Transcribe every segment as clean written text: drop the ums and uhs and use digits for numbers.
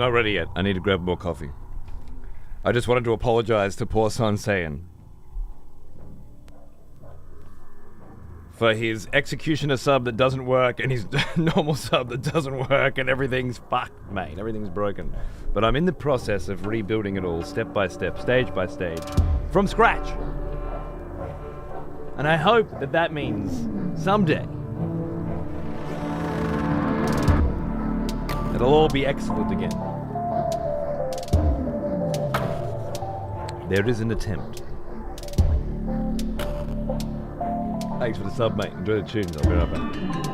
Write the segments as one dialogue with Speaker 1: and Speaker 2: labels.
Speaker 1: not ready yet. I need to grab more coffee. I just wanted to apologize to poor Son Saiyan for his executioner sub that doesn't work and his normal sub that doesn't work, and everything's fucked, mate. Everything's broken. But I'm in the process of rebuilding it all, step by step, stage by stage, from scratch. And I hope that that means someday it'll all be excellent again. There is an attempt. Thanks for the sub, mate. Enjoy the tunes. I'll be right back.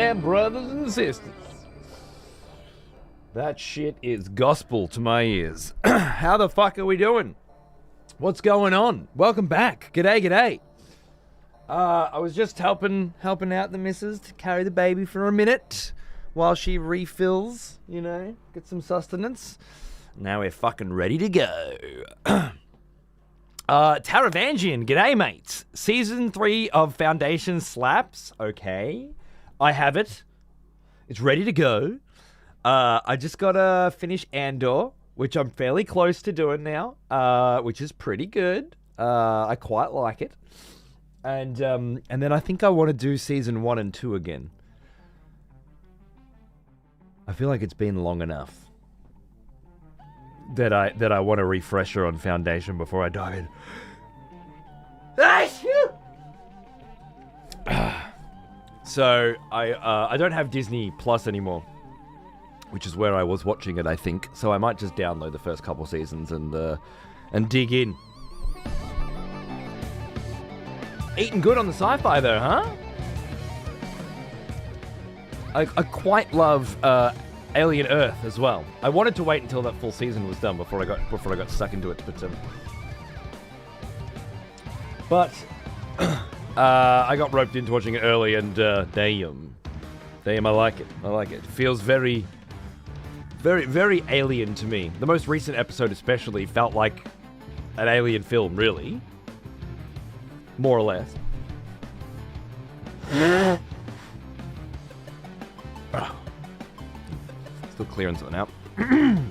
Speaker 1: Yeah, brothers and sisters. That shit is gospel to my ears. How the fuck are we doing? What's going on? Welcome back. G'day. I was just helping out the missus to carry the baby for a minute while she refills, get some sustenance. Now we're fucking ready to go. Taravangian, g'day mates. Season 3 of Foundation slaps. Okay. I have it. It's ready to go. I just gotta finish Andor, which I'm fairly close to doing now, which is pretty good. I quite like it. And then I think I want to do season 1 and 2 again. I feel like it's been long enough that I want a refresher on Foundation before I dive in. So I don't have Disney Plus anymore, which is where I was watching it, I think. So I might just download the first couple seasons and dig in. Eating good on the sci-fi though, huh? I quite love Alien Earth as well. I wanted to wait until that full season was done before I got stuck into it, but I got roped into watching it early, and damn, I like it. It feels very, very, very alien to me. The most recent episode especially felt like an alien film, really. More or less. Still clearing something out. I'm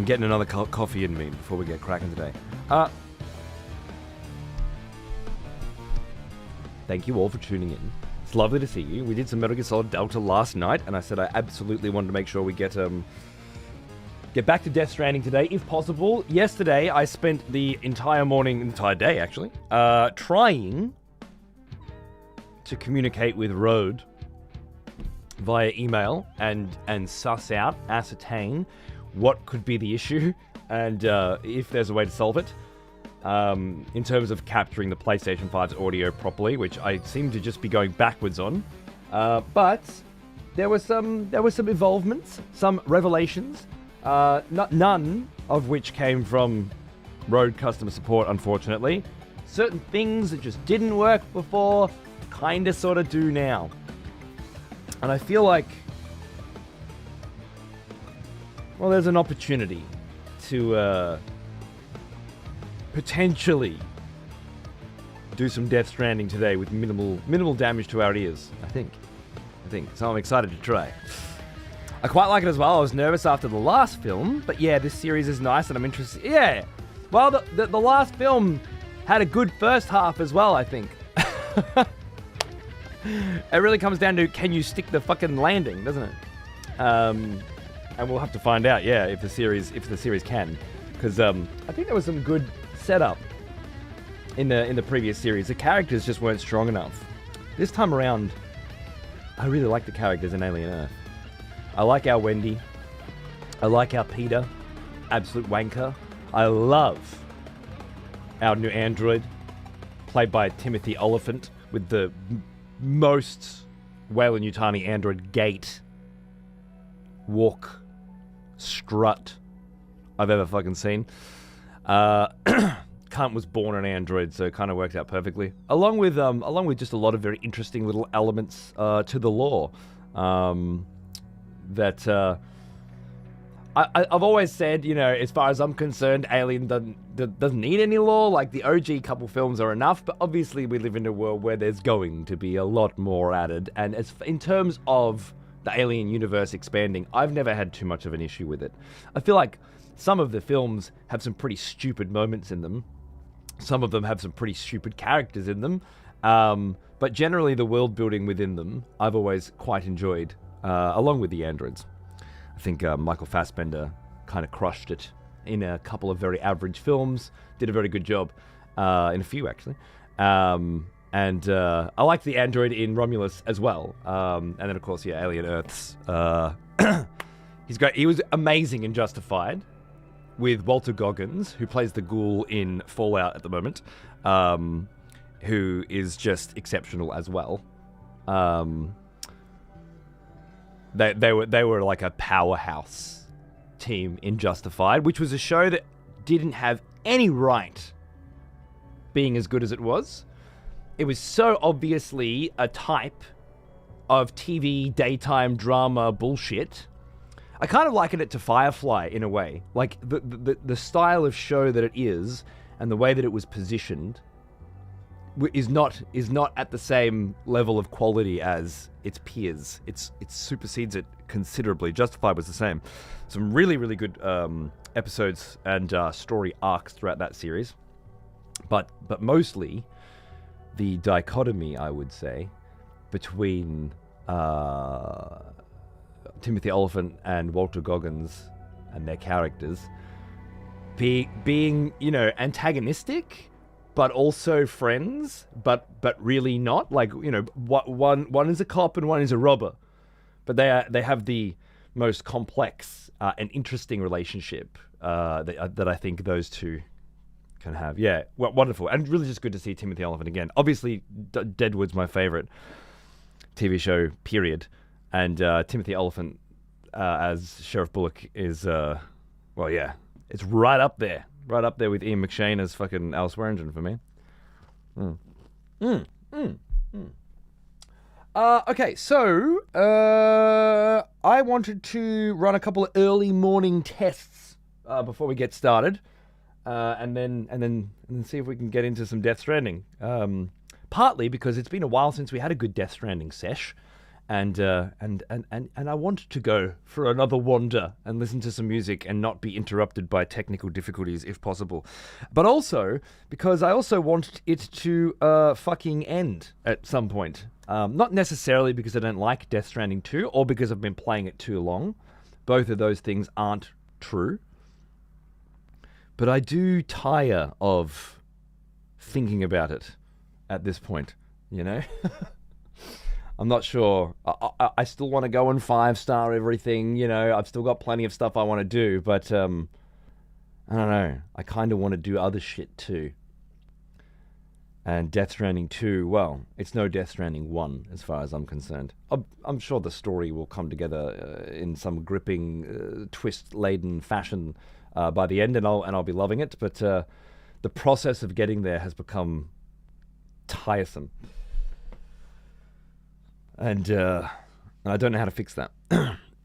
Speaker 1: getting another coffee in me before we get cracking today. Thank you all for tuning in. It's lovely to see you. We did some Metal Gear Solid Delta last night, and I said I absolutely wanted to make sure we get back to Death Stranding today, if possible. Yesterday, I spent the entire day actually, trying to communicate with Road via email and ascertain what could be the issue and if there's a way to solve it. In terms of capturing the PlayStation 5's audio properly, which I seem to just be going backwards on. But there were some evolvements, some revelations. None of which came from Road customer support, unfortunately. Certain things that just didn't work before, kinda sorta do now. And I feel like, well, there's an opportunity to potentially do some Death Stranding today with minimal damage to our ears, I think. So I'm excited to try. I quite like it as well. I was nervous after the last film, but yeah, this series is nice and I'm interested. Yeah, well, the last film had a good first half as well, I think. It really comes down to, can you stick the fucking landing, doesn't it? And we'll have to find out, yeah, if the series can, because I think there was some good setup in the previous series. The characters just weren't strong enough. This time around, I really like the characters in Alien Earth. I like our Wendy. I like our Peter. Absolute wanker. I love our new android, played by Timothy Oliphant, with the most Weyland-Yutani android gait, walk, strut I've ever fucking seen. Cunt was born an android, so it kind of worked out perfectly. Along with just a lot of very interesting little elements to the lore. That I've always said, as far as I'm concerned, Alien doesn't need any lore. Like, the OG couple films are enough, but obviously we live in a world where there's going to be a lot more added. And in terms of the Alien universe expanding, I've never had too much of an issue with it. I feel like some of the films have some pretty stupid moments in them. Some of them have some pretty stupid characters in them. But generally the world building within them, I've always quite enjoyed. Along with the androids. I think Michael Fassbender kind of crushed it in a couple of very average films. Did a very good job in a few, actually. And I liked the android in Romulus as well. And then, of course, yeah, Alien Earth's. He's great. He was amazing in Justified with Walter Goggins, who plays the ghoul in Fallout at the moment, who is just exceptional as well. Um, they were like a powerhouse team in Justified, which was a show that didn't have any right being as good as it was. It was so obviously a type of TV daytime drama bullshit. I kind of liken it to Firefly in a way. Like the style of show that it is and the way that it was positioned is not at the same level of quality as its peers. It supersedes it considerably. Justified was the same. Some really, really good episodes and story arcs throughout that series. But mostly the dichotomy, I would say, between Timothy Olyphant and Walter Goggins and their characters being, you know, antagonistic, but also friends, but really not. Like, you know, one is a cop and one is a robber, but they have the most complex and interesting relationship that I think those two can have. Yeah, wonderful, and really just good to see Timothy Olyphant again. Obviously, Deadwood's my favorite TV show, period, and Timothy Olyphant as Sheriff Bullock is, well, yeah, it's right up there with Ian McShane as fucking Al Swearingen for me. Okay, so I wanted to run a couple of early morning tests before we get started, and then see if we can get into some Death Stranding. Partly because it's been a while since we had a good Death Stranding sesh, and I wanted to go for another wander and listen to some music and not be interrupted by technical difficulties if possible. But also because I also want it to fucking end at some point. Not necessarily because I don't like Death Stranding 2 or because I've been playing it too long. Both of those things aren't true. But I do tire of thinking about it at this point, you know? I'm not sure. I still want to go and 5-star everything, you know. I've still got plenty of stuff I want to do, but I don't know. I kind of want to do other shit too. And Death Stranding 2, well, it's no Death Stranding 1 as far as I'm concerned. I'm sure the story will come together in some gripping, twist-laden fashion by the end, and I'll be loving it. But the process of getting there has become tiresome. And I don't know how to fix that.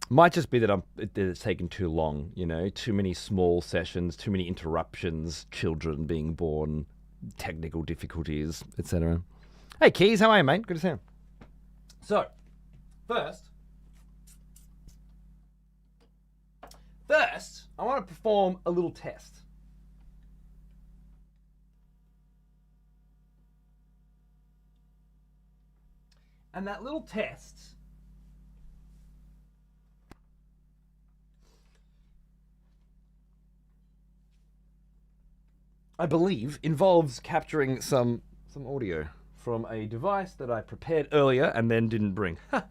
Speaker 1: Might just be that it's taken too long, you know, too many small sessions, too many interruptions, children being born, technical difficulties, etc. Hey, Keys, how are you, mate? Good to see you. So, first, I want to perform a little test. And that little test I believe involves capturing some audio from a device that I prepared earlier and then didn't bring. Ha!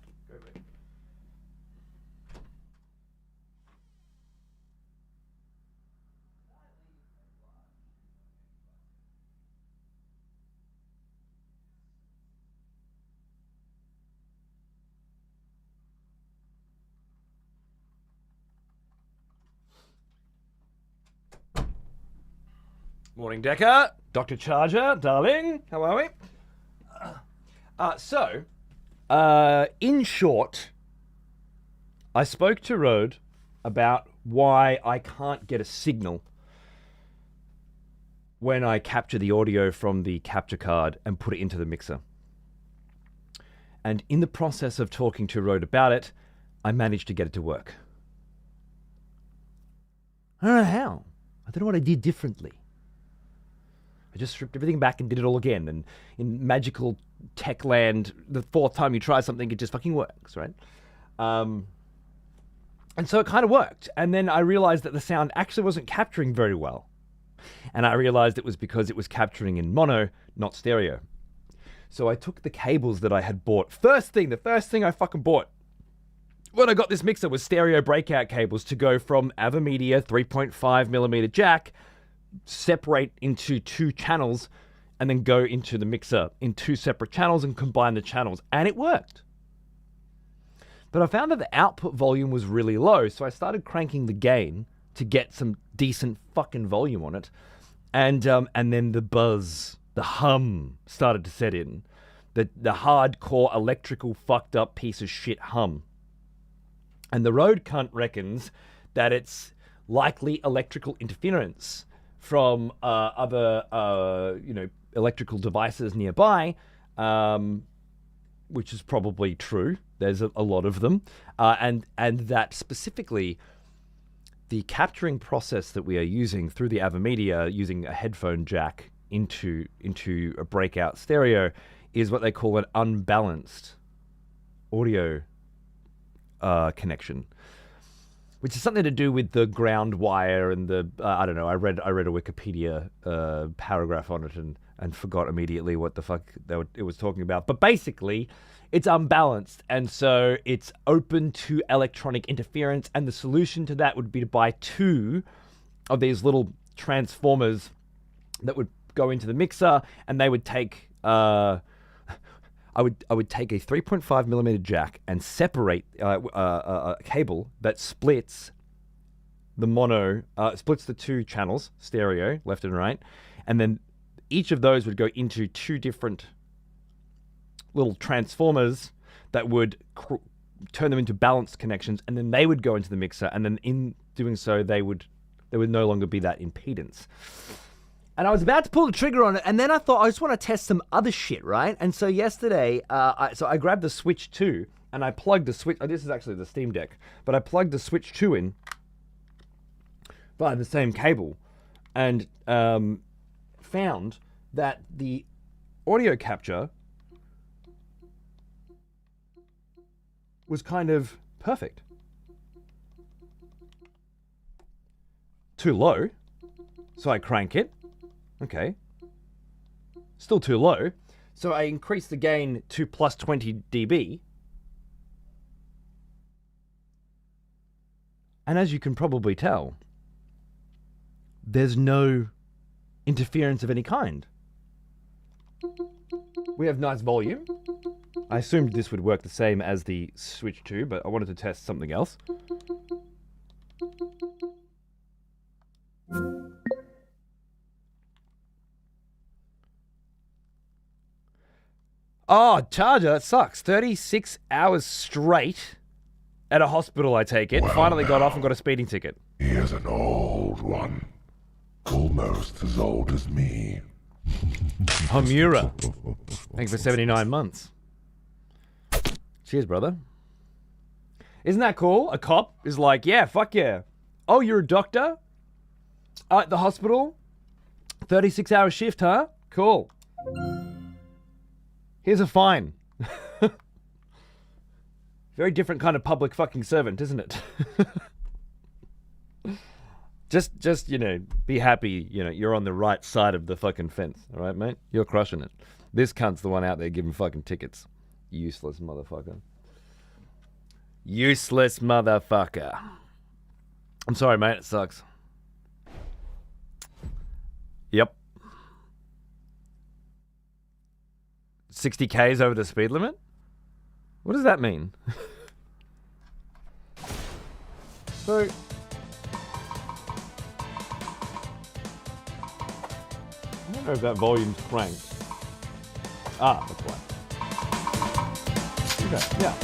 Speaker 1: Morning, Decker. Dr. Charger, darling. How are we? In short, I spoke to Rode about why I can't get a signal when I capture the audio from the capture card and put it into the mixer. And in the process of talking to Rode about it, I managed to get it to work. I don't know how. I don't know what I did differently. I just stripped everything back and did it all again. And in magical tech land, the fourth time you try something, it just fucking works, right? And so it kind of worked. And then I realized that the sound actually wasn't capturing very well. And I realized it was because it was capturing in mono, not stereo. So I took the cables that I had bought. The first thing I fucking bought when I got this mixer was stereo breakout cables to go from AverMedia 3.5mm jack, separate into two channels and then go into the mixer in 2 separate channels and combine the channels. And it worked. But I found that the output volume was really low, so I started cranking the gain to get some decent fucking volume on it. And then the buzz, the hum started to set in. The hardcore electrical fucked up piece of shit hum. And the road cunt reckons that it's likely electrical interference from other electrical devices nearby, which is probably true. There's a lot of them, and that specifically the capturing process that we are using through the Avimedia, using a headphone jack into a breakout stereo, is what they call an unbalanced audio connection, which is something to do with the ground wire and the I don't know. I read a Wikipedia paragraph on it and forgot immediately what the fuck it was talking about. But basically, it's unbalanced, and so it's open to electronic interference. And the solution to that would be to buy 2 of these little transformers that would go into the mixer, and they would take. I would take a 3.5 millimeter jack and separate a cable that splits the mono, splits the 2 channels, stereo, left and right, and then each of those would go into 2 different little transformers that would turn them into balanced connections, and then they would go into the mixer, and then in doing so, there would no longer be that impedance. And I was about to pull the trigger on it, and then I thought, I just want to test some other shit, right? And so yesterday, I grabbed the Switch 2, and I plugged the Switch... Oh, this is actually the Steam Deck. But I plugged the Switch 2 in via the same cable, and found that the audio capture was kind of perfect. Too low, so I crank it. Okay. Still too low. So I increased the gain to plus 20 dB. And as you can probably tell, there's no interference of any kind. We have nice volume. I assumed this would work the same as the Switch 2, but I wanted to test something else. Oh, charger, that sucks. 36 hours straight at a hospital, I take it. Well, finally got off and got a speeding ticket.
Speaker 2: He is an old one. Almost as old as me.
Speaker 1: Homura. Thank you for 79 months. Cheers, brother. Isn't that cool? A cop is like, yeah, fuck yeah. Oh, you're a doctor? At the hospital? 36-hour shift, huh? Cool. Here's a fine. Very different kind of public fucking servant, isn't it? Just, be happy, you're on the right side of the fucking fence. All right, mate? You're crushing it. This cunt's the one out there giving fucking tickets. Useless motherfucker. Useless motherfucker. I'm sorry, mate. It sucks. Yep. 60 Ks over the speed limit? What does that mean? So... I don't know if that volume's cranked. Ah, that's why. Okay, yeah.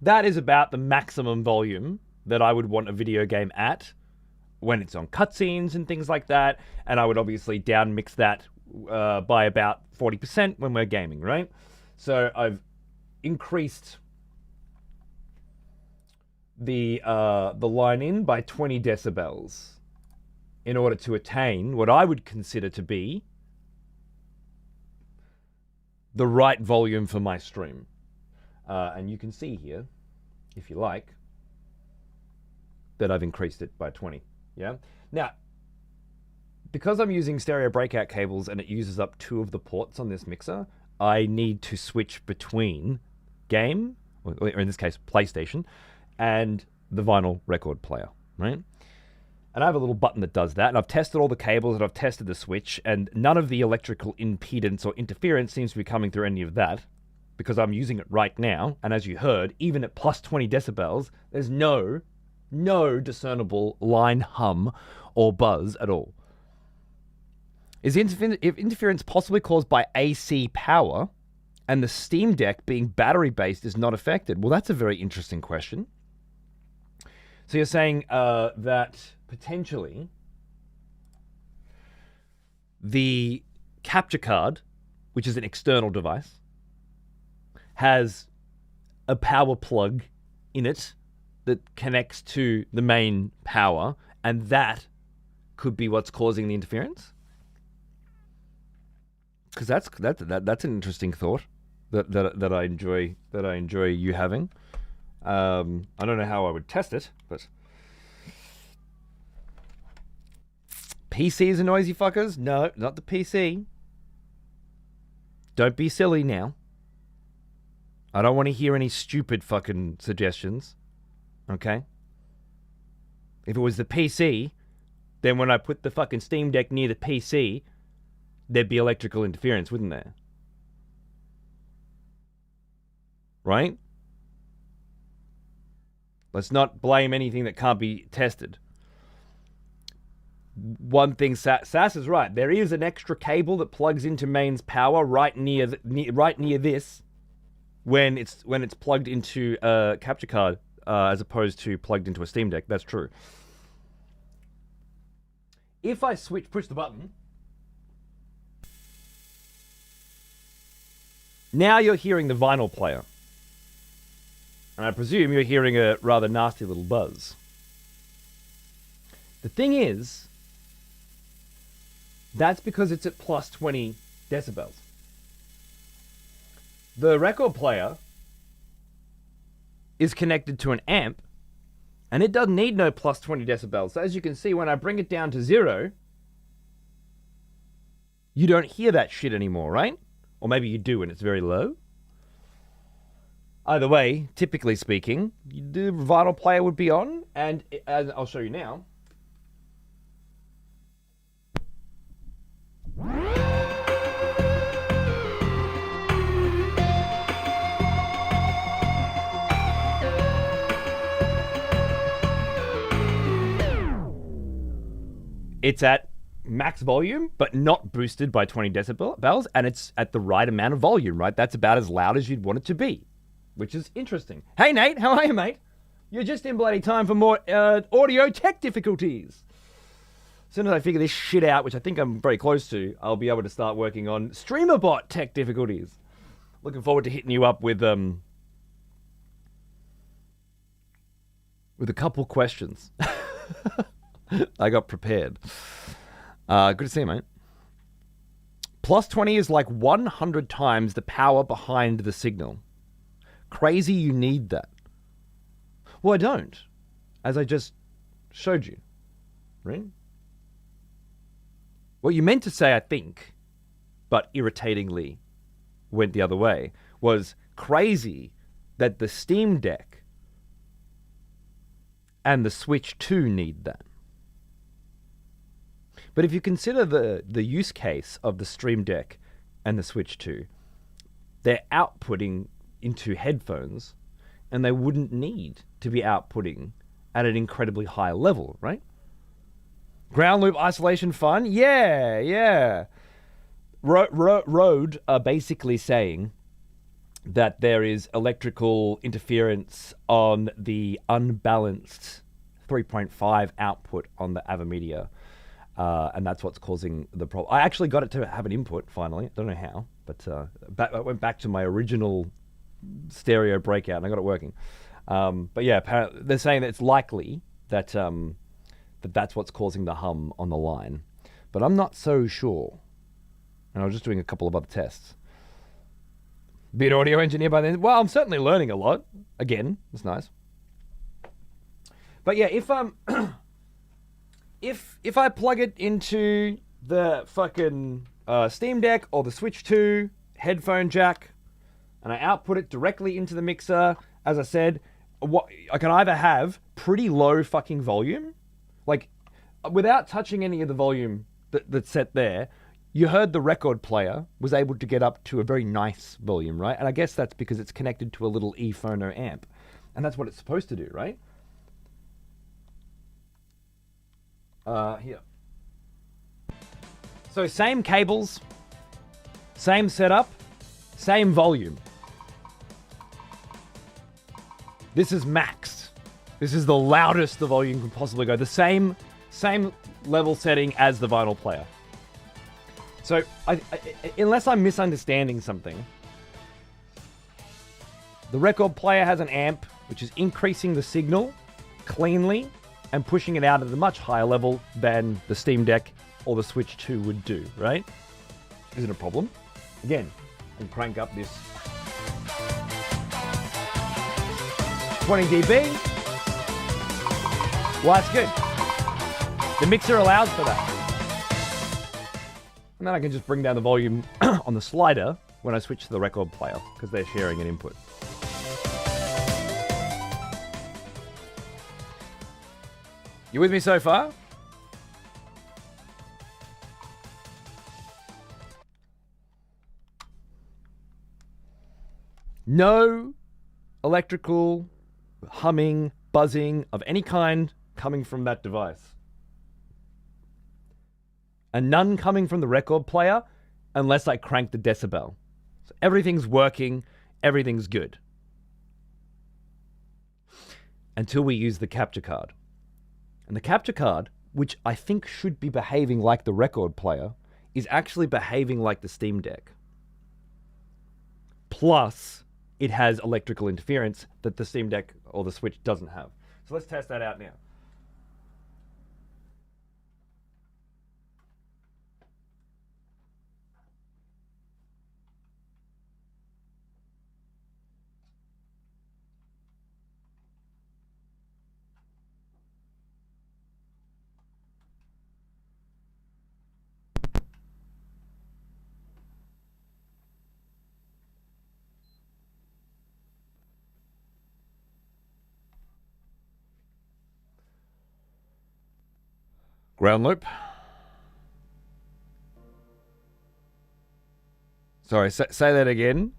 Speaker 1: That is about the maximum volume that I would want a video game at when it's on cutscenes and things like that, and I would obviously down mix that by about 40% when we're gaming, right? So I've increased the line in by 20 decibels in order to attain what I would consider to be the right volume for my stream. And you can see here, if you like, that I've increased it by 20. Yeah. Now, because I'm using stereo breakout cables and it uses up 2 of the ports on this mixer, I need to switch between game, or in this case, PlayStation, and the vinyl record player, right? And I have a little button that does that, and I've tested all the cables and I've tested the switch, and none of the electrical impedance or interference seems to be coming through any of that, because I'm using it right now, and as you heard, even at plus 20 decibels, there's no discernible line hum or buzz at all. Is interference possibly caused by AC power, and the Steam Deck being battery-based is not affected? Well, that's a very interesting question. So you're saying that potentially the capture card, which is an external device, has a power plug in it that connects to the main power, and that could be what's causing the interference? Because that's an interesting thought that I enjoy you having. I don't know how I would test it, but PCs are noisy fuckers? No, not the PC. Don't be silly now. I don't want to hear any stupid fucking suggestions. Okay? If it was the PC, then when I put the fucking Steam Deck near the PC, there'd be electrical interference, wouldn't there? Right? Let's not blame anything that can't be tested. One thing, Sass is right. There is an extra cable that plugs into mains power right near this when it's plugged into a capture card as opposed to plugged into a Steam Deck. That's true. If I push the button, now you're hearing the vinyl player. And I presume you're hearing a rather nasty little buzz. The thing is, that's because it's at plus 20 decibels. The record player is connected to an amp, and it doesn't need no plus 20 decibels. So as you can see, when I bring it down to 0, you don't hear that shit anymore, right? Or maybe you do and it's very low. Either way, typically speaking, the vinyl player would be on, and as I'll show you now. It's at max volume, but not boosted by 20 decibels, and it's at the right amount of volume, right? That's about as loud as you'd want it to be, which is interesting. Hey, Nate, how are you, mate? You're just in bloody time for more audio tech difficulties. As soon as I figure this shit out, which I think I'm very close to, I'll be able to start working on StreamerBot tech difficulties. Looking forward to hitting you up with a couple questions. I got prepared. Good to see you, mate. Plus 20 is like 100 times the power behind the signal. Crazy you need that. Well, I don't, as I just showed you. Right? What you meant to say, I think, but irritatingly went the other way, was crazy that the Steam Deck and the Switch 2 need that. But if you consider the use case of the Stream Deck and the Switch 2, they're outputting into headphones, and they wouldn't need to be outputting at an incredibly high level, right? Ground loop isolation fun? Yeah. Rode are basically saying that there is electrical interference on the unbalanced 3.5 output on the Avimedia. And that's what's causing the problem. I actually got it to have an input, finally. I don't know how, but I went back to my original stereo breakout, and I got it working. But yeah, apparently they're saying that it's likely that that's what's causing the hum on the line. But I'm not so sure. And I was just doing a couple of other tests. Be an audio engineer by then? Well, I'm certainly learning a lot. Again, it's nice. But yeah, if I plug it into the fucking Steam Deck or the Switch 2 headphone jack, and I output it directly into the mixer, as I said, I can either have pretty low fucking volume, like without touching any of the volume that's set there. You heard the record player was able to get up to a very nice volume, right? And I guess that's because it's connected to a little ePhono amp. And that's what it's supposed to do, right? Here. So same cables, same setup, same volume. This is max. This is the loudest the volume can possibly go. The same level setting as the vinyl player. So, unless I'm misunderstanding something, the record player has an amp which is increasing the signal cleanly and pushing it out at a much higher level than the Steam Deck or the Switch 2 would do, right? Is it a problem? Again, I can crank up this 20 dB. Well, that's good. The mixer allows for that. And then I can just bring down the volume on the slider when I switch to the record player, because they're sharing an input. You with me so far? No electrical humming, buzzing of any kind coming from that device. And none coming from the record player unless I crank the decibel. So everything's working, everything's good. Until we use the capture card. And the capture card, which I think should be behaving like the record player, is actually behaving like the Steam Deck. Plus, it has electrical interference that the Steam Deck or the Switch doesn't have. So let's test that out now. Ground loop. Sorry, say that again.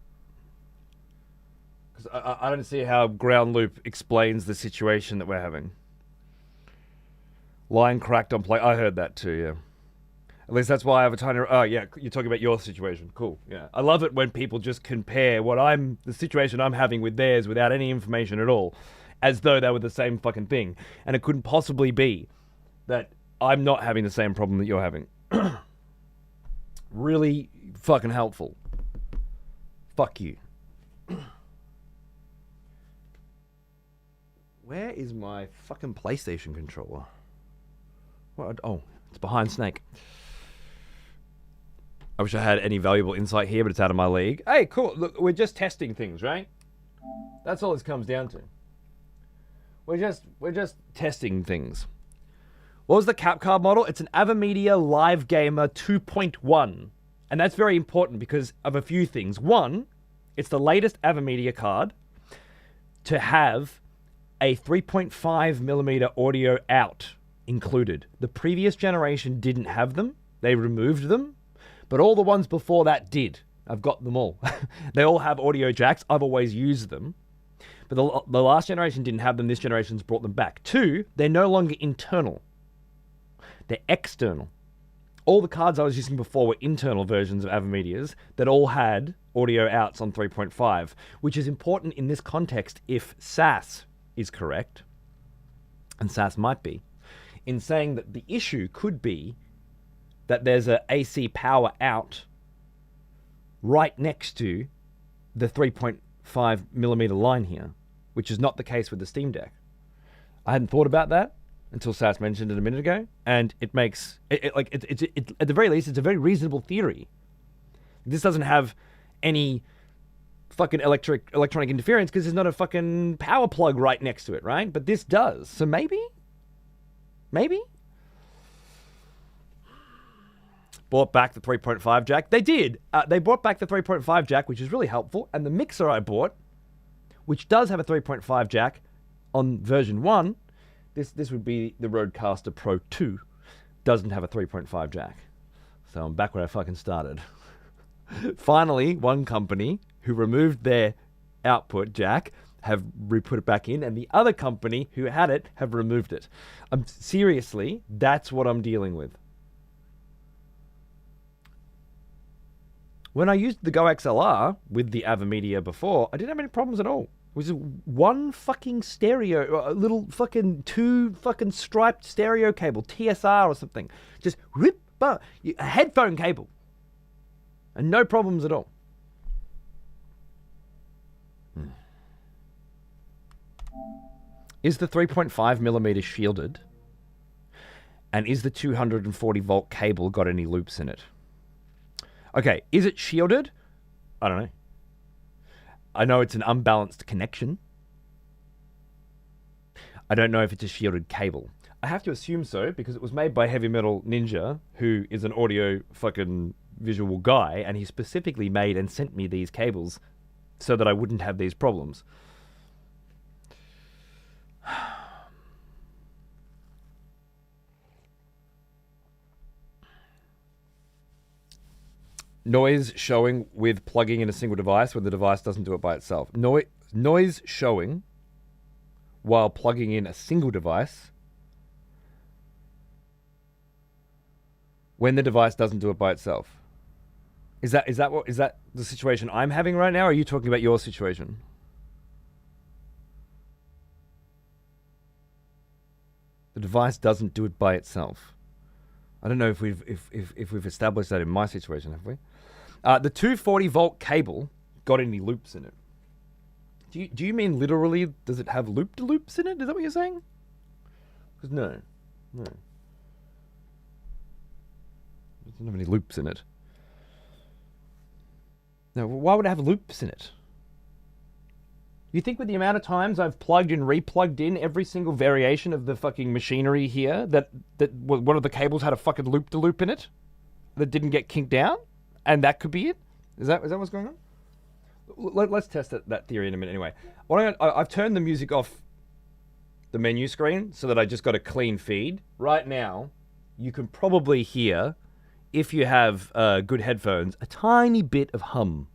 Speaker 1: Because I don't see how ground loop explains the situation that we're having. Line cracked on play. I heard that too, yeah. At least that's why I have a tiny... Oh, yeah, you're talking about your situation. Cool, yeah. I love it when people just compare the situation I'm having with theirs without any information at all, as though they were the same fucking thing. And it couldn't possibly be that I'm not having the same problem that you're having. Really fucking helpful. Fuck you. Where is my fucking PlayStation controller? What? Oh, it's behind Snake. I wish I had any valuable insight here, but it's out of my league. Hey, cool. Look, we're just testing things, right? That's all this comes down to. We're just testing things. What was the cap card model? It's an AVerMedia Live Gamer 2.1. And that's very important because of a few things. One, it's the latest AVerMedia card to have a 3.5mm audio out included. The previous generation didn't have them. They removed them. But all the ones before that did. I've got them all. They all have audio jacks. I've always used them. But the last generation didn't have them. This generation's brought them back. Two, they're no longer internal. They're external. All the cards I was using before were internal versions of AVerMedia's that all had audio outs on 3.5, which is important in this context if SAS is correct, and SAS might be, in saying that the issue could be that there's a AC power out right next to the 3.5mm line here, which is not the case with the Steam Deck. I hadn't thought about that until SAS mentioned it a minute ago, and it makes it at the very least it's a very reasonable theory. This doesn't have any fucking electronic interference because there's not a fucking power plug right next to it, right? But this does. So maybe brought back the 3.5 jack. They did. They brought back the 3.5 jack, which is really helpful, and the mixer I bought, which does have a 3.5 jack, on version 1, this would be the Rodecaster Pro 2, doesn't have a 3.5 jack. So I'm back where I fucking started. Finally, one company who removed their output jack have re-put it back in, and the other company who had it have removed it. Seriously, that's what I'm dealing with. When I used the Go XLR with the Avamedia before, I didn't have any problems at all. It was one fucking stereo, a little fucking 2 fucking striped stereo cable, TSR or something. Just rip, a headphone cable. And no problems at all. Is the 3.5mm shielded? And is the 240 volt cable got any loops in it? Okay, is it shielded? I don't know. I know it's an unbalanced connection. I don't know if it's a shielded cable. I have to assume so, because it was made by Heavy Metal Ninja, who is an audio fucking visual guy, and he specifically made and sent me these cables so that I wouldn't have these problems. Noise showing with plugging in a single device when the device doesn't do it by itself. Noise showing while plugging in a single device when the device doesn't do it by itself. Is that the situation I'm having right now, or are you talking about your situation? The device doesn't do it by itself. I don't know if we've established that in my situation, have we? The 240 volt cable got any loops in it? Do you mean literally? Does it have loop-de-loops in it? Is that what you're saying? Because no. It doesn't have any loops in it. No, why would it have loops in it? You think with the amount of times I've plugged and replugged in every single variation of the fucking machinery here that one of the cables had a fucking loop-de-loop in it that didn't get kinked down? And that could be it? Is that what's going on? Let's test that theory in a minute anyway. I've turned the music off the menu screen so that I just got a clean feed. Right now, you can probably hear, if you have good headphones, a tiny bit of hum.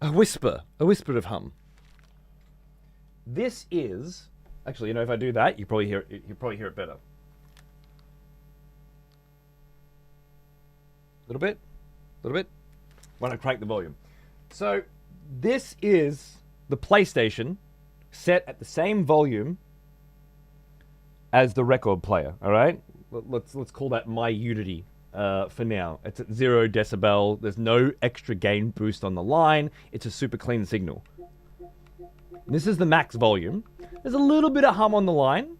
Speaker 1: A whisper of hum. This is actually, if I do that, you probably hear it better. A little bit. When I crank the volume. So this is the PlayStation set at the same volume as the record player. All right, let's call that my Unity. For now, it's at 0 decibel. There's no extra gain boost on the line. It's a super clean signal. This is the max volume. There's a little bit of hum on the line.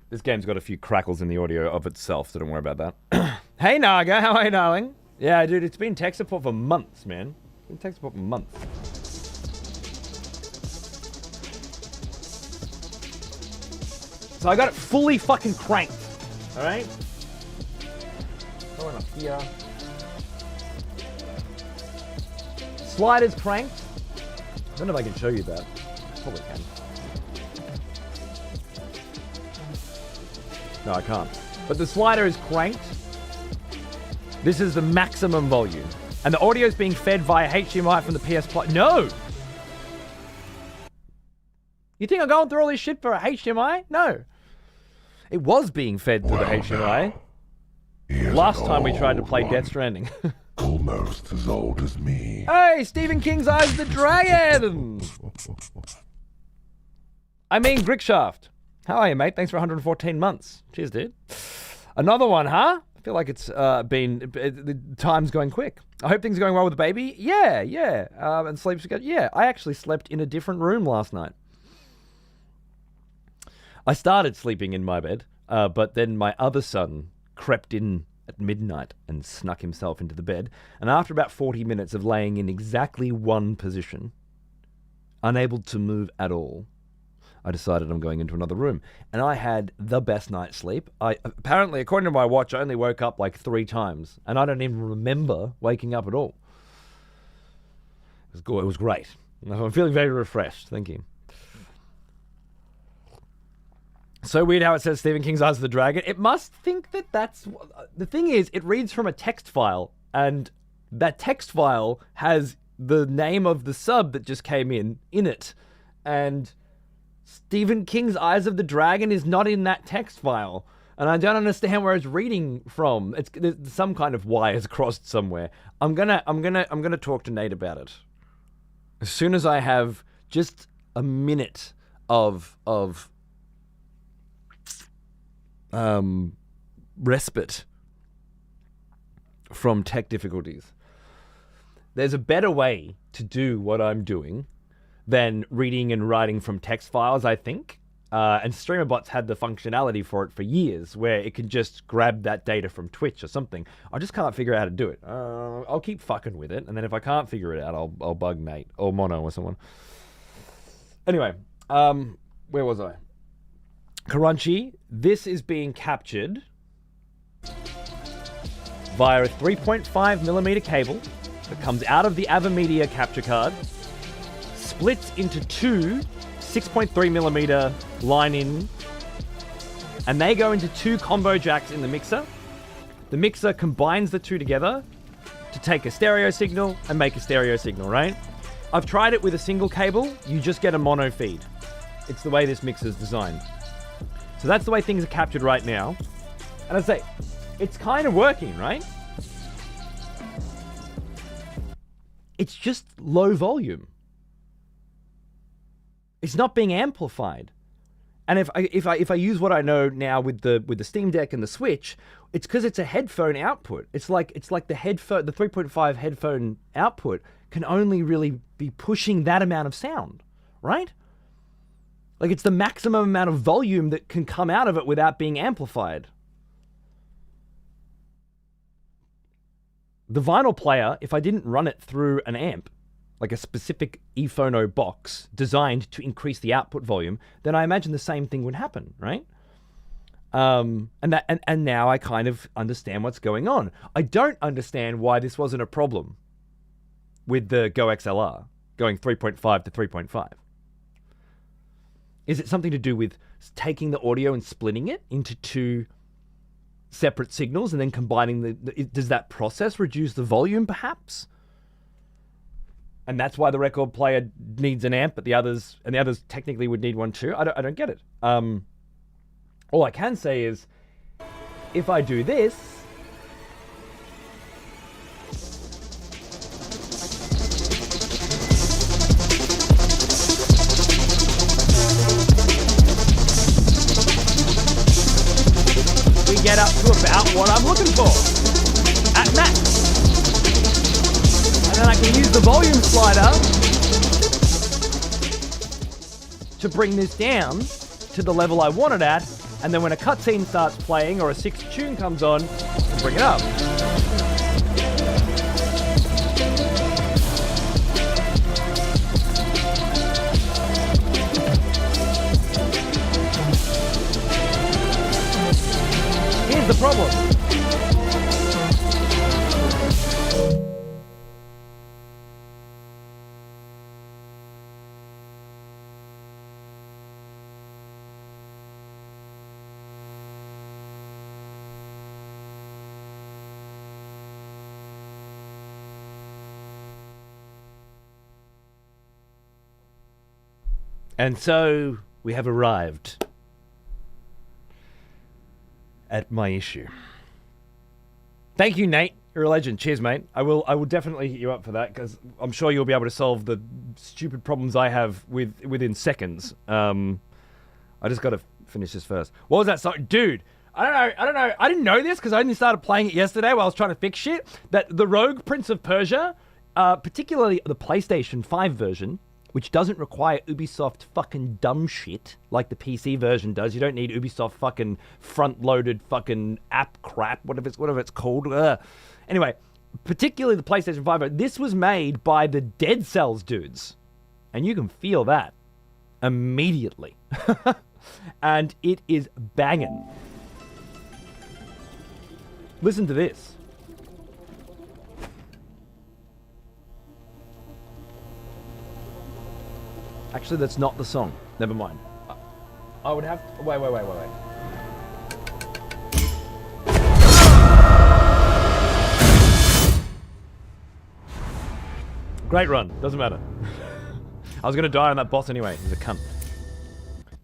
Speaker 1: This game's got a few crackles in the audio of itself, so don't worry about that. Hey Naga, how are you, darling? Yeah, dude, it's been tech support for months, man. It's been tech support for months. So I got it fully fucking cranked. Alright? Going up here. Slider's cranked. I don't know if I can show you that. Probably can. No, I can't. But the slider is cranked. This is the maximum volume. And the audio is being fed via HDMI from the PS Plus. No! You think I'm going through all this shit for a HDMI? No. It was being fed through the HDMI. Last time we tried to play Death Stranding.
Speaker 2: Almost as old as me.
Speaker 1: Hey, Stephen King's Eyes the Dragon! I mean, Brickshaft. How are you, mate? Thanks for 114 months. Cheers, dude. Another one, huh? I feel like it's the time's going quick. I hope things are going well with the baby. Yeah. And sleep's good. Yeah, I actually slept in a different room last night. I started sleeping in my bed, but then my other son crept in at midnight and snuck himself into the bed. And after about 40 minutes of laying in exactly one position, unable to move at all, I decided I'm going into another room. And I had the best night's sleep. I apparently, according to my watch, I only woke up like 3 times. And I don't even remember waking up at all. It was great. I'm feeling very refreshed. Thank you. So weird how it says Stephen King's Eyes of the Dragon. It must think that that's... The thing is, it reads from a text file. And that text file has the name of the sub that just came in it. And Stephen King's Eyes of the Dragon is not in that text file. And I don't understand where it's reading from. There's some kind of wires crossed somewhere. I'm gonna talk to Nate about it. As soon as I have just a minute of respite from tech difficulties. There's a better way to do what I'm doing than reading and writing from text files, I think. And StreamerBot's had the functionality for it for years, where it can just grab that data from Twitch or something. I just can't figure out how to do it. I'll keep fucking with it, and then if I can't figure it out, I'll bug Nate or Mono or someone. Anyway, where was I? Crunchy. This is being captured via a 3.5mm cable that comes out of the AVerMedia capture card, splits into 2 6.3mm line-in, and they go into 2 combo jacks in the mixer. The mixer combines the 2 together to take a stereo signal and make a stereo signal, right? I've tried it with a single cable. You just get a mono feed. It's the way this mixer is designed. So that's the way things are captured right now. And I'd say, it's kind of working, right? It's just low volume. It's not being amplified. And if I use what I know now with the Steam Deck and the Switch, it's because it's a headphone output. It's like the 3.5 headphone output can only really be pushing that amount of sound, right? Like it's the maximum amount of volume that can come out of it without being amplified. The vinyl player, if I didn't run it through an amp, like a specific ePhono box designed to increase the output volume, then I imagine the same thing would happen, right? And now I kind of understand what's going on. I don't understand why this wasn't a problem with the Go XLR going 3.5 to 3.5. Is it something to do with taking the audio and splitting it into 2 separate signals and then combining does that process reduce the volume perhaps? And that's why the record player needs an amp, but the others technically would need one too. I don't get it. All I can say is, if I do this, we get up to about what I'm looking for at max. And then I can use the volume slider to bring this down to the level I want it at. And then when a cutscene starts playing or a 6th tune comes on, I bring it up. Here's the problem. And so we have arrived at my issue. Thank you, Nate. You're a legend. Cheers, mate. I will definitely hit you up for that because I'm sure you'll be able to solve the stupid problems I have within seconds. I just got to finish this first. What was that song? Dude, I don't know. I didn't know this because I only started playing it yesterday while I was trying to fix shit. That the Rogue Prince of Persia, particularly the PlayStation 5 version, which doesn't require Ubisoft fucking dumb shit like the PC version does. You don't need Ubisoft fucking front-loaded fucking app crap, whatever it's called. Anyway, particularly the PlayStation 5, this was made by the Dead Cells dudes. And you can feel that. immediately. And it is banging. Listen to this. Actually, that's not the song. Never mind. I would have to... Wait. Great run. Doesn't matter. I was going to die on that boss anyway. He's a cunt.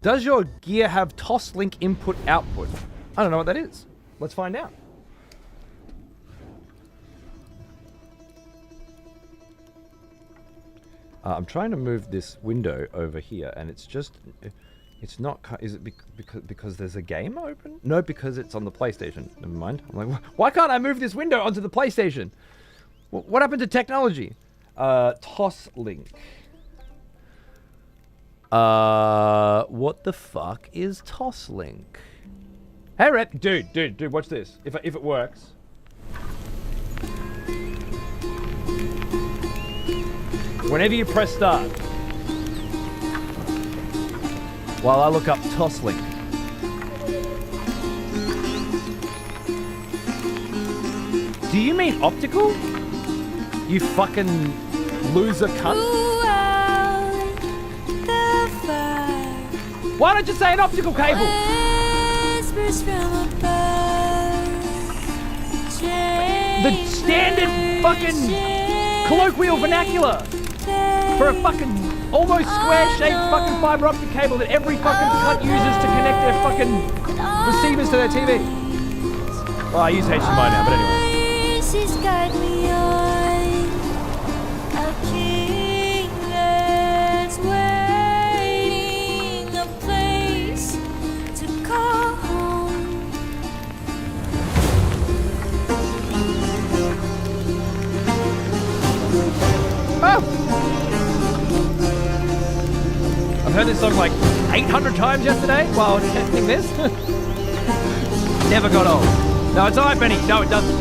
Speaker 1: Does your gear have toss link input output? I don't know what that is. Let's find out. I'm trying to move this window over here, and it's just... It's not... Is it because there's a game open? No, because it's on the PlayStation. Never mind. I'm like, why can't I move this window onto the PlayStation? What happened to technology? Toss link. What the fuck is toss link? Hey, Red. Dude, watch this. If it works. Whenever you press start, while I look up toss link. Do you mean optical? You fucking loser cunt. Why don't you say an optical cable? The standard fucking colloquial vernacular for a fucking almost square-shaped fucking fiber optic cable that every fucking cunt uses to connect their fucking receivers to their TV. Well, I use HDMI now, but anyway. I've heard this song like 800 times yesterday while testing this. Never got old. No, it's alright, Benny. No, it doesn't.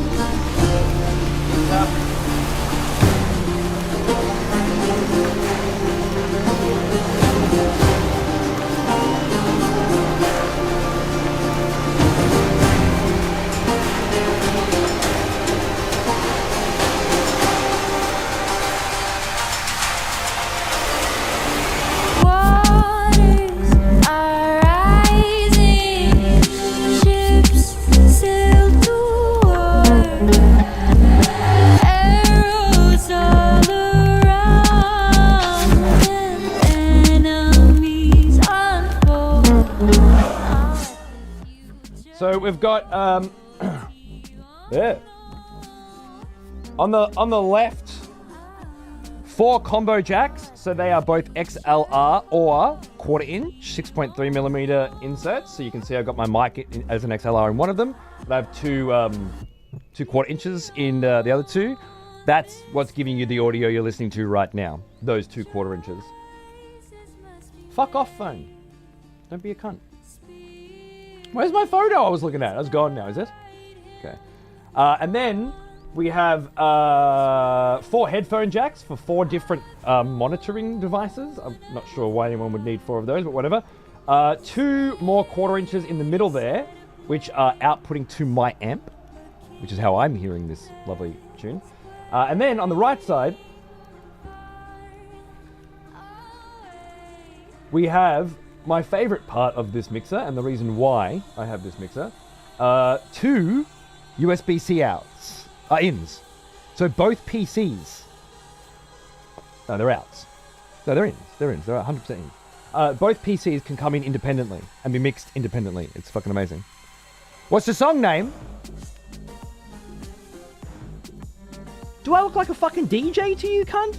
Speaker 1: So we've got yeah. On the left, 4 combo jacks. So they are both XLR or quarter inch, 6.3mm inserts. So you can see I've got my mic as an XLR in one of them. And I have two quarter inches in the other two. That's what's giving you the audio you're listening to right now. Those 2 quarter inches. Fuck off, phone. Don't be a cunt. Where's my photo I was looking at? It's gone now, is it? Okay. And then we have 4 headphone jacks for 4 different monitoring devices. I'm not sure why anyone would need 4 of those, but whatever. 2 more quarter inches in the middle there, which are outputting to my amp, which is how I'm hearing this lovely tune. And then on the right side, we have my favorite part of this mixer, and the reason why I have this mixer, 2 USB-C outs, ins. So both PCs, no, they're outs. No, they're ins. They're 100% ins. Both PCs can come in independently and be mixed independently. It's fucking amazing. What's the song name? Do I look like a fucking DJ to you, cunt?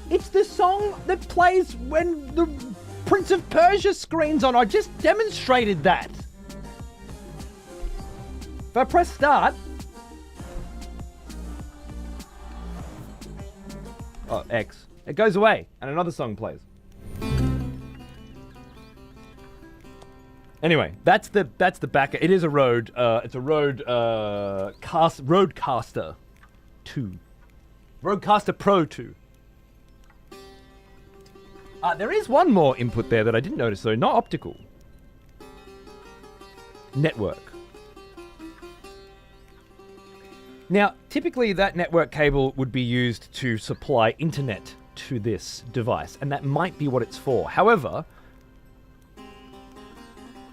Speaker 1: It's the song that plays when the Prince of Persia screen's on. I just demonstrated that. If I press start. Oh, X. It goes away and another song plays. Anyway, that's the backer. It is a Rode. It's a Rode Rodecaster 2. Rodecaster Pro 2. There is one more input there that I didn't notice, though. Not optical. Network. Now, typically that network cable would be used to supply internet to this device, and that might be what it's for. However,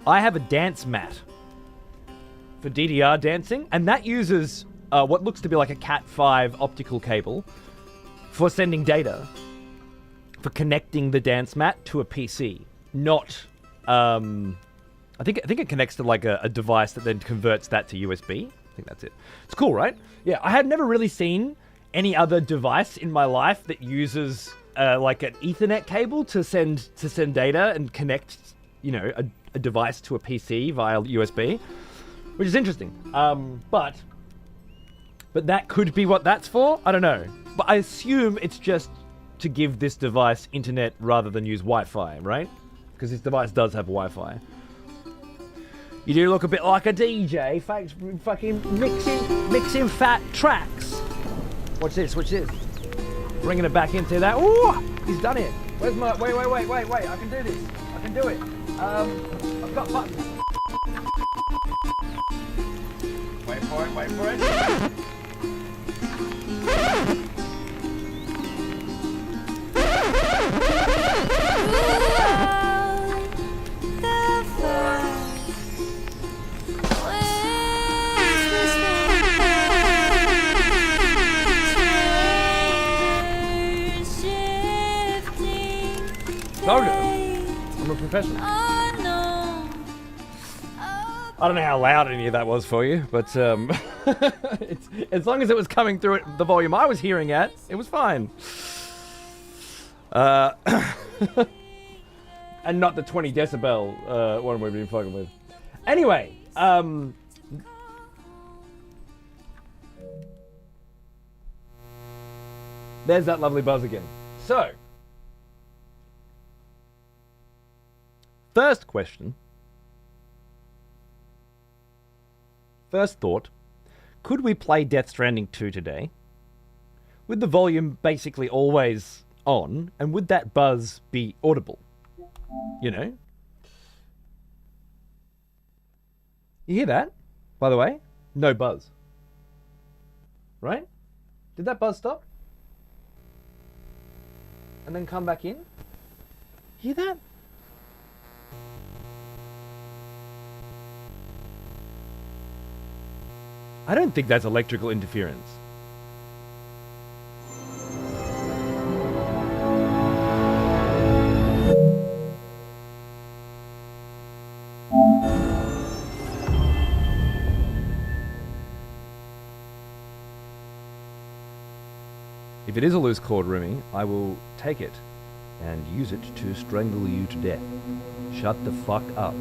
Speaker 1: I have a dance mat for DDR dancing, and that uses what looks to be like a Cat5 optical cable for sending data, for connecting the dance mat to a PC. Not, I think it connects to like a device that then converts that to USB. I think that's it. It's cool, right? Yeah, I had never really seen any other device in my life that uses like an Ethernet cable to send data and connect, you know, a device to a PC via USB, which is interesting. But that could be what that's for. I don't know. But I assume it's just to give this device internet rather than use Wi-Fi, right? Because this device does have Wi-Fi. You do look a bit like a DJ, fucking mixing fat tracks. Watch this. Bringing it back into that. Ooh, he's done it. Where's my, wait, I can do this. I can do it. I've got buttons. Wait for it. Told you. I'm a professional. I don't know how loud any of that was for you, but it's, as long as it was coming through at the volume I was hearing at, it was fine. And not the 20 decibel one we've been fucking with. Anyway, there's that lovely buzz again. So, first question. First thought. Could we play Death Stranding 2 today? With the volume basically always on, and would that buzz be audible? You know? You hear that? By the way? No buzz. Right? Did that buzz stop? And then come back in? Hear that? I don't think that's electrical interference. If it is a loose cord, Rumi, I will take it and use it to strangle you to death. Shut the fuck up.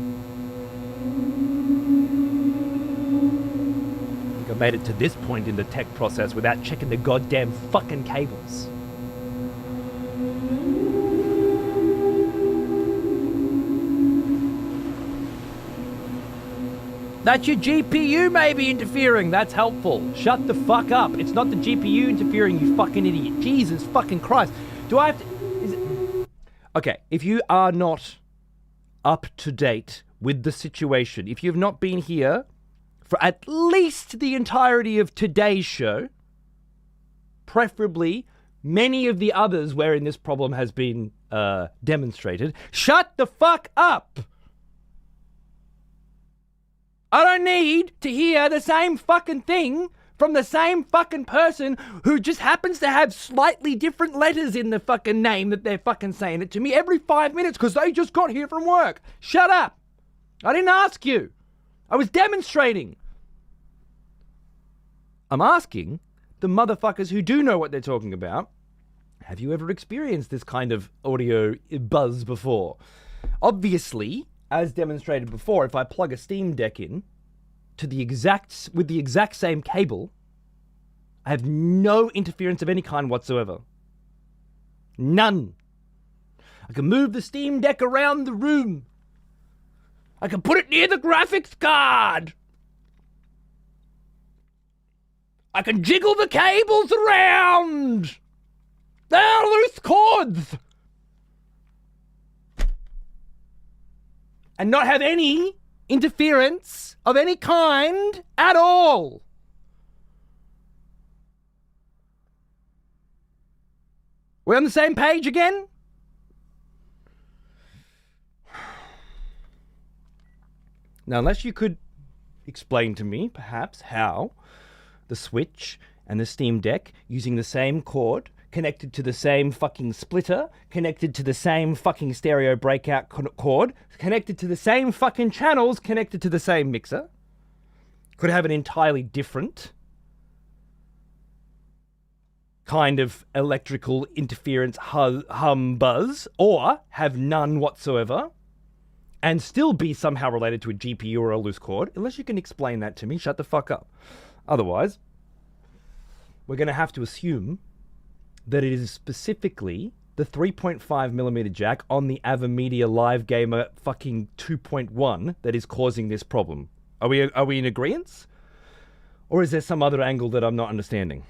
Speaker 1: I made it to this point in the tech process without checking the goddamn fucking cables. That's your GPU maybe interfering. That's helpful. Shut the fuck up. It's not the GPU interfering, you fucking idiot. Jesus fucking Christ. Do I have to... Is it... Okay, if you are not up to date with the situation, if you've not been here for at least the entirety of today's show, preferably many of the others wherein this problem has been demonstrated, shut the fuck up! I don't need to hear the same fucking thing from the same fucking person who just happens to have slightly different letters in the fucking name that they're fucking saying it to me every 5 minutes because they just got here from work. Shut up! I didn't ask you. I was demonstrating. I'm asking the motherfuckers who do know what they're talking about, have you ever experienced this kind of audio buzz before? Obviously, as demonstrated before, if I plug a Steam Deck in with the exact same cable, I have no interference of any kind whatsoever. None. I can move the Steam Deck around the room. I can put it near the graphics card. I can jiggle the cables around. They're loose cords. and not have any interference of any kind at all. We're on the same page again? Now, unless you could explain to me, perhaps, how the Switch and the Steam Deck, using the same cord, connected to the same fucking splitter, connected to the same fucking stereo breakout cord, connected to the same fucking channels, connected to the same mixer, could have an entirely different kind of electrical interference hum buzz, or have none whatsoever, and still be somehow related to a GPU or a loose cord. Unless you can explain that to me, shut the fuck up. Otherwise, we're going to have to assume that it is specifically the 3.5mm jack on the AVerMedia Live Gamer fucking 2.1 that is causing this problem. Are we in agreement? Or is there some other angle that I'm not understanding?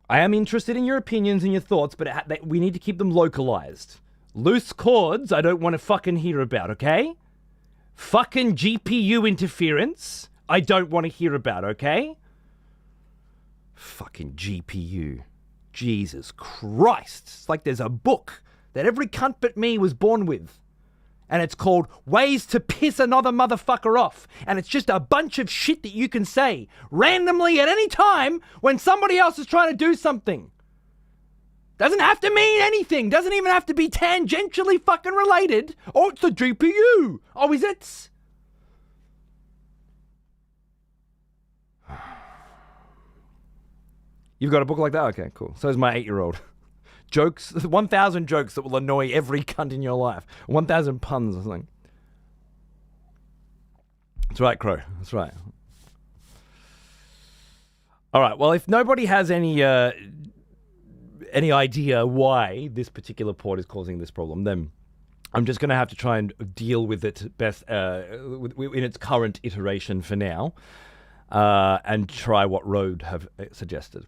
Speaker 1: I am interested in your opinions and your thoughts, but we need to keep them localized. Loose cords, I don't want to fucking hear about, okay? Fucking GPU interference, I don't want to hear about, okay? Fucking GPU. Jesus Christ. It's like there's a book that every cunt but me was born with. And it's called Ways to Piss Another Motherfucker Off. And it's just a bunch of shit that you can say randomly at any time when somebody else is trying to do something. Doesn't have to mean anything. Doesn't even have to be tangentially fucking related. Oh, it's the GPU. Oh, is it? You've got a book like that? Okay, cool. So is my 8-year-old. Jokes, 1,000 jokes that will annoy every cunt in your life. 1,000 puns or something. That's right, Crow. That's right. All right, well, if nobody has any idea why this particular port is causing this problem, then I'm just going to have to try and deal with it best in its current iteration for now, and try what Rode have suggested.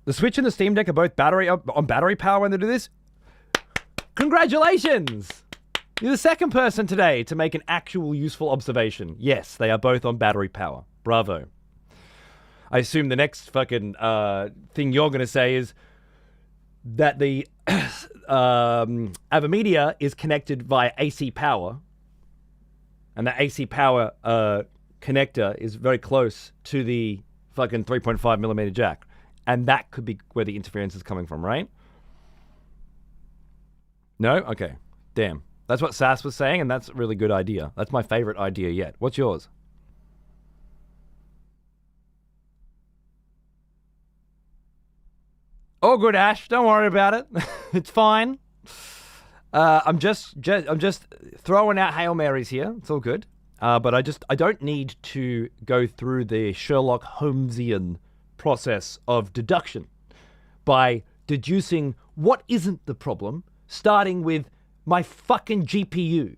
Speaker 1: The Switch and the Steam Deck are both on battery power when they do this. Congratulations! You're the second person today to make an actual useful observation. Yes, they are both on battery power. Bravo. I assume the next fucking thing you're going to say is that the AVerMedia is connected via AC power, and the AC power connector is very close to the fucking 3.5mm jack. And that could be where the interference is coming from, right? No? Okay. Damn. That's what Sass was saying, and that's a really good idea. That's my favorite idea yet. What's yours? Oh, good, Ash. Don't worry about it. It's fine. I'm just throwing out Hail Marys here. It's all good. But I don't need to go through the Sherlock Holmesian process of deduction by deducing what isn't the problem, starting with my fucking GPU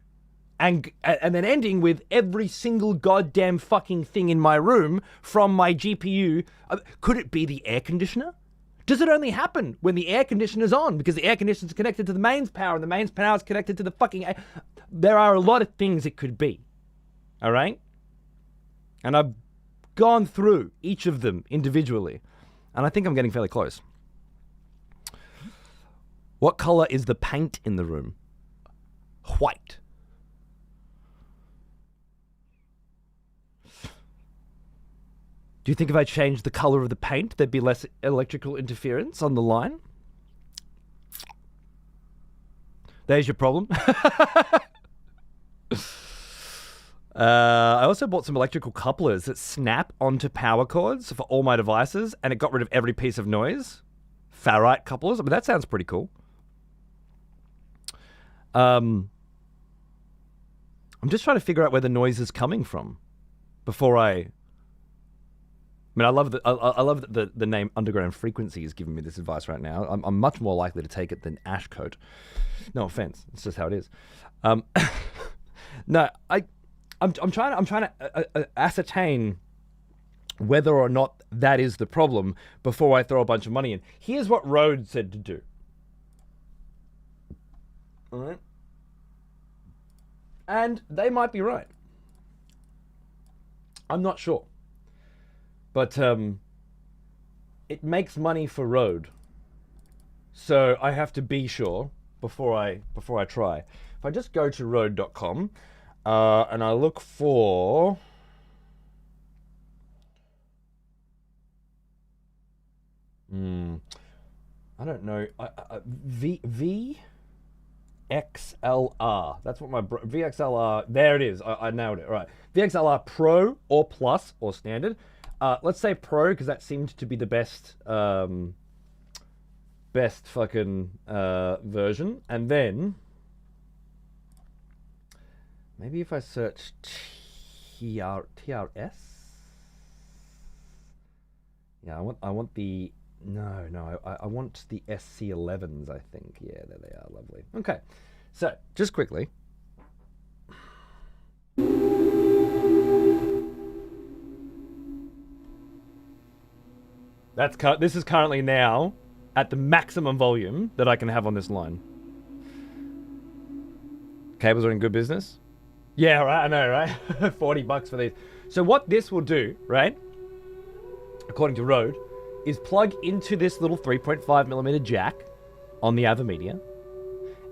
Speaker 1: and then ending with every single goddamn fucking thing in my room from my GPU. Could it be the air conditioner? Does it only happen when the air conditioner's on because the air conditioner's connected to the mains power and the mains power is connected to the fucking air? There are a lot of things it could be. All right? And I've gone through each of them individually, and I think I'm getting fairly close. What color is the paint in the room? White. Do you think if I changed the color of the paint, there'd be less electrical interference on the line? There's your problem. I also bought some electrical couplers that snap onto power cords for all my devices, and it got rid of every piece of noise. Ferrite couplers. I mean, that sounds pretty cool. I'm just trying to figure out where the noise is coming from before I mean, I love that the name Underground Frequency is giving me this advice right now. I'm much more likely to take it than Ashcote. No offense. It's just how it is. No, I'm trying to ascertain whether or not that is the problem before I throw a bunch of money in. Here's what Rode said to do. All right. And they might be right. I'm not sure. But it makes money for Rode. So I have to be sure before I try. If I just go to Rode.com and I look for I don't know. VXLR. That's what my VXLR. There it is. I nailed it. Right. VXLR Pro or Plus or Standard. Let's say Pro because that seemed to be the best fucking version. And then maybe if I search TRS. Yeah, I want the. No, I want the SC11s, I think. Yeah, there they are. Lovely. Okay, so just quickly. This is currently now at the maximum volume that I can have on this line. Cables are in good business? Yeah, right, I know, right? $40 for these. So what this will do, right, according to Rode, is plug into this little 3.5mm jack on the Avermedia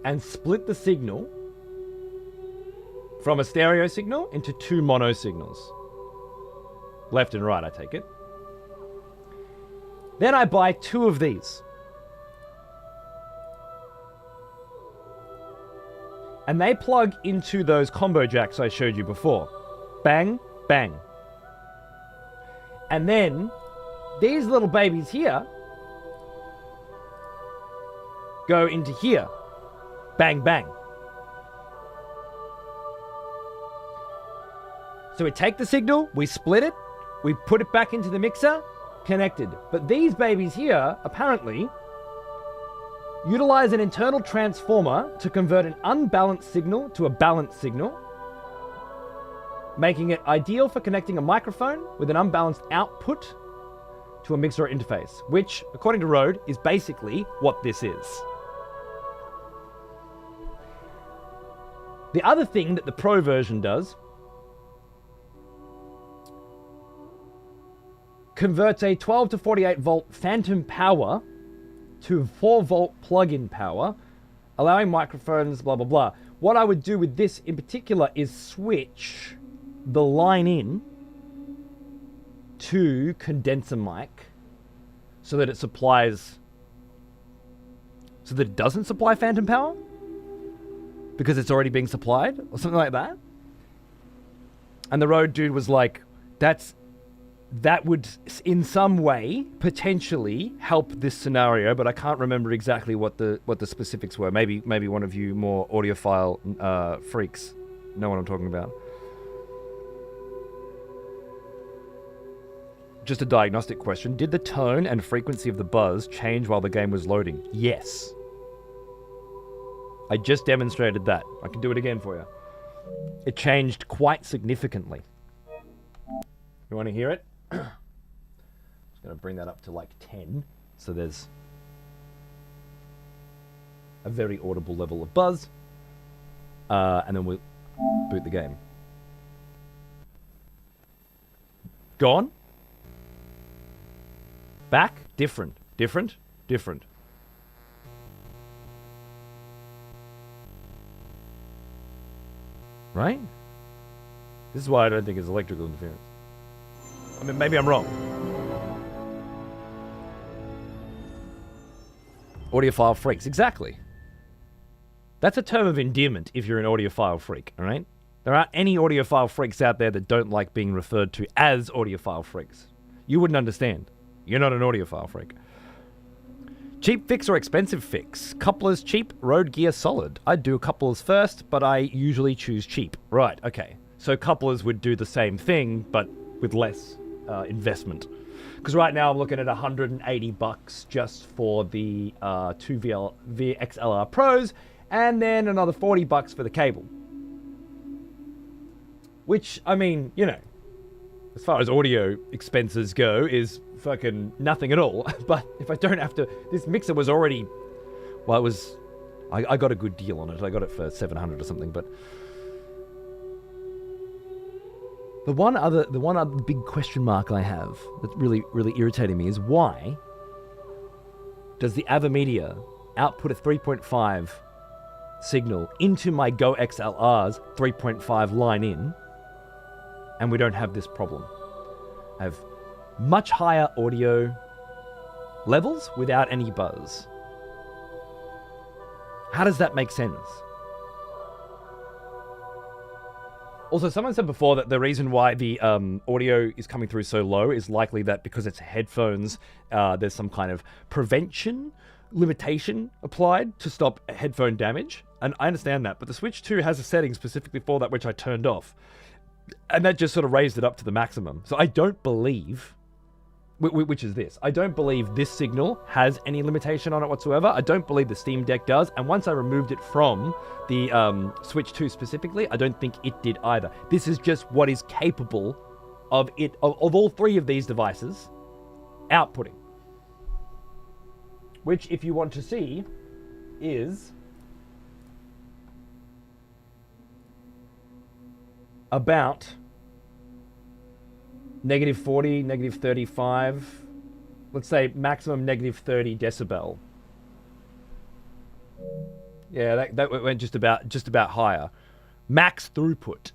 Speaker 1: and split the signal from a stereo signal into two mono signals. Left and right, I take it. Then I buy two of these. And they plug into those combo jacks I showed you before. Bang, bang. And then these little babies here go into here. Bang, bang. So we take the signal, we split it, we put it back into the mixer, connected. But these babies here, apparently, utilize an internal transformer to convert an unbalanced signal to a balanced signal, making it ideal for connecting a microphone with an unbalanced output to a mixer interface, which, according to Rode, is basically what this is. The other thing that the Pro version does converts a 12 to 48 volt phantom power to 4 volt plug-in power, allowing microphones, blah, blah, blah. What I would do with this in particular is switch the line in to condenser mic so that it doesn't supply phantom power because it's already being supplied or something like that. And the Rode dude was like, that would in some way potentially help this scenario, but I can't remember exactly what the specifics were. Maybe one of you more audiophile freaks know what I'm talking about. Just a diagnostic question. Did the tone and frequency of the buzz change while the game was loading? Yes. I just demonstrated that. I can do it again for you. It changed quite significantly. You want to hear it? I'm just going to bring that up to like 10. So there's a very audible level of buzz. And then we'll boot the game. Gone. Back. Different. Different. Different. Right? This is why I don't think it's electrical interference. I mean, maybe I'm wrong. Audiophile freaks. Exactly. That's a term of endearment if you're an audiophile freak, all right? There aren't any audiophile freaks out there that don't like being referred to as audiophile freaks. You wouldn't understand. You're not an audiophile freak. Cheap fix or expensive fix? Couplers cheap, Rode gear solid. I'd do couplers first, but I usually choose cheap. Right, okay. So couplers would do the same thing, but with less investment. Because right now I'm looking at $180 just for the two VXLR Pros, and then another $40 for the cable. Which, I mean, you know, as far as audio expenses go, is fucking nothing at all. But if I don't have to... This mixer was already... Well, it was I got a good deal on it. I got it for 700 or something, but the one other big question mark I have that's really irritating me is why does the Avimedia output a 3.5 signal into my Go XLR's 3.5 line in, and we don't have this problem. I have much higher audio levels without any buzz. How does that make sense? Also, someone said before that the reason why the audio is coming through so low is likely that because it's headphones, there's some kind of prevention limitation applied to stop headphone damage. And I understand that, but the Switch 2 has a setting specifically for that, which I turned off. And that just sort of raised it up to the maximum. So I don't believe, which is this, I don't believe this signal has any limitation on it whatsoever. I don't believe the Steam Deck does. And once I removed it from the Switch 2 specifically, I don't think it did either. This is just what is capable of it, of all three of these devices outputting. Which, if you want to see, is about -40, -35, let's say maximum -30 decibel. Yeah, that went just about higher. Max throughput.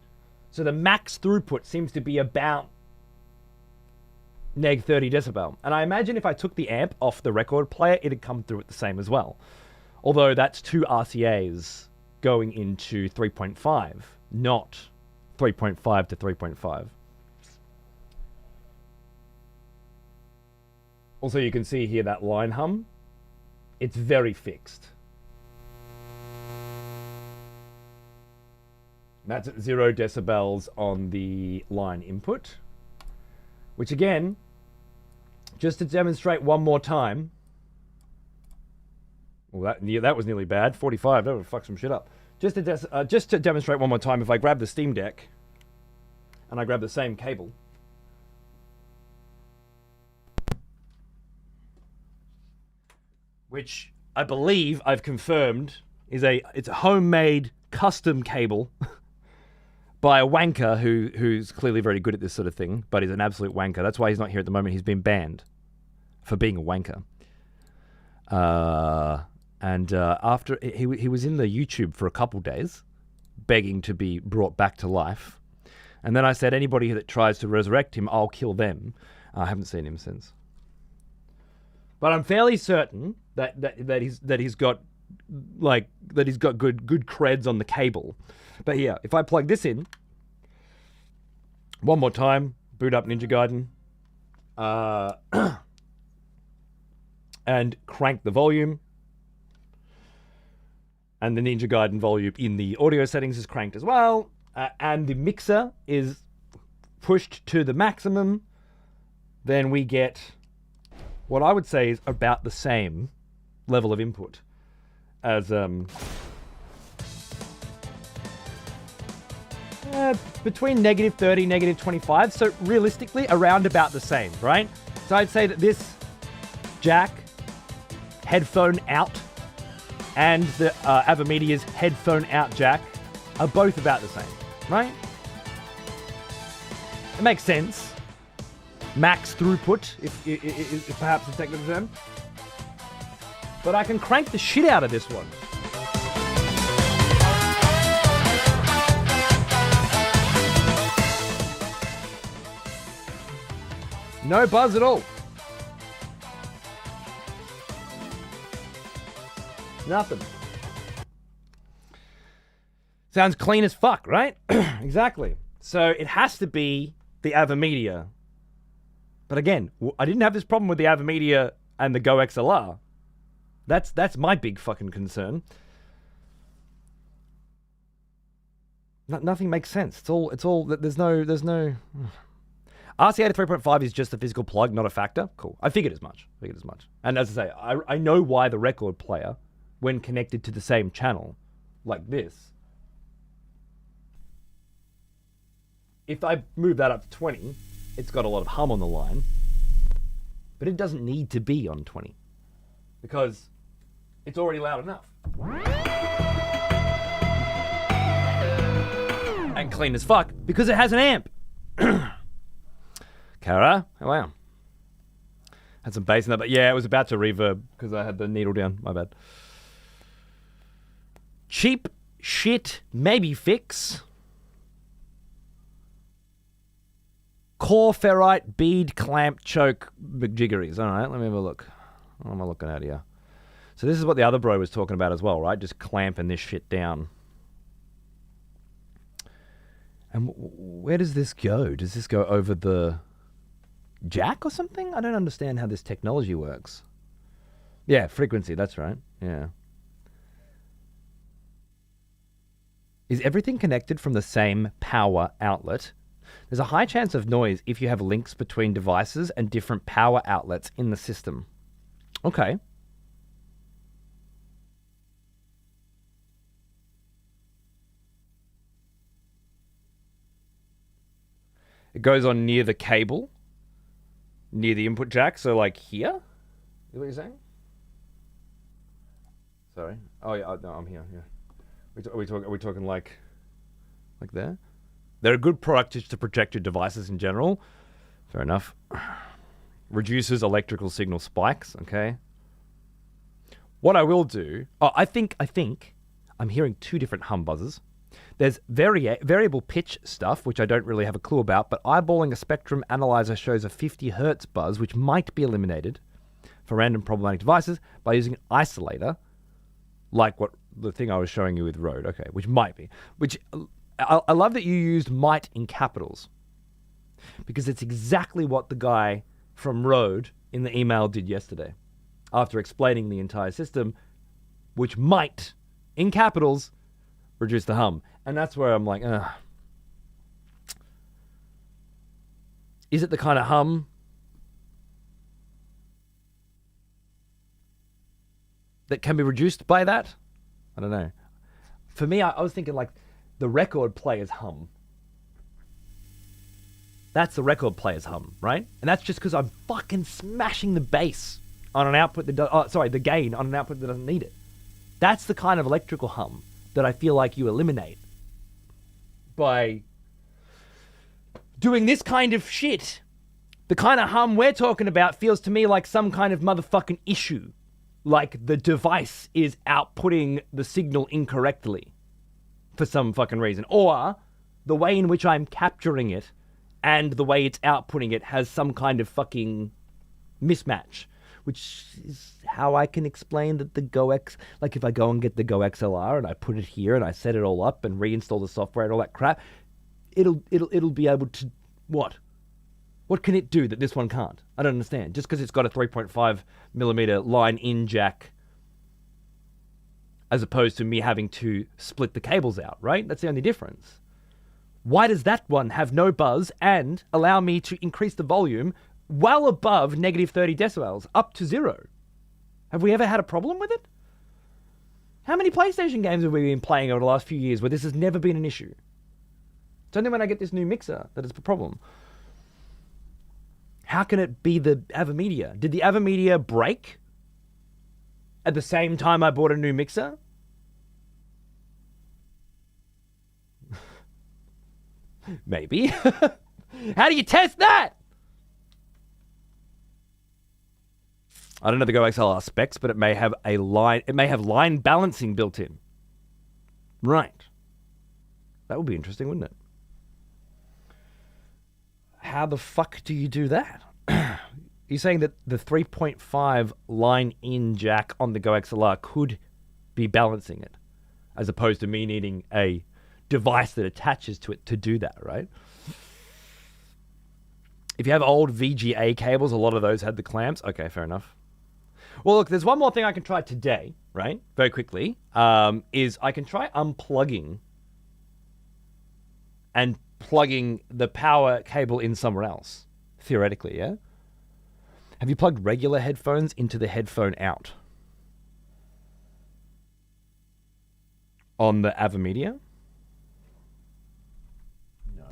Speaker 1: So the max throughput seems to be about -30 decibel. And I imagine if I took the amp off the record player, it'd come through at the same as well. Although that's 2 RCAs going into 3.5, not 3.5 to 3.5. Also, you can see here that line hum. It's very fixed. That's at 0 decibels on the line input. Which again, just to demonstrate one more time. Well, that was nearly bad. 45, that would fuck some shit up. Just to demonstrate one more time, if I grab the Steam Deck and I grab the same cable, which I believe I've confirmed it's a homemade custom cable by a wanker who's clearly very good at this sort of thing, but he's an absolute wanker. That's why he's not here at the moment. He's been banned for being a wanker. And after he was in the YouTube for a couple days, begging to be brought back to life. And then I said, anybody that tries to resurrect him, I'll kill them. I haven't seen him since. But I'm fairly certain that he's got good creds on the cable. But yeah, if I plug this in one more time, boot up Ninja Gaiden, and crank the volume, and the Ninja Gaiden volume in the audio settings is cranked as well, and the mixer is pushed to the maximum, then we get what I would say is about the same level of input as between -30, -25, so realistically around about the same, right? So I'd say that this jack, headphone out, and the Avimedia's headphone out jack are both about the same, right? It makes sense. Max throughput, if perhaps the technical term. But I can crank the shit out of this one. No buzz at all. Nothing. Sounds clean as fuck, right? Exactly. So it has to be the Avimedia. But again, I didn't have this problem with the Avimedia and the Go XLR. That's my big fucking concern. Nothing makes sense. It's all. There's no. RCA to 3.5 is just the physical plug, not a factor. Cool. I figured as much. And as I say, I know why the record player, when connected to the same channel, like this, if I move that up to 20, it's got a lot of hum on the line, but it doesn't need to be on 20 because It's already loud enough. And clean as fuck because it has an amp. Kara, oh, wow. Had some bass in that, but yeah, it was about to reverb because I had the needle down. My bad. Cheap shit, maybe fix. Core ferrite bead clamp choke jiggeries. All right, let me have a look. What am I looking at here? So this is what the other bro was talking about as well, right? Just clamping this shit down. And where does this go? Does this go over the jack or something? I don't understand how this technology works. Yeah, frequency, that's right. Yeah. Is everything connected from the same power outlet? There's a high chance of noise if you have links between devices and different power outlets in the system. Okay. It goes on near the cable, near the input jack, so like here? Is what you're saying? Sorry. Oh yeah, no, I'm here. Yeah. Are we talking like there? They're a good product to protect your devices in general. Fair enough. Reduces electrical signal spikes. Okay. What I will do. Oh, I think I'm hearing two different hum buzzes. There's variable pitch stuff, which I don't really have a clue about, but eyeballing a spectrum analyzer shows a 50 hertz buzz, which might be eliminated for random problematic devices by using an isolator, like what the thing I was showing you with Rode. Okay, which might be. Which I love that you used might in capitals, because it's exactly what the guy from Rode in the email did yesterday, after explaining the entire system, which might, in capitals, reduce the hum. And that's where I'm like, is it the kind of hum that can be reduced by that? I don't know. For me, I was thinking like the record player's hum. That's the record player's hum, right? And that's just because I'm fucking smashing the bass on an output that the gain on an output that doesn't need it. That's the kind of electrical hum that I feel like you eliminate by doing this kind of shit. The kind of hum we're talking about feels to me like some kind of motherfucking issue. Like the device is outputting the signal incorrectly for some fucking reason. Or the way in which I'm capturing it and the way it's outputting it has some kind of fucking mismatch. Which is how I can explain that the GoX, like if I go and get the Go XLR and I put it here and I set it all up and reinstall the software and all that crap, it'll be able to, what? What can it do that this one can't? I don't understand. Just because it's got a 3.5 millimeter line in jack, as opposed to me having to split the cables out, right? That's the only difference. Why does that one have no buzz and allow me to increase the volume well above negative 30 decibels, up to 0? Have we ever had a problem with it? How many PlayStation games have we been playing over the last few years where this has never been an issue? It's only when I get this new mixer that it's a problem. How can it be the Avimedia? Did the Avimedia break at the same time I bought a new mixer? Maybe. How do you test that? I don't know the Go XLR specs, but it may have line balancing built in. Right. That would be interesting, wouldn't it? How the fuck do you do that? You're saying that the 3.5 line in jack on the Go XLR could be balancing it, as opposed to me needing a device that attaches to it to do that, right? If you have old VGA cables, a lot of those had the clamps. Okay, fair enough. Well, look, there's one more thing I can try today, right? Very quickly, is I can try unplugging and plugging the power cable in somewhere else, theoretically, yeah? Have you plugged regular headphones into the headphone out on the Avimedia? No.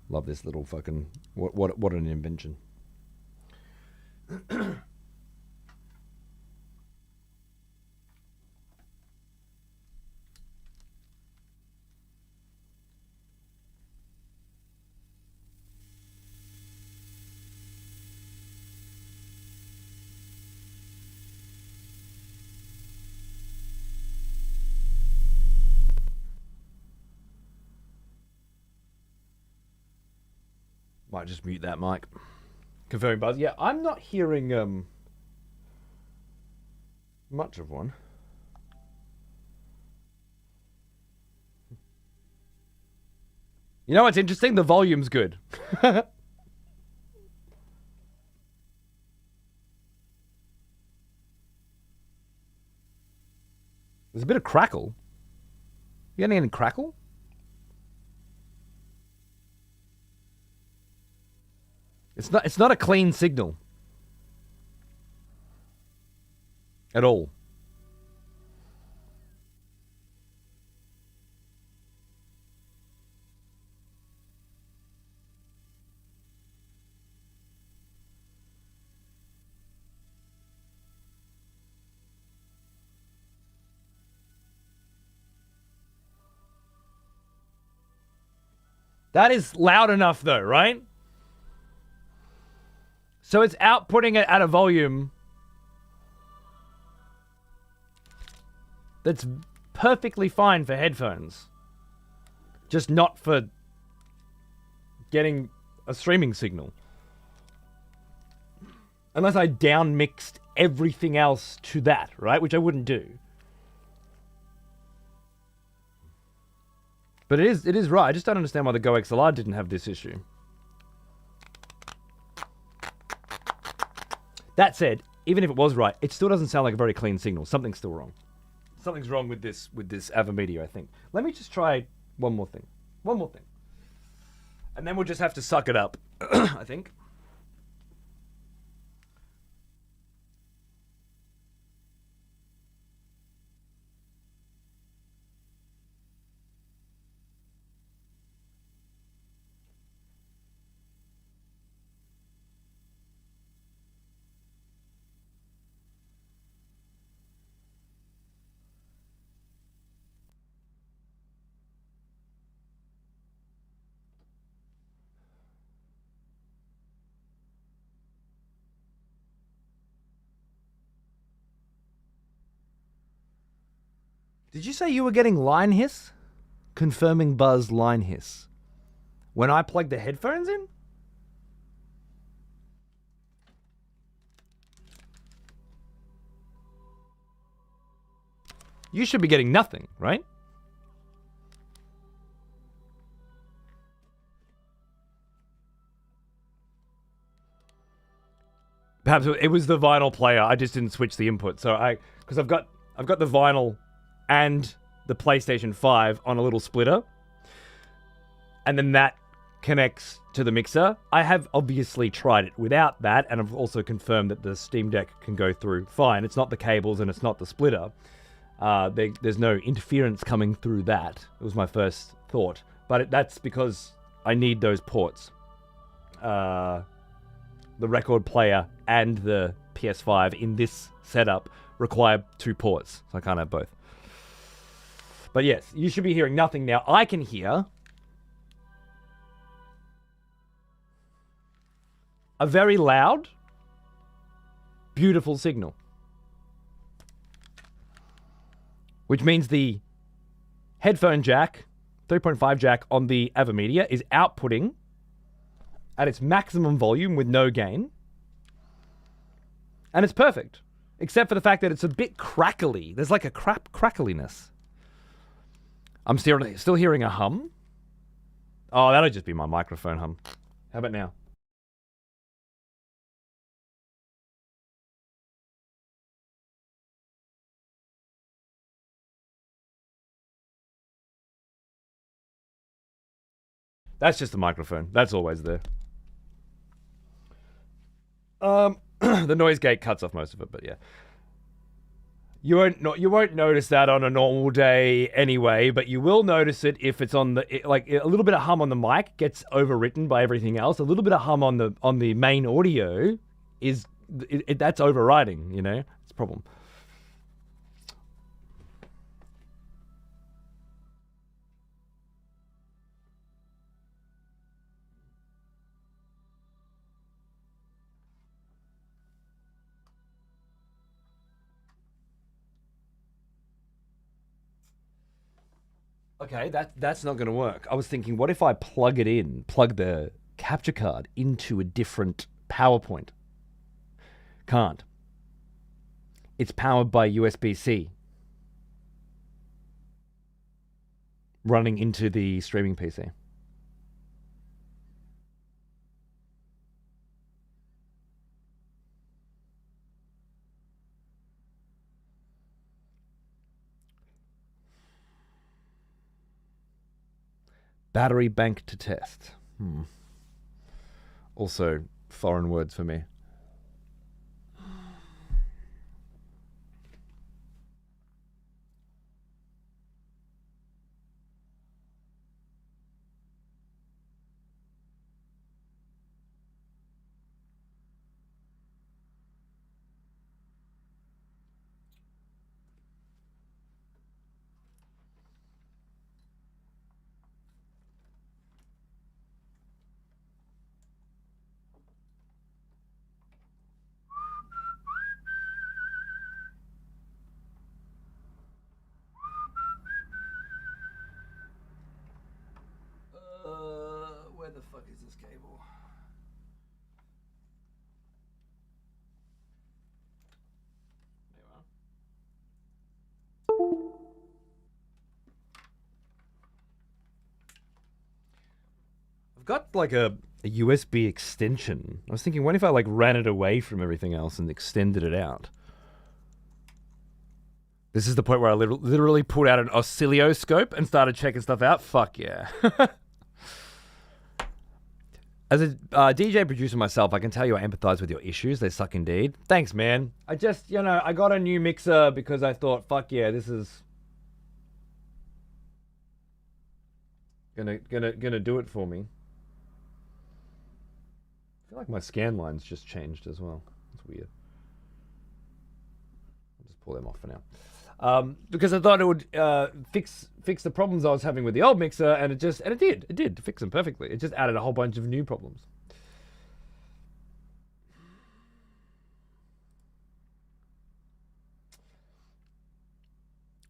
Speaker 1: Love this little fucking... What an invention. Might just mute that mic. Confirming buzz. Yeah, I'm not hearing much of one. You know what's interesting? The volume's good. There's a bit of crackle. You getting any crackle? It's not a clean signal. At all. That is loud enough though, right? So it's outputting it at a volume that's perfectly fine for headphones. Just not for getting a streaming signal. Unless I down mixed everything else to that, right? Which I wouldn't do. But it is right. I just don't understand why the Go XLR didn't have this issue. That said, even if it was right, it still doesn't sound like a very clean signal. Something's still wrong. Something's wrong with this Avamedia, I think. Let me just try one more thing. One more thing. And then we'll just have to suck it up, I think. Did you say you were getting line hiss? Confirming buzz line hiss. When I plugged the headphones in? You should be getting nothing, right? Perhaps it was the vinyl player. I just didn't switch the input. So because I've got the vinyl and the PlayStation 5 on a little splitter. And then that connects to the mixer. I have obviously tried it without that, and I've also confirmed that the Steam Deck can go through fine. It's not the cables and it's not the splitter. There's no interference coming through that. It was my first thought. But that's because I need those ports. The record player and the PS5 in this setup require 2 ports. So I can't have both. But yes, you should be hearing nothing now. I can hear a very loud, beautiful signal. Which means the headphone jack, 3.5 jack on the Avamedia is outputting at its maximum volume with no gain. And it's perfect. Except for the fact that it's a bit crackly. There's like a crackliness. I'm still hearing a hum. Oh, that'll just be my microphone hum. How about now? That's just the microphone. That's always there. The noise gate cuts off most of it, but yeah. You won't notice that on a normal day anyway, but you will notice it if it's on like a little bit of hum on the mic gets overwritten by everything else. A little bit of hum on the main audio is that's overriding, you know? It's a problem. Okay, that's not going to work. I was thinking, what if I plug the capture card into a different PowerPoint? Can't. It's powered by USB-C. Running into the streaming PC. Battery bank to test. Also, foreign words for me. Where the fuck is this cable? There you are. I've got like a USB extension. I was thinking, what if I like ran it away from everything else and extended it out? This is the point where I literally pulled out an oscilloscope and started checking stuff out. Fuck yeah. As a DJ producer myself, I can tell you I empathize with your issues. They suck indeed. Thanks, man. I just, I got a new mixer because I thought, fuck yeah, this is gonna do it for me. I feel like my scan lines just changed as well. That's weird. I'll just pull them off for now. Because I thought it would fix the problems I was having with the old mixer, and it did fix them perfectly. It just added a whole bunch of new problems.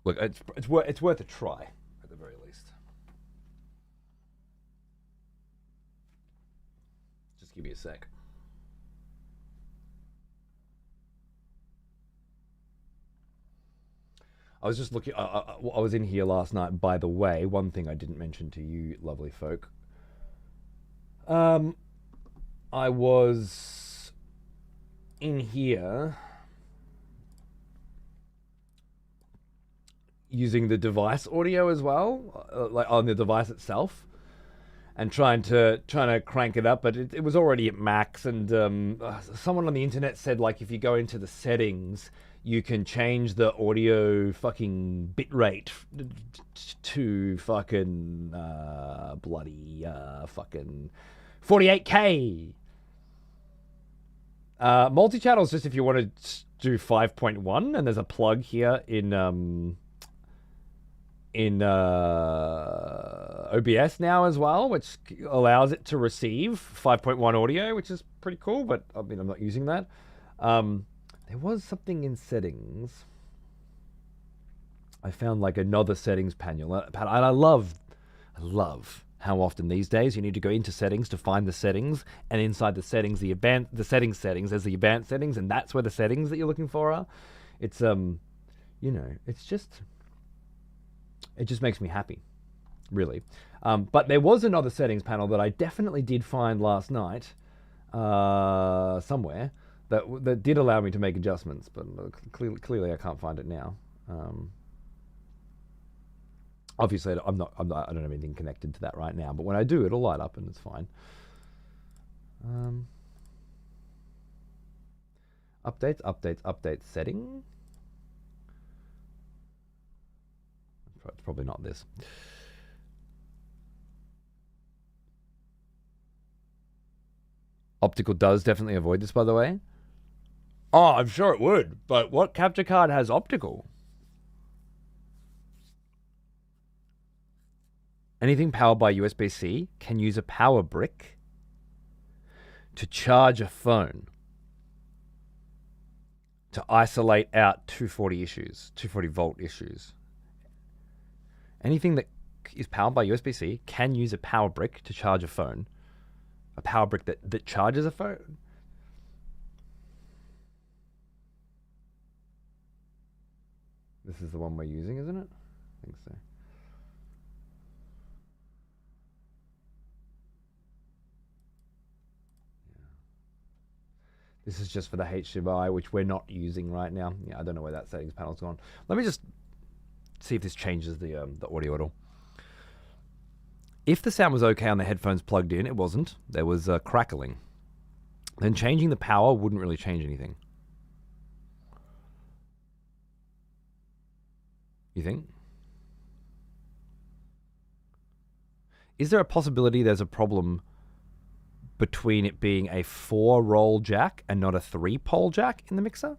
Speaker 1: Look, it's worth a try at the very least. Just give me a sec. I was just looking. I was in here last night. By the way, one thing I didn't mention to you, lovely folk. I was in here using the device audio as well, like on the device itself, and trying to crank it up, but it was already at max. And someone on the internet said, like, if you go into the settings, you can change the audio fucking bitrate to fucking bloody fucking 48K. Multi-channel is just if you want to do 5.1, and there's a plug here in OBS now as well, which allows it to receive 5.1 audio, which is pretty cool, but I mean, I'm not using that. There was something in settings. I found like another settings panel, and I love how often these days you need to go into settings to find the settings, and inside the settings, the settings, there's the advanced settings, and that's where the settings that you're looking for are. It's it's just, it just makes me happy, really. But there was another settings panel that I definitely did find last night, somewhere, that did allow me to make adjustments, but clearly I can't find it now. Obviously, I don't have anything connected to that right now, but when I do, it'll light up and it's fine. Update setting. It's probably not this. Optical does definitely avoid this, by the way. Oh, I'm sure it would. But what capture card has optical? Anything powered by USB-C can use a power brick to charge a phone to isolate out 240 volt issues. Anything that is powered by USB-C can use a power brick to charge a phone. A power brick that charges a phone? This is the one we're using, isn't it? I think so. This is just for the HDMI, which we're not using right now. Yeah, I don't know where that settings panel's gone. Let me just see if this changes the audio at all. If the sound was okay on the headphones plugged in, it wasn't. There was crackling. Then changing the power wouldn't really change anything. You think? Is there a possibility there's a problem between it being a 4-roll jack and not a 3-pole jack in the mixer?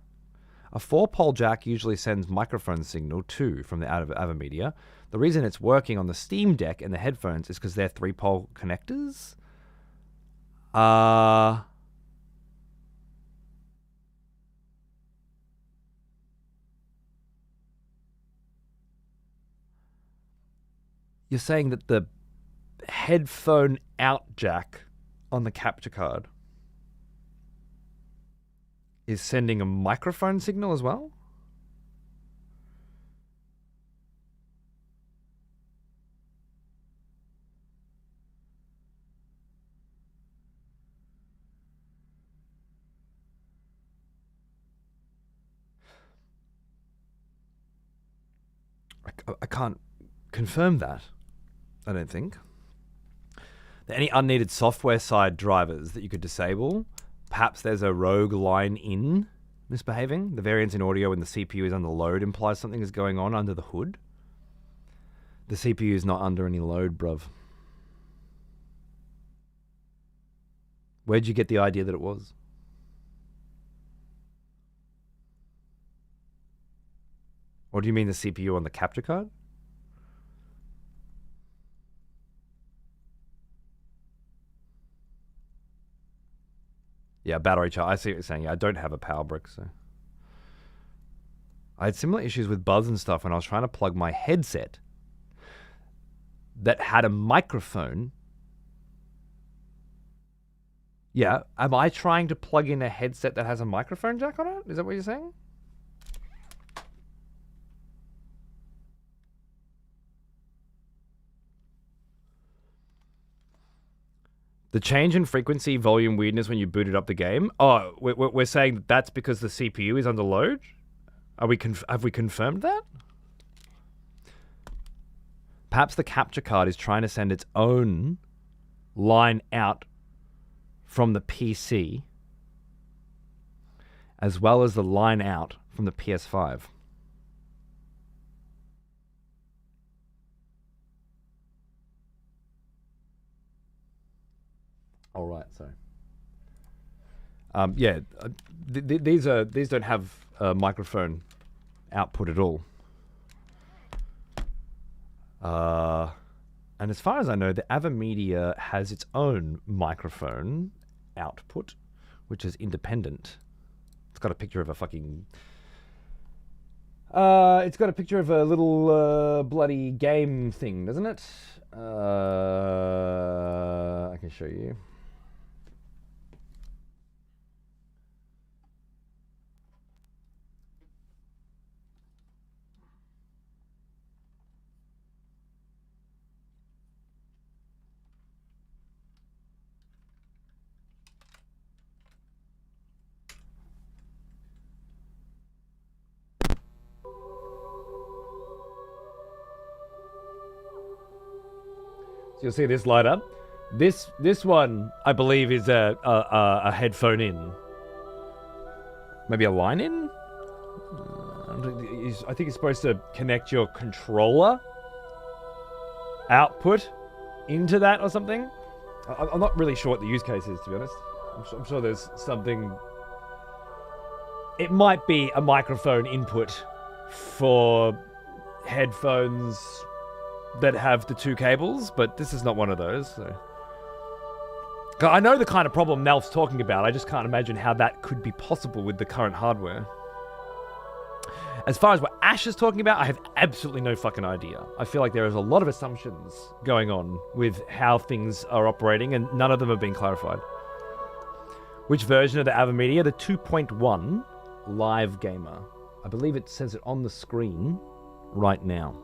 Speaker 1: A 4-pole jack usually sends microphone signal too from the out of AverMedia. The reason it's working on the Steam Deck and the headphones is because they're 3-pole connectors. You're saying that the headphone out jack on the capture card is sending a microphone signal as well? I can't confirm that, I don't think. Any unneeded software side drivers that you could disable? Perhaps there's a rogue line in misbehaving. The variance in audio when the CPU is under load implies something is going on under the hood. The CPU is not under any load, bruv. Where'd you get the idea that it was? Or do you mean the CPU on the capture card? Yeah, battery charge. I see what you're saying. Yeah, I don't have a power brick, so. I had similar issues with buzz and stuff when I was trying to plug my headset that had a microphone. Yeah, am I trying to plug in a headset that has a microphone jack on it? Is that what you're saying? The change in frequency, volume, weirdness when you booted up the game. Oh, we're saying that's because the CPU is under load? Have we confirmed that? Perhaps the capture card is trying to send its own line out from the PC as well as the line out from the PS5. All right, so yeah, these don't have a microphone output at all. And as far as I know, the AverMedia has its own microphone output, which is independent. It's got a picture of a fucking. It's got a picture of a little bloody game thing, doesn't it? I can show you. So you'll see this light up. This one, I believe, is a headphone in. Maybe a line in? I think it's supposed to connect your controller output into that or something. I'm not really sure what the use case is, to be honest. I'm sure there's something it might be a microphone input for headphones that have the two cables, but this is not one of those. So. I know the kind of problem Nalf's talking about. I just can't imagine how that could be possible with the current hardware. As far as what Ash is talking about, I have absolutely no fucking idea. I feel like there is a lot of assumptions going on with how things are operating, and none of them have been clarified. Which version of the Avamedia? The 2.1 Live Gamer. I believe it says it on the screen right now.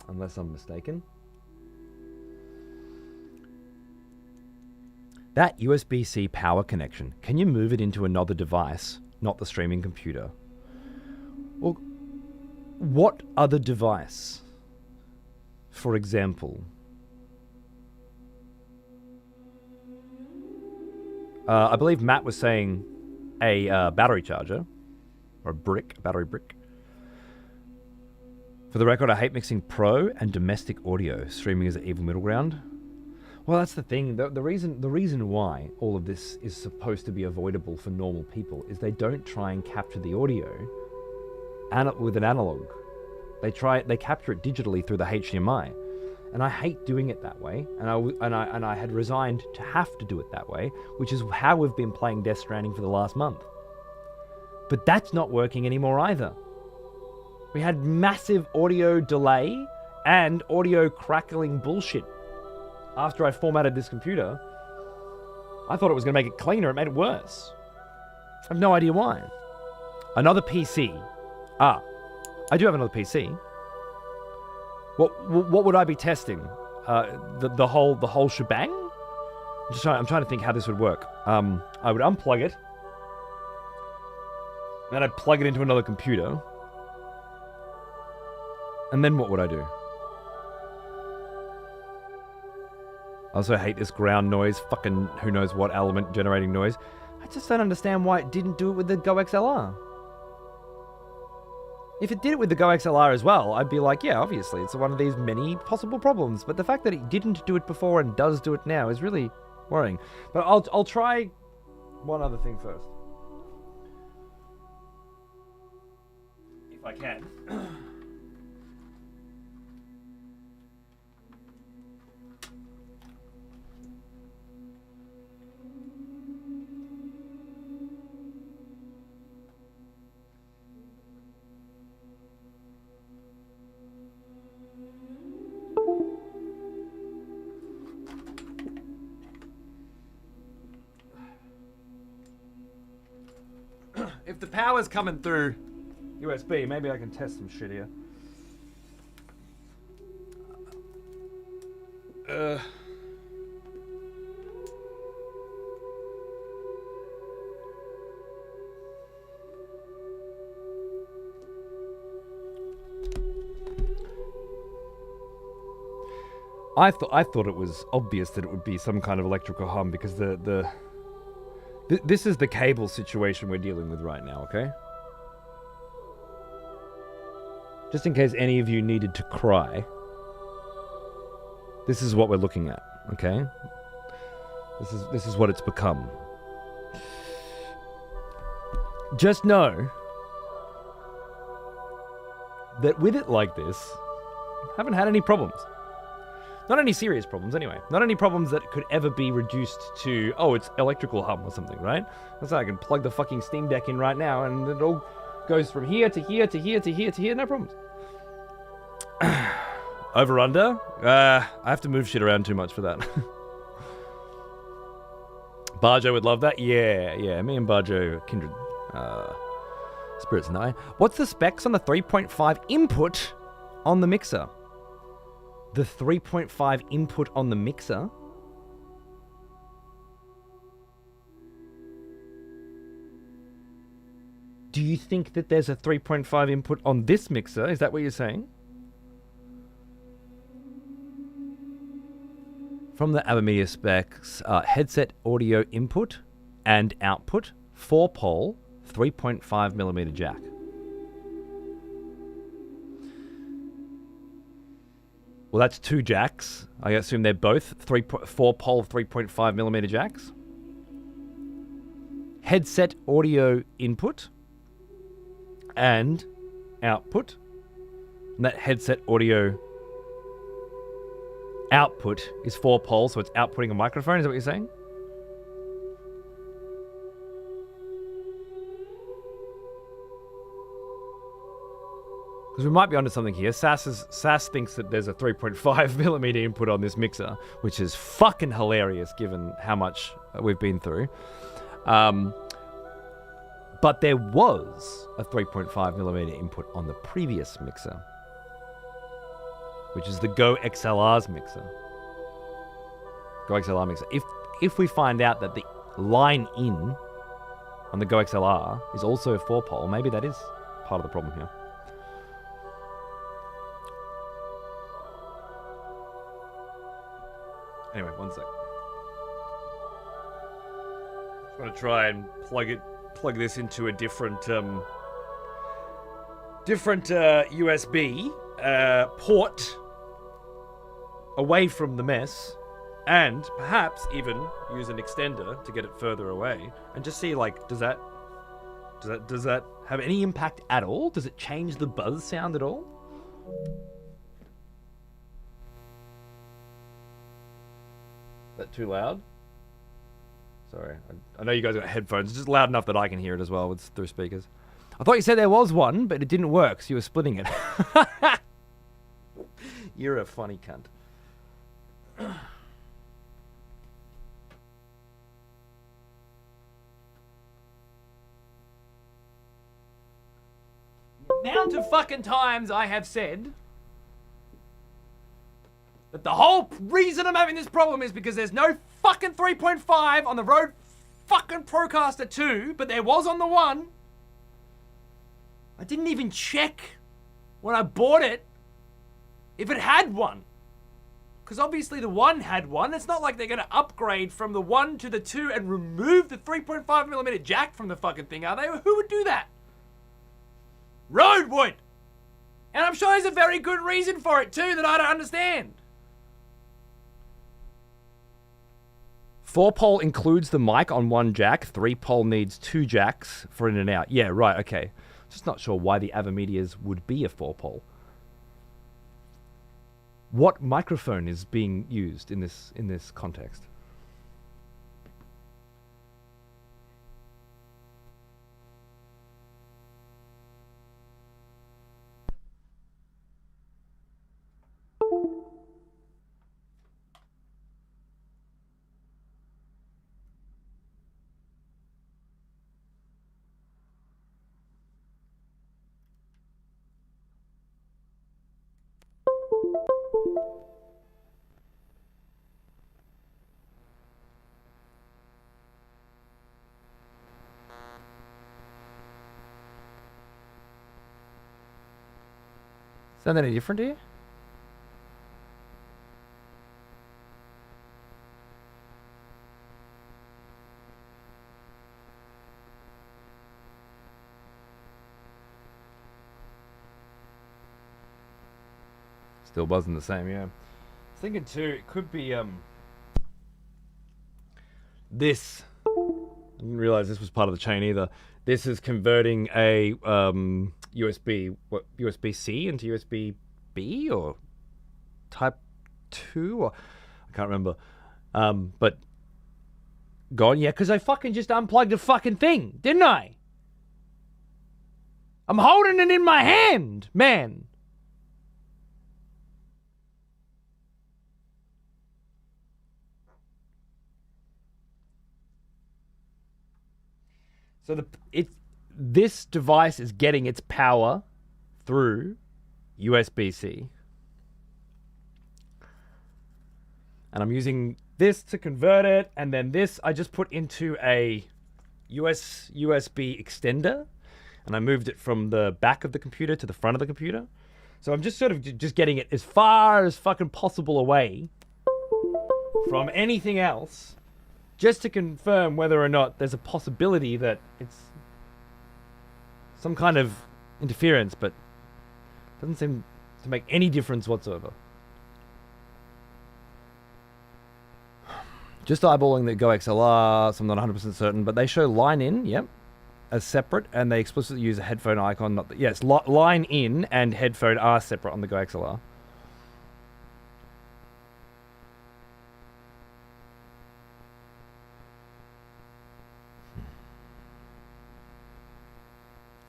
Speaker 1: Unless I'm mistaken. That USB-C power connection, can you move it into another device, not the streaming computer? Well, what other device, for example? I believe Matt was saying a battery charger, or a battery brick. For the record, I hate mixing pro and domestic audio. Streaming is an evil middle ground. Well, that's the thing. The reason why all of this is supposed to be avoidable for normal people is they don't try and capture the audio with an analog. They capture it digitally through the HDMI, and I hate doing it that way. And I had resigned to have to do it that way, which is how we've been playing Death Stranding for the last month. But that's not working anymore either. We had massive audio delay and audio crackling bullshit. After I formatted this computer, I thought it was going to make it cleaner. It made it worse. I have no idea why. Another PC. I do have another PC. What would I be testing? The whole shebang? I'm trying to think how this would work. I would unplug it. Then I'd plug it into another computer. And then what would I do? I also hate this ground noise, fucking who knows what element generating noise. I just don't understand why it didn't do it with the Go XLR. If it did it with the Go XLR as well, I'd be like, yeah, obviously, it's one of these many possible problems. But the fact that it didn't do it before and does do it now is really worrying. But I'll try one other thing first. If I can. If the power's coming through USB, maybe I can test some shit here. I thought it was obvious that it would be some kind of electrical hum because this is the cable situation we're dealing with right now, okay? Just in case any of you needed to cry, this is what we're looking at, okay? This is what it's become. Just know that with it like this, I haven't had any problems. Not any serious problems, anyway. Not any problems that could ever be reduced to, oh, it's electrical hum or something, right? That's how I can plug the fucking Steam Deck in right now, and it all goes from here to here to here to here to here, no problems. Over under? I have to move shit around too much for that. Barjo would love that. Yeah, me and Barjo are kindred spirits and I. What's the specs on the 3.5 input on the mixer? The 3.5 input on the mixer? Do you think that there's a 3.5 input on this mixer? Is that what you're saying? From the Avamedia specs, headset audio input and output, 4-pole, 3.5mm jack. Well, that's two jacks. I assume they're both 4-pole 3.5mm jacks. headset audio input and output. And that headset audio output is 4 poles, so it's outputting a microphone. Is that what you're saying? Because we might be onto something here. Sass thinks that there's a 3.5 millimeter input on this mixer, which is fucking hilarious given how much we've been through. But there was a 3.5 millimeter input on the previous mixer, which is the Go XLR's mixer. Go XLR mixer. If we find out that the line in on the Go XLR is also a 4-pole, maybe that is part of the problem here. Anyway, one sec. I'm going to try and plug this into a different USB port away from the mess, and perhaps even use an extender to get it further away, and just see, like, does that have any impact at all? Does it change the buzz sound at all? Is that too loud? Sorry, I know you guys got headphones. It's just loud enough that I can hear it as well through speakers. I thought you said there was one, but it didn't work, so you were splitting it. You're a funny cunt. The amount of fucking times I have said that the whole reason I'm having this problem is because there's no fucking 3.5 on the Rode fucking Procaster 2, but there was on the one. I didn't even check when I bought it if it had one. Because obviously the one had one. It's not like they're going to upgrade from the 1 to the 2 and remove the 3.5 millimeter jack from the fucking thing, are they? Who would do that? Rode would. And I'm sure there's a very good reason for it too that I don't understand. 4-pole includes the mic on one jack. 3-pole needs 2 jacks for in and out. Yeah, right, okay. Just not sure why the Avamedias would be a 4-pole. What microphone is being used in this context? Sound any different to you? Still buzzing the same, yeah. I was thinking too, it could be this. I didn't realize this was part of the chain either. This is converting a USB-C into USB-B or Type 2, or I can't remember. But gone, yeah, because I fucking just unplugged the fucking thing, didn't I? I'm holding it in my hand, man. So this device is getting its power through USB-C. And I'm using this to convert it, and then this I just put into a USB extender, and I moved it from the back of the computer to the front of the computer. So I'm just sort of just getting it as far as fucking possible away from anything else, just to confirm whether or not there's a possibility that it's some kind of interference, but it doesn't seem to make any difference whatsoever. Just eyeballing the Go XLR, so I'm not 100% certain, but they show line in, yep, as separate, and they explicitly use a headphone icon. Not the, yes, line in and headphone are separate on the Go XLR.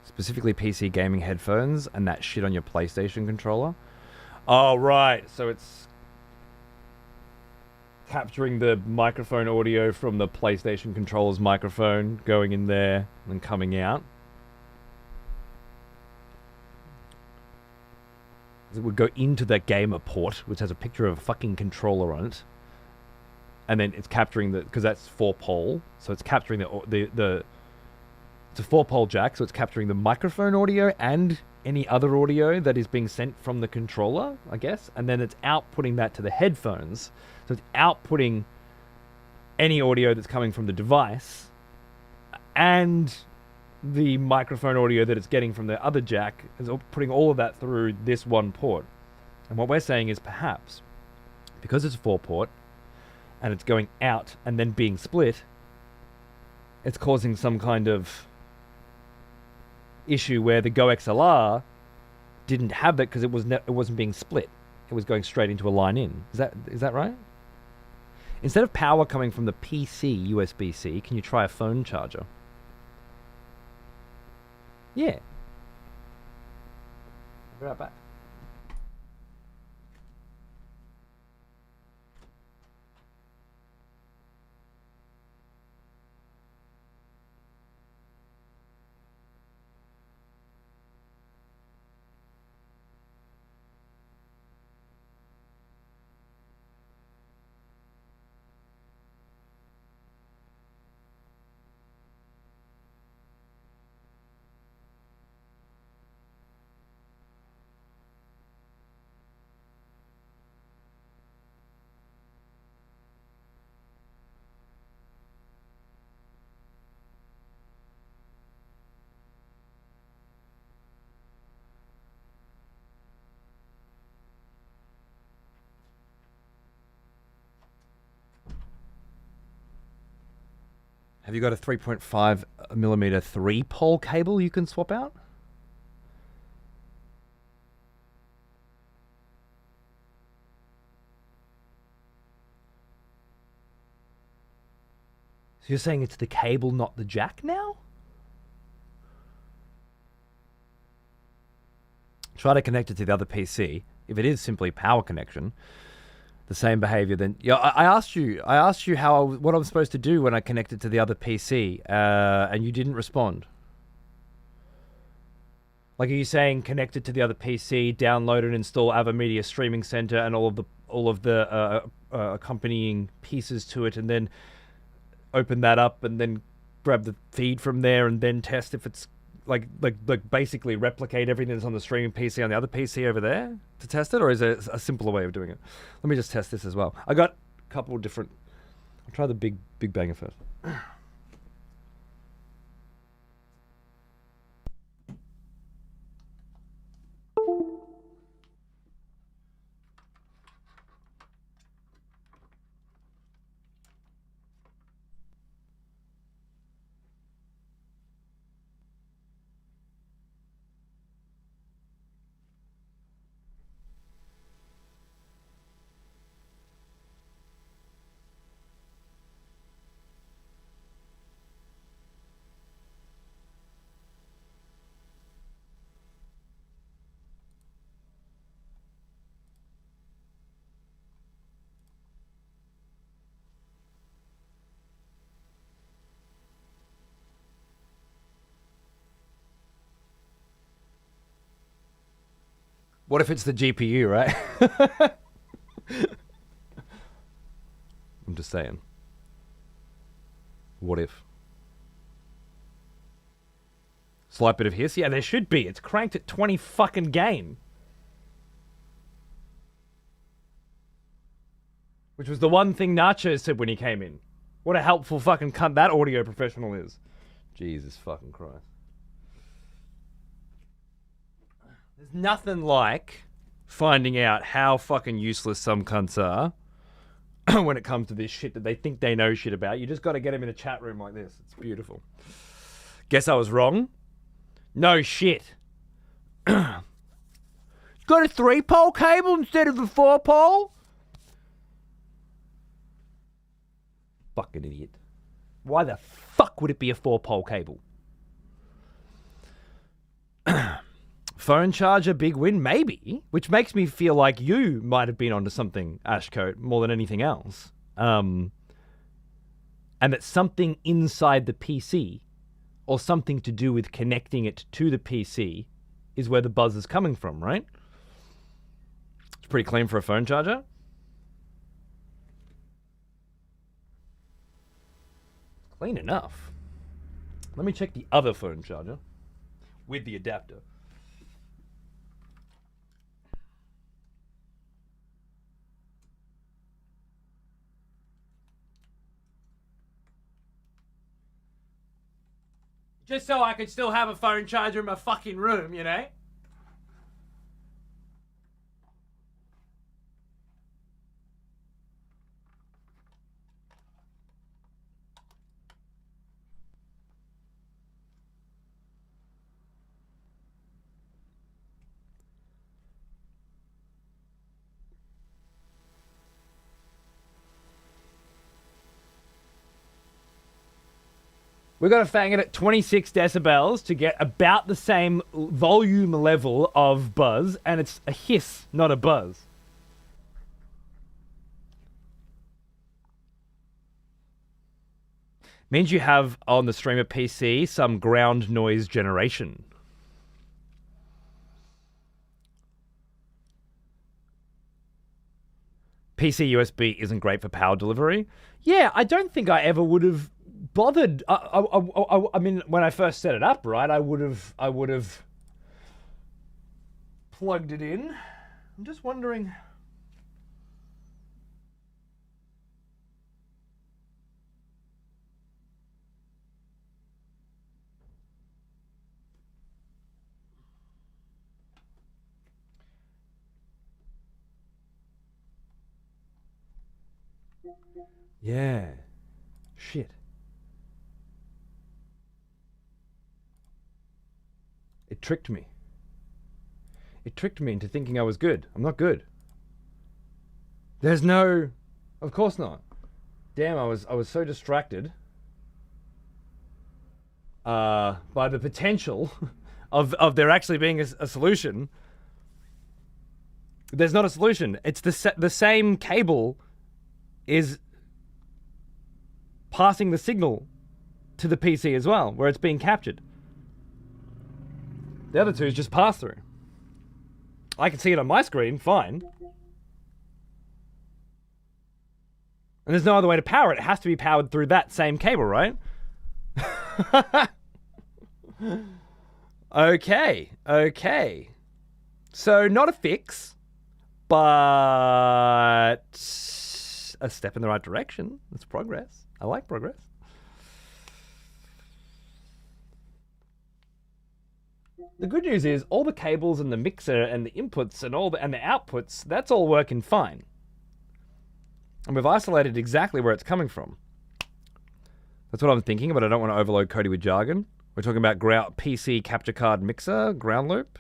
Speaker 1: Specifically PC gaming headphones and that shit on your PlayStation controller. Oh, right. So it's capturing the microphone audio from the PlayStation controller's microphone, going in there and coming out. It would go into that gamer port, which has a picture of a fucking controller on it. And then it's capturing the, because that's 4-pole, so it's capturing the it's a 4-pole jack, so it's capturing the microphone audio and any other audio that is being sent from the controller, I guess. And then it's outputting that to the headphones. So it's outputting any audio that's coming from the device and the microphone audio that it's getting from the other jack, is putting all of that through this one port. And what we're saying is perhaps, because it's a 4-port, and it's going out and then being split, it's causing some kind of issue where the Go XLR didn't have that because it wasn't being split. It was going straight into a line in. Is that right? Instead of power coming from the PC USB-C, can you try a phone charger? Yeah. I'll be right back. Have you got a 3.5 millimeter 3-pole cable you can swap out? So you're saying it's the cable, not the jack now? Try to connect it to the other PC. If it is simply power connection, the same behavior, then yeah. I asked you what I'm supposed to do when I connect it to the other PC, and you didn't respond. Like, are you saying connect it to the other PC, download and install AvaMedia Streaming Center and all of the accompanying pieces to it, and then open that up and then grab the feed from there and then test if it's like basically replicate everything that's on the streaming PC on the other PC over there to test it? Or is there a simpler way of doing it? Let me just test this as well. I got a couple of different... I'll try the big banger first. What if it's the GPU, right? I'm just saying. What if? Slight bit of hiss? Yeah, there should be. It's cranked at 20 fucking gain. Which was the one thing Nacho said when he came in. What a helpful fucking cunt that audio professional is. Jesus fucking Christ. There's nothing like finding out how fucking useless some cunts are when it comes to this shit that they think they know shit about. You just got to get them in a chat room like this. It's beautiful. Guess I was wrong? No shit. Got a 3-pole cable instead of a 4-pole? Fucking idiot. Why the fuck would it be a 4-pole cable? Phone charger, big win? Maybe. Which makes me feel like you might have been onto something, Ashcoat, more than anything else. And that something inside the PC, or something to do with connecting it to the PC, is where the buzz is coming from, right? It's pretty clean for a phone charger. Clean enough. Let me check the other phone charger with the adapter. Just so I could still have a phone charger in my fucking room, you know? We've got to fang it at 26 decibels to get about the same volume level of buzz, and it's a hiss, not a buzz. Means you have on the streamer PC some ground noise generation. PC USB isn't great for power delivery. Yeah, I don't think I ever would have bothered. I mean, when I first set it up, right, I would have plugged it in. I'm just wondering. Yeah. Shit. It tricked me. It tricked me into thinking I was good. I'm not good. There's no... Of course not. Damn, I was so distracted by the potential of there actually being a solution. There's not a solution. It's the same cable is passing the signal to the PC as well, where it's being captured. The other two is just pass through. I can see it on my screen, fine. And there's no other way to power it. It has to be powered through that same cable, right? Okay. So, not a fix, but a step in the right direction. It's progress. I like progress. The good news is all the cables and the mixer and the inputs and the outputs, that's all working fine. And we've isolated exactly where it's coming from. That's what I'm thinking, but I don't want to overload Cody with jargon. We're talking about PC capture card mixer, ground loop.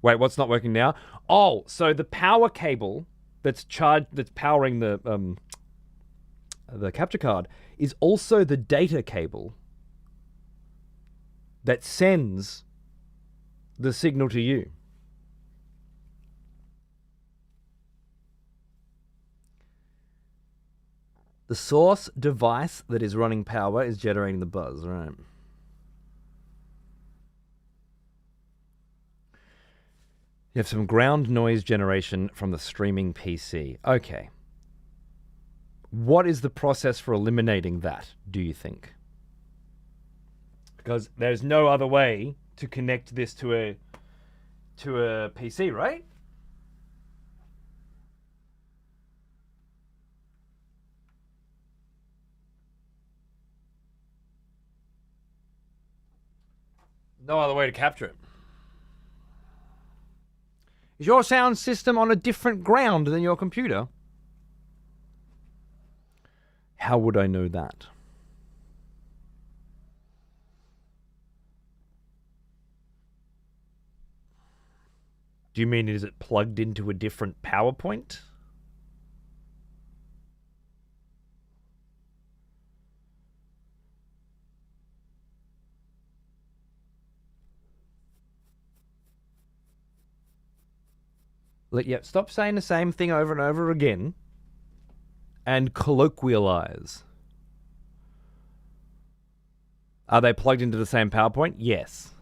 Speaker 1: Wait, what's not working now? Oh, so the power cable that's powering the capture card is also the data cable that sends the signal to you. The source device that is running power is generating the buzz, right? You have some ground noise generation from the streaming PC. Okay. What is the process for eliminating that, do you think? Because there's no other way to connect this to a PC, right? No other way to capture it. Is your sound system on a different ground than your computer? How would I know that? Do you mean, is it plugged into a different PowerPoint? Stop saying the same thing over and over again and colloquialize. Are they plugged into the same PowerPoint? Yes.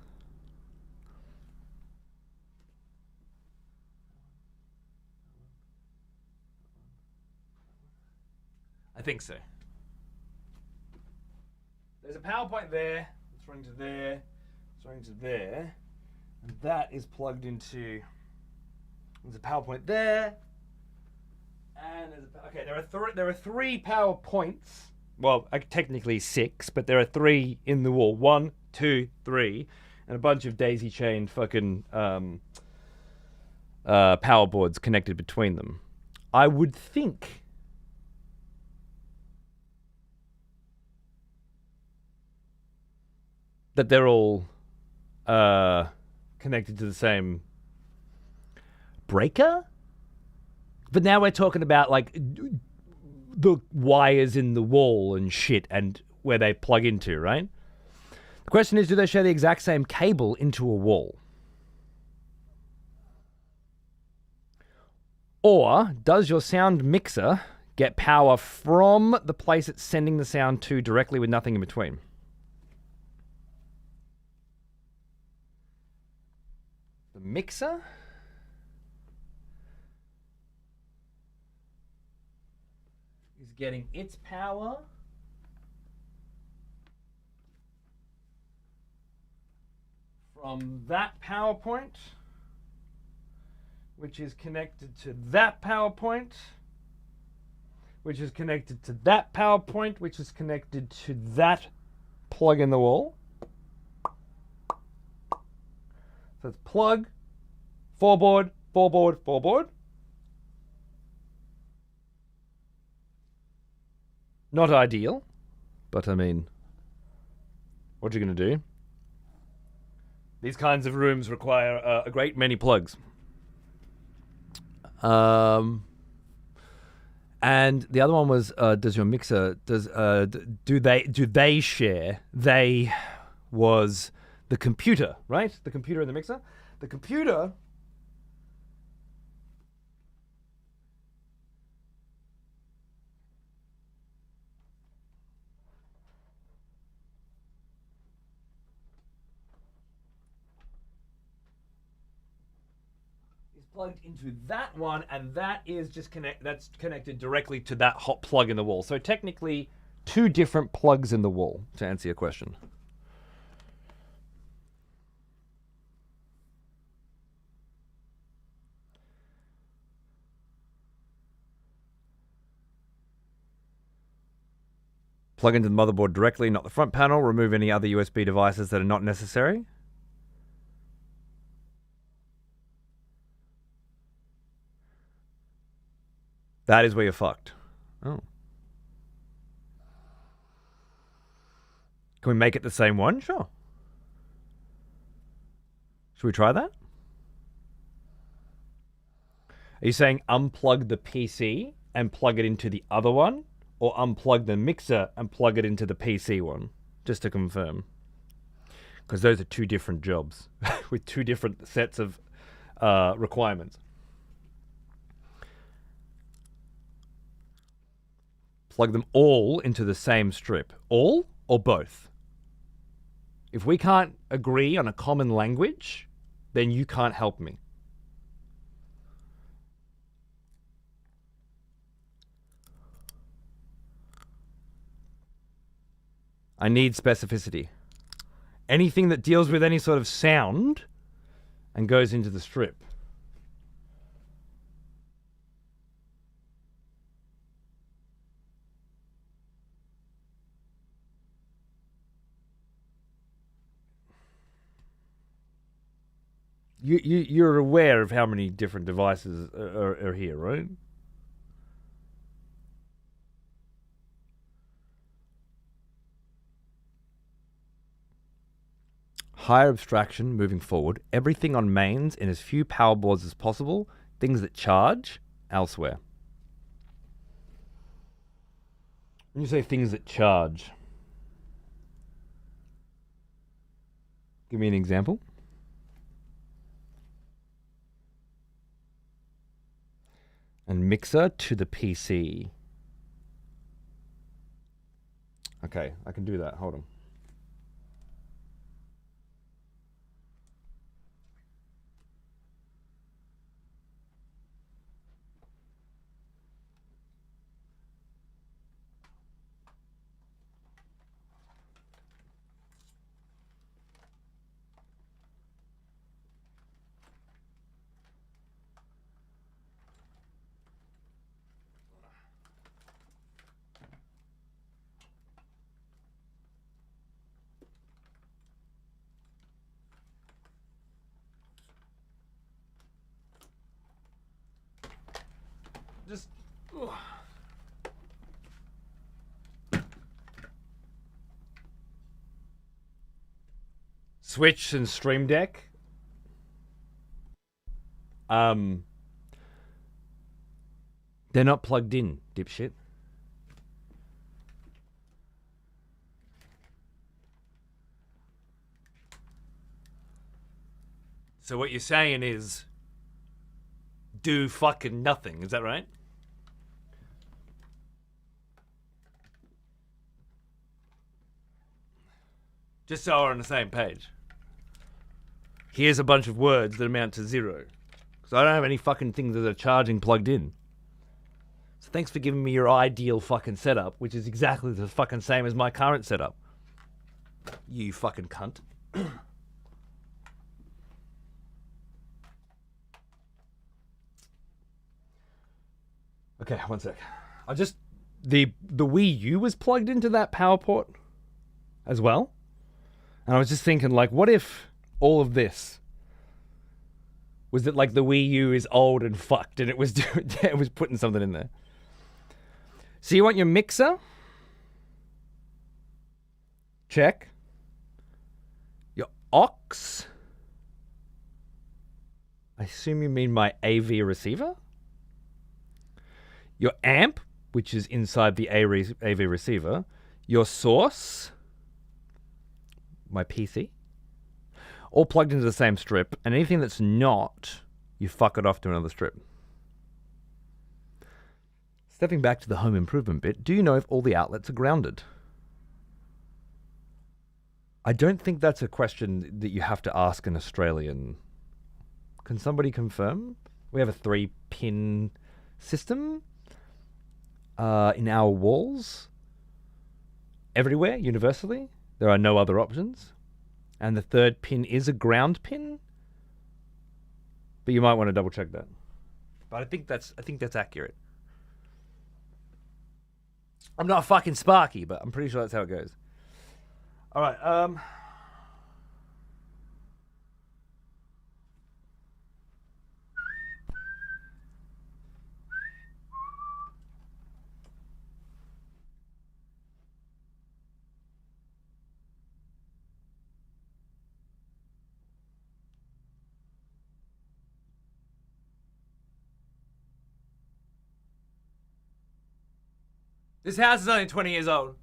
Speaker 1: I think so. There's a PowerPoint there. It's running to there. It's running to there. And that is plugged into... There's a PowerPoint there. And there are three PowerPoints. Well, technically 6, but there are 3 in the wall. 1, 2, 3, and a bunch of daisy-chained fucking power boards connected between them. I would think that they're all connected to the same breaker. But now we're talking about like the wires in the wall and shit and where they plug into, right? The question is, do they share the exact same cable into a wall? Or does your sound mixer get power from the place it's sending the sound to directly with nothing in between? The mixer? Is getting its power from that PowerPoint, which is connected to that PowerPoint, which is connected to that PowerPoint, which is connected to that plug in the wall. So it's plug, 4-board, 4-board, 4-board. Not ideal, but I mean, what are you going to do? These kinds of rooms require a great many plugs. And the other one was, does your mixer, do they share? They was the computer, right? The computer and the mixer. The computer is plugged into that one, and that is just that's connected directly to that hot plug in the wall. So technically 2 different plugs in the wall, to answer your question. Plug into the motherboard directly, not the front panel. Remove any other USB devices that are not necessary. That is where you're fucked. Oh. Can we make it the same one? Sure. Should we try that? Are you saying unplug the PC and plug it into the other one? Or unplug the mixer and plug it into the PC one? Just to confirm. Because those are 2 different jobs with 2 different sets of requirements. Plug them all into the same strip. All or both? If we can't agree on a common language, then you can't help me. I need specificity. Anything that deals with any sort of sound and goes into the strip. You're aware of how many different devices are here, right? higher abstraction moving forward. Everything on mains in as few power boards as possible. Things that charge elsewhere. When you say things that charge, give me an example. And mixer to the PC. Okay, I can do that. Hold on. Just Switch and Stream Deck. They're not plugged in, dipshit. So what you're saying is do fucking nothing, is that right? Just so we're on the same page. Here's a bunch of words that amount to 0. Because I don't have any fucking things that are charging plugged in. So thanks for giving me your ideal fucking setup, which is exactly the fucking same as my current setup. You fucking cunt. Okay, one sec. The Wii U was plugged into that power port as well. And I was just thinking, like, what if all of this was that, like, the Wii U is old and fucked and it was it was putting something in there. So you want your mixer? Check. Your aux? I assume you mean my AV receiver? Your amp, which is inside the AV receiver. Your source, my PC. All plugged into the same strip. And anything that's not, you fuck it off to another strip. Stepping back to the home improvement bit, do you know if all the outlets are grounded? I don't think that's a question that you have to ask an Australian. Can somebody confirm? We have a 3-pin system in our walls. Everywhere, universally. There are no other options. And the 3rd pin is a ground pin. But you might want to double check that. But I think that's accurate. I'm not fucking Sparky, but I'm pretty sure that's how it goes. All right. This house is only 20 years old.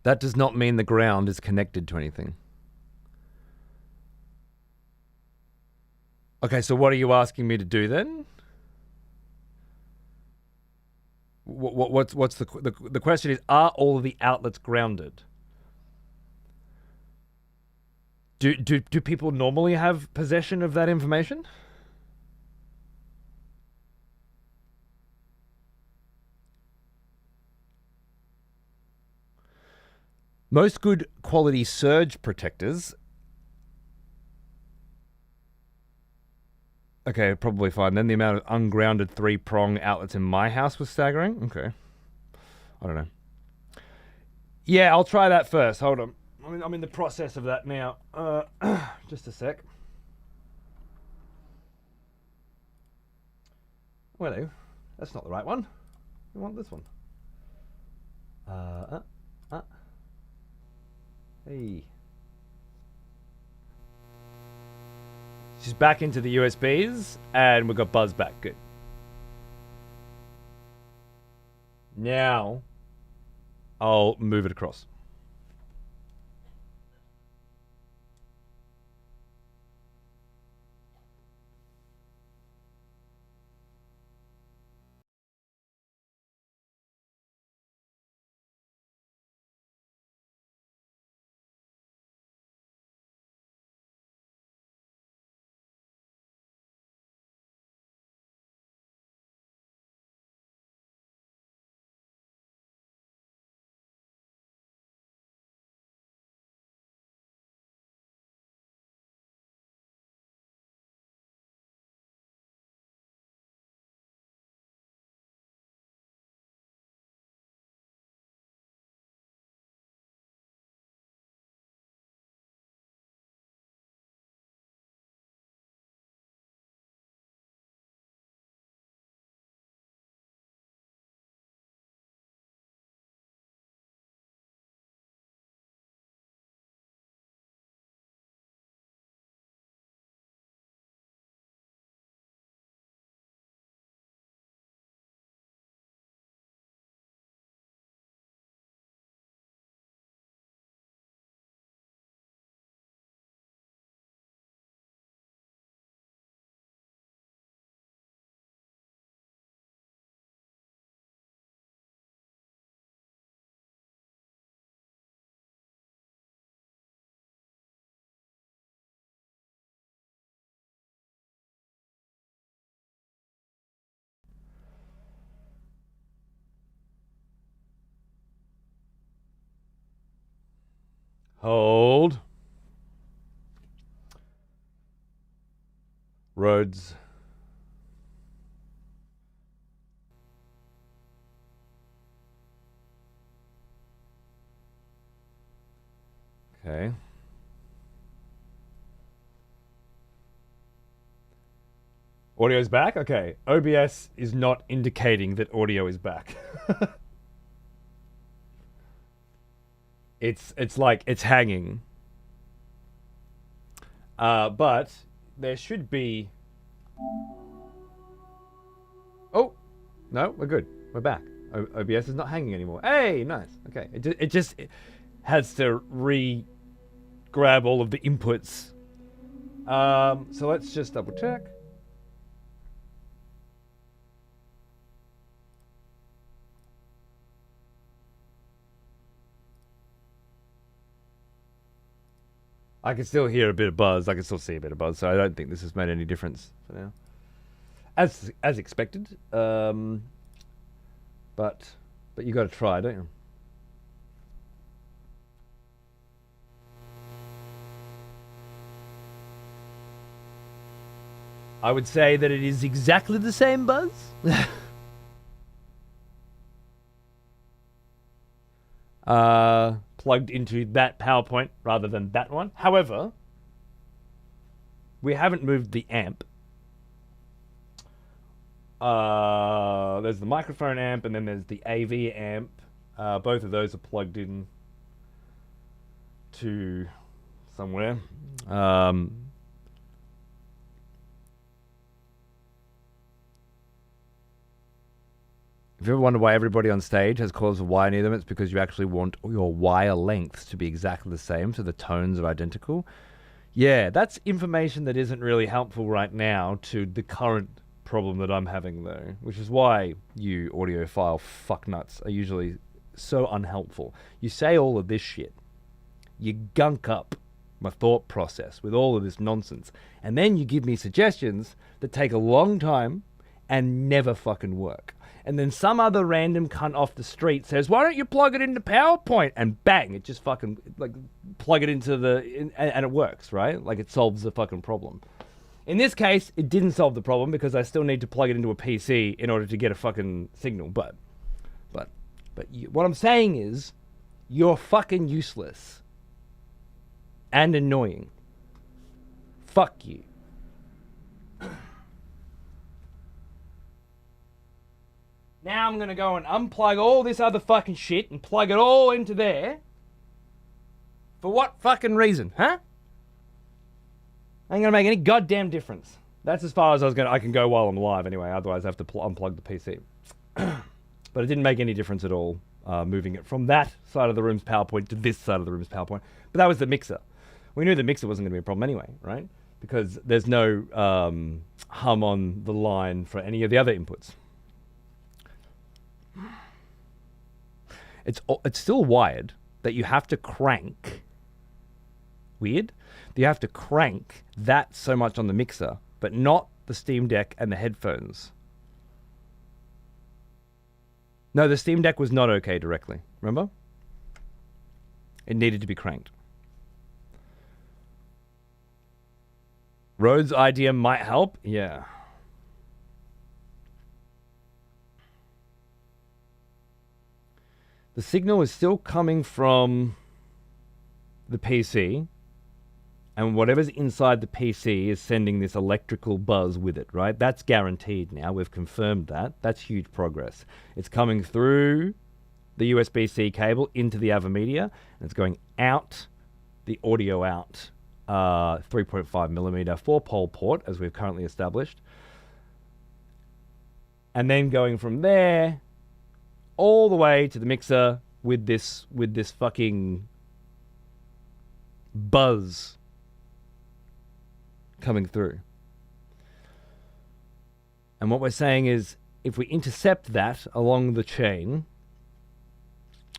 Speaker 1: That does not mean the ground is connected to anything. Okay, so what are you asking me to do then? What's the question is, are all of the outlets grounded? Do people normally have possession of that information? Most good quality surge protectors Okay, probably fine. Then the amount of ungrounded 3-prong outlets in my house was staggering. Okay. I don't know. Yeah, I'll try that first. Hold on. I'm in the process of that now. Just a sec. Well, that's not the right one. We want this one. Hey. She's back into the USBs, and we've got Buzz back. Good. Now, I'll move it across. Hold. Roads. Okay. Audio's back? Okay. OBS is not indicating that audio is back. It's like it's hanging. But there should be. Oh, no, we're good. We're back. OBS is not hanging anymore. Hey, nice. Okay, it just has to grab all of the inputs. So let's just double check. I can still hear a bit of buzz. I can still see a bit of buzz. So I don't think this has made any difference for now, as expected. But you got to try, don't you? I would say that it is exactly the same buzz. Plugged into that PowerPoint rather than that one. However, we haven't moved the amp. There's the microphone amp and then there's the AV amp. Both of those are plugged in to somewhere. If you ever wonder why everybody on stage has coils of wire near them, it's because you actually want your wire lengths to be exactly the same, so the tones are identical. Yeah, that's information that isn't really helpful right now to the current problem that I'm having, though, which is why you audiophile fucknuts are usually so unhelpful. You say all of this shit, you gunk up my thought process with all of this nonsense, and then you give me suggestions that take a long time and never fucking work. And then some other random cunt off the street says, why don't you plug it into PowerPoint? And bang, it just fucking, like, plug it into and it works, right? Like, it solves the fucking problem. In this case, it didn't solve the problem because I still need to plug it into a PC in order to get a fucking signal. But what I'm saying is, you're fucking useless and annoying. Fuck you. Now I'm gonna go and unplug all this other fucking shit and plug it all into there. For what fucking reason, huh? Ain't gonna make any goddamn difference. That's as far as I can go while I'm live anyway. Otherwise I have to unplug the PC. But it didn't make any difference at all, moving it from that side of the room's PowerPoint to this side of the room's PowerPoint. But that was the mixer. We knew the mixer wasn't gonna be a problem anyway, right? Because there's no hum on the line for any of the other inputs. It's still wired that you have to crank. Weird? You have to crank that so much on the mixer, but not the Steam Deck and the headphones. No, the Steam Deck was not okay directly. Remember? It needed to be cranked. Rhodes' idea might help? Yeah. The signal is still coming from the PC, and whatever's inside the PC is sending this electrical buzz with it, right? That's guaranteed now. We've confirmed that. That's huge progress. It's coming through the USB-C cable into the AVerMedia, and it's going out, the audio out, 3.5 millimeter 4-pole port, as we've currently established. And then going from there all the way to the mixer with this fucking buzz coming through. And what we're saying is, if we intercept that along the chain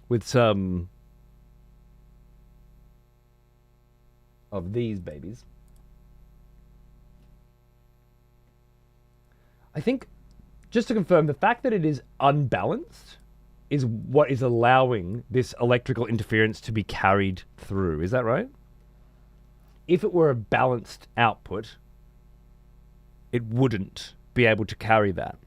Speaker 1: with some of these babies, I think, just to confirm, the fact that it is unbalanced is what is allowing this electrical interference to be carried through. Is that right? If it were a balanced output, it wouldn't be able to carry that.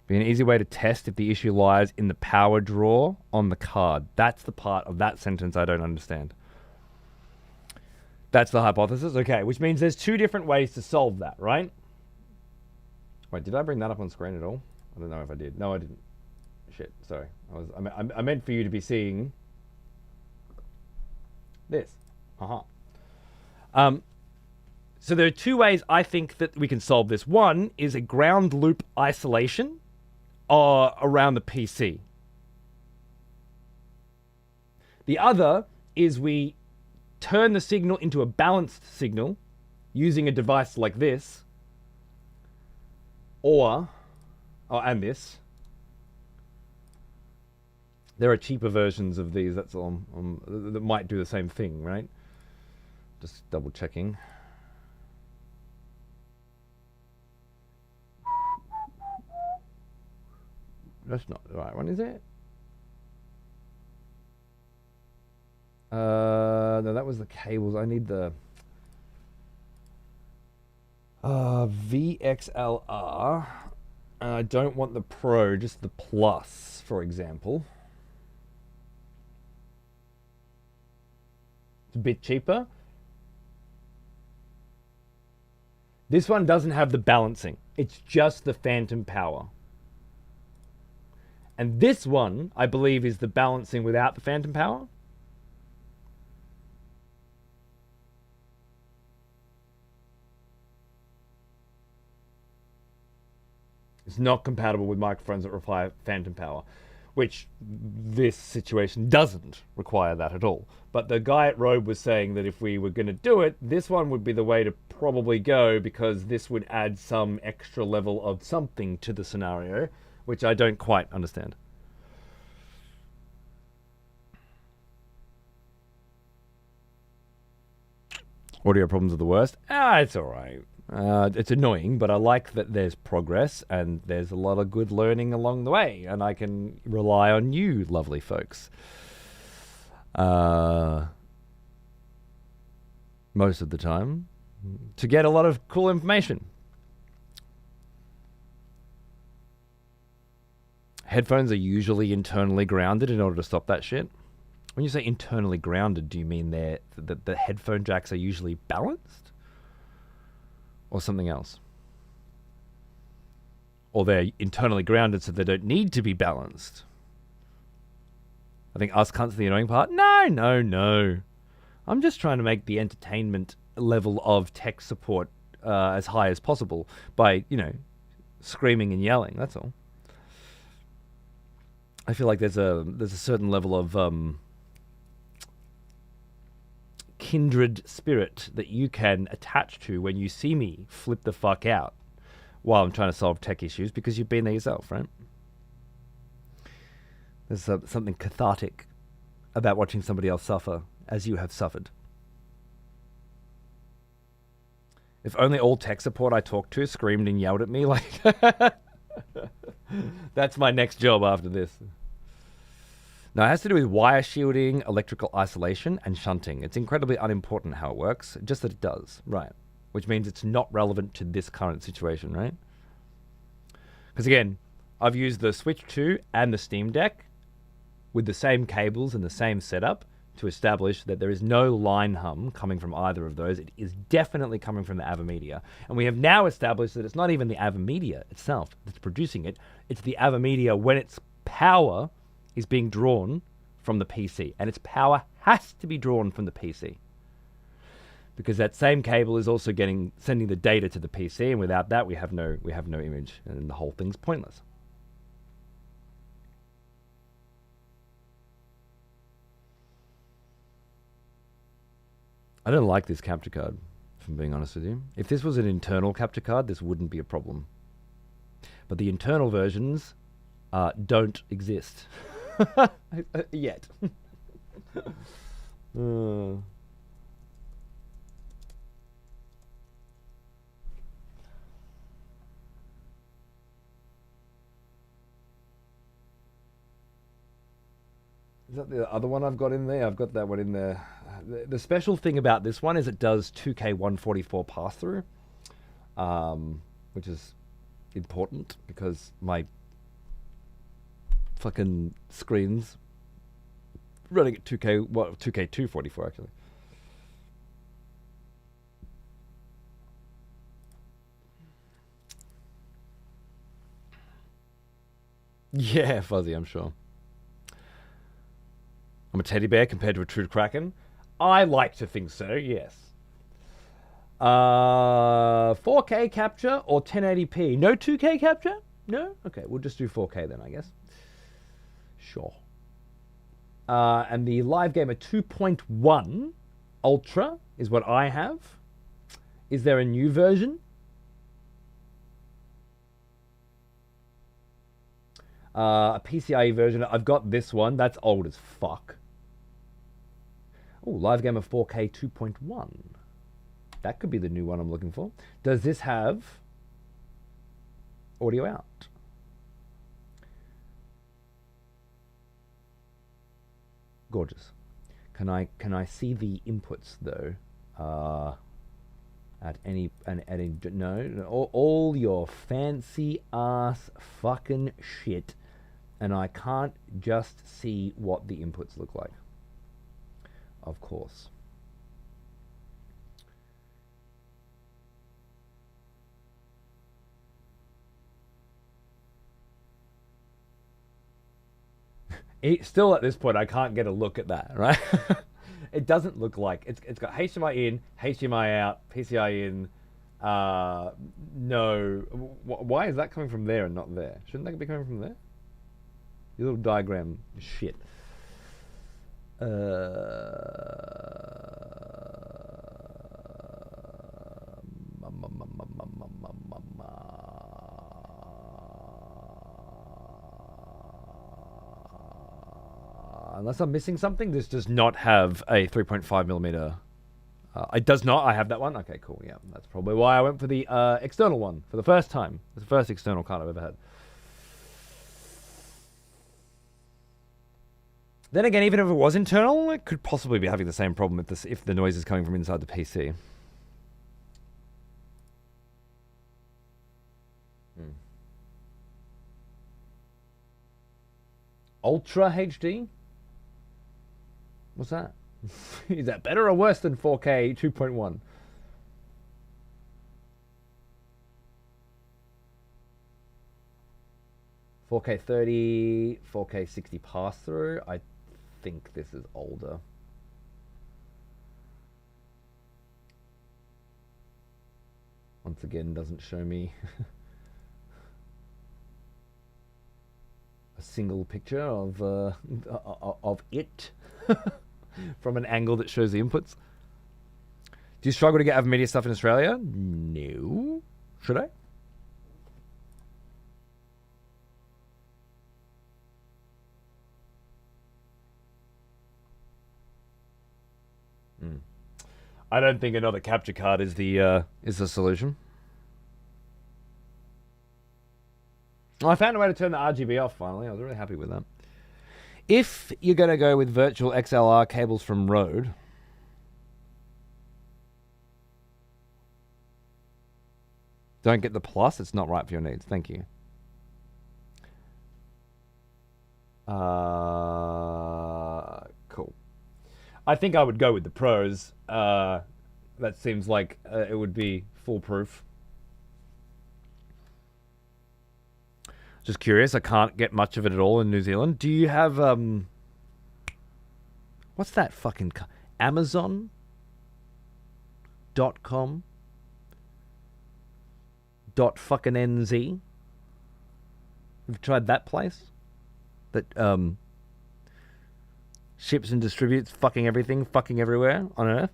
Speaker 1: Be an easy way to test if the issue lies in the power draw on the card. That's the part of that sentence I don't understand. That's the hypothesis. Okay, which means there's two different ways to solve that, right? Wait, did I bring that up on screen at all? I don't know if I did. No, I didn't. Shit, sorry. I meant for you to be seeing this. So there are two ways I think that we can solve this. One is a ground loop isolation around the PC. The other is we turn the signal into a balanced signal using a device like this, and this. There are cheaper versions of these, that's all, that might do the same thing, right? Just double checking. That's not the right one, is it? No, that was the cables. I need the VXLR. And I don't want the Pro, just the Plus, for example. It's a bit cheaper. This one doesn't have the balancing. It's just the phantom power. And this one, I believe, is the balancing without the phantom power. It's not compatible with microphones that require phantom power, which this situation doesn't require that at all. But the guy at Rode was saying that if we were going to do it, this one would be the way to probably go, because this would add some extra level of something to the scenario, which I don't quite understand. Audio problems are the worst. It's all right. It's annoying, but I like that there's progress and there's a lot of good learning along the way, and I can rely on you, lovely folks. Most of the time, to get a lot of cool information. Headphones are usually internally grounded in order to stop that shit. When you say internally grounded, do you mean the headphone jacks are usually balanced? Or something else? Or they're internally grounded so they don't need to be balanced? I think us cunts are the annoying part. No. I'm just trying to make the entertainment level of tech support as high as possible by, screaming and yelling. That's all. I feel like there's a certain level of kindred spirit that you can attach to when you see me flip the fuck out while I'm trying to solve tech issues, because you've been there yourself, right? There's something cathartic about watching somebody else suffer as you have suffered. If only all tech support I talked to screamed and yelled at me, like... That's my next job after this. Now, it has to do with wire shielding, electrical isolation, and shunting. It's incredibly unimportant how it works, just that it does, right? Which means it's not relevant to this current situation, right? Because again, I've used the Switch 2 and the Steam Deck with the same cables and the same setup to establish that there is no line hum coming from either of those. It is definitely coming from the AVerMedia. And we have now established that it's not even the AVerMedia itself that's producing it. It's the AVerMedia when its power is being drawn from the PC. And its power has to be drawn from the PC. Because that same cable is also sending the data to the PC, and without that we have no image, and the whole thing's pointless. I don't like this capture card, if I'm being honest with you. If this was an internal capture card, this wouldn't be a problem. But the internal versions don't exist. Yet. Is that the other one I've got in there? I've got that one in there. The special thing about this one is it does 2K 144 pass-through, which is important because my fucking screen's running at 2K 244 actually. Yeah, fuzzy, I'm sure. I'm a teddy bear compared to a true kraken. I like to think so, yes. 4K capture or 1080p? No 2K capture? No? Okay, we'll just do 4K then, I guess. Sure. And the Live Gamer 2.1 Ultra is what I have. Is there a new version? A PCIe version. I've got this one. That's old as fuck. Oh, Live Gamer 4K 2.1. That could be the new one I'm looking for. Does this have audio out? Gorgeous. Can I see the inputs though? No, all your fancy ass fucking shit, and I can't just see what the inputs look like. Of course. Still at this point, I can't get a look at that, right? It doesn't look like it's got HDMI in, HDMI out, PCI in. No, why is that coming from there and not there? Shouldn't that be coming from there? Your little diagram shit. Unless I'm missing something, this does not have a 3.5mm It does not. I have that one. Okay, cool. Yeah, that's probably why I went for the external one for the first time. It's the first external card I've ever had. Then again, even if it was internal, it could possibly be having the same problem with this if the noise is coming from inside the PC. Ultra HD? What's that? Is that better or worse than 4K 2.1? $4K 30, 4K 60 pass-through. I think this is older. Once again, doesn't show me a single picture of it from an angle that shows the inputs. Do you struggle to get AVMedia stuff in Australia? No. Should I? I don't think another capture card is the solution. I found a way to turn the RGB off finally. I was really happy with that. If you're going to go with virtual XLR cables from Rode, don't get the Plus. It's not right for your needs. Thank you. Cool. I think I would go with the Pros. That seems like it would be foolproof. Just curious, I can't get much of it at all in New Zealand. Do you have, what's that fucking, Amazon.com? .NZ? You've tried that place? That, ships and distributes fucking everything, fucking everywhere on Earth?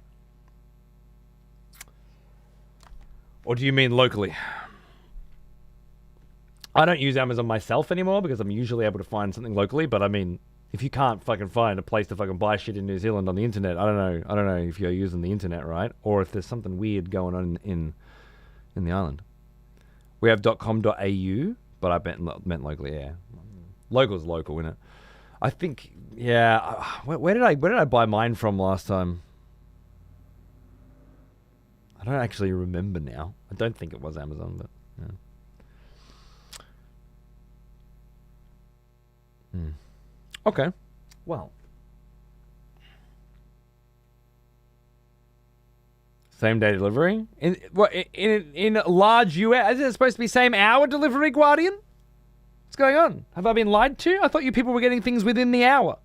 Speaker 1: Or do you mean locally? I don't use Amazon myself anymore because I'm usually able to find something locally, but I mean, if you can't fucking find a place to fucking buy shit in New Zealand on the internet, I don't know if you're using the internet right, or if there's something weird going on in the island. We have .com.au, but I meant locally, yeah. Local's local, innit? I think, yeah. Where did I buy mine from last time? I don't actually remember now. I don't think it was Amazon, but yeah. Okay. Well. Same day delivery? In large US? Is it supposed to be same hour delivery, Guardian? What's going on? Have I been lied to? I thought you people were getting things within the hour.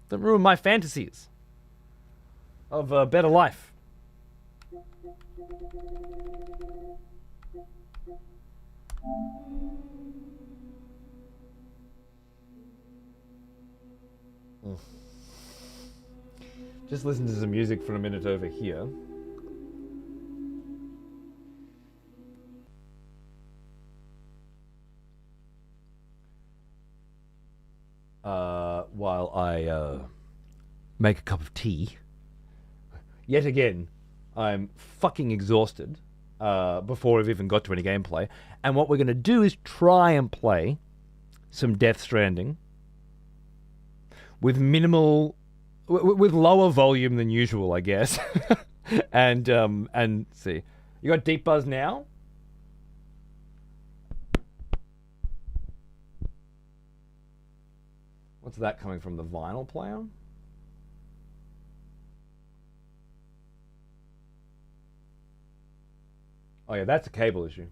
Speaker 1: Don't ruin my fantasies of a better life. Just listen to some music for a minute over here. While I make a cup of tea. Yet again, I'm fucking exhausted before we've even got to any gameplay. And what we're going to do is try and play some Death Stranding with with lower volume than usual, I guess. and see. You got deep buzz now? What's that coming from, the vinyl player? Oh yeah, that's a cable issue.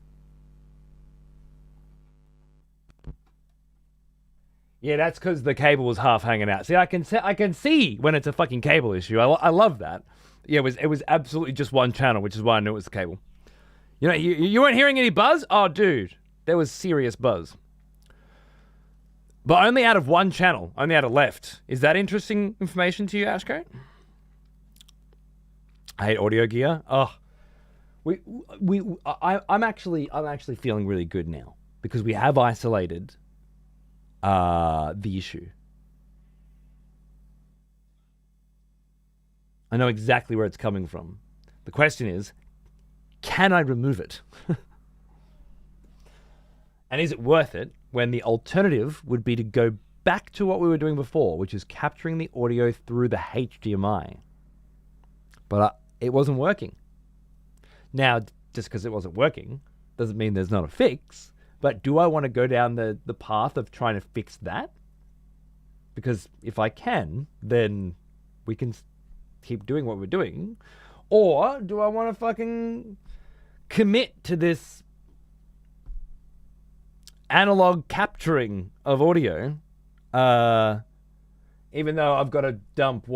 Speaker 1: Yeah, that's because the cable was half hanging out. See, I can see when it's a fucking cable issue. I love that. Yeah, it was absolutely just one channel, which is why I knew it was the cable. You know, you weren't hearing any buzz? Oh, dude, there was serious buzz. But only out of one channel, only out of left. Is that interesting information to you, Ashcoat? I hate audio gear. Oh, I'm actually feeling really good now because we have isolated the issue. I know exactly where it's coming from. The question is, can I remove it? And is it worth it when the alternative would be to go back to what we were doing before, which is capturing the audio through the HDMI? But it wasn't working. Now, just because it wasn't working doesn't mean there's not a fix. But do I want to go down the path of trying to fix that? Because if I can, then we can keep doing what we're doing. Or do I want to fucking commit to this analog capturing of audio, even though I've got to dump,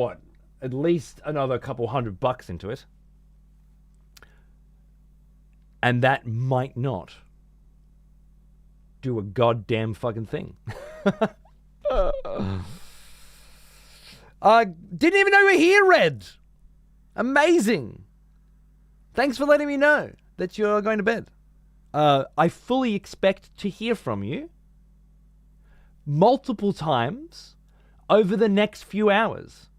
Speaker 1: at least another couple $100 into it? And that might not do a goddamn fucking thing. I didn't even know you were here, Red. Amazing. Thanks for letting me know that you're going to bed. I fully expect to hear from you multiple times over the next few hours,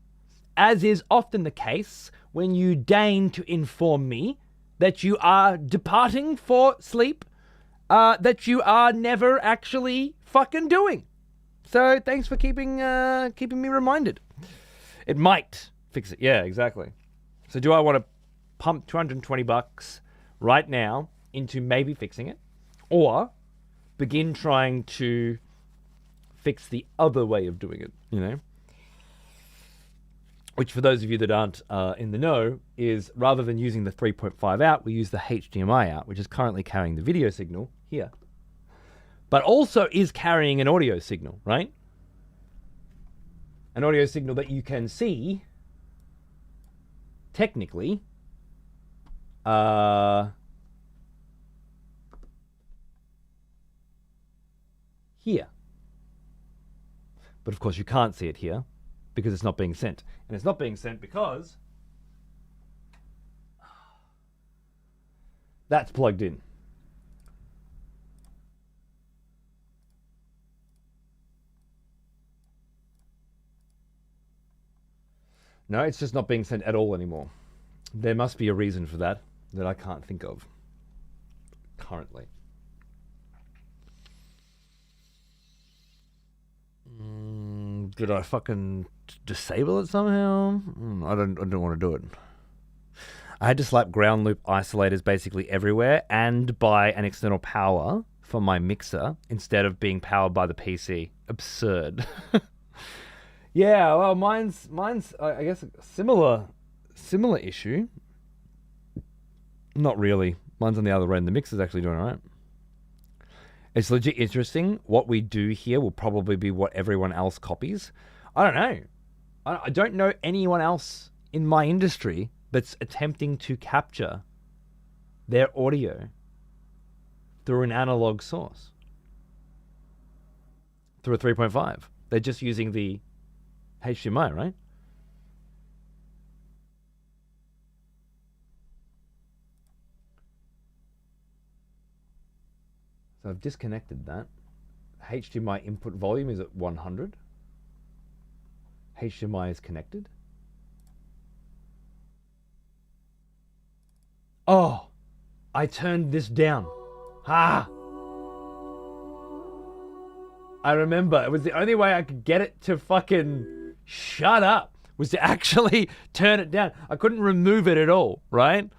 Speaker 1: as is often the case when you deign to inform me that you are departing for sleep, that you are never actually fucking doing. So thanks for keeping me reminded. It might fix it. Yeah, exactly. So do I want to pump $220 right now into maybe fixing it, or begin trying to fix the other way of doing it, you know? Which, for those of you that aren't in the know, is rather than using the 3.5 out, we use the HDMI out, which is currently carrying the video signal here, but also is carrying an audio signal, right? An audio signal that you can see, technically, here. But of course you can't see it here because it's not being sent. And it's not being sent because that's plugged in. No, it's just not being sent at all anymore. There must be a reason for that I can't think of currently. Did I fucking disable it somehow? I don't want to do it. I had to slap ground loop isolators basically everywhere and buy an external power for my mixer instead of being powered by the PC. Absurd. Yeah, well, mine's I guess a similar issue. Not really. Mine's on the other end. The mixer's actually doing all right. It's legit interesting. What we do here will probably be what everyone else copies. I don't know. I don't know anyone else in my industry that's attempting to capture their audio through an analog source. Through a 3.5. They're just using the HDMI, right? So I've disconnected that. HDMI input volume is at 100. HDMI is connected. Oh, I turned this down. Ah! I remember. It was the only way I could get it to fucking shut up, was to actually turn it down. I couldn't remove it at all, right?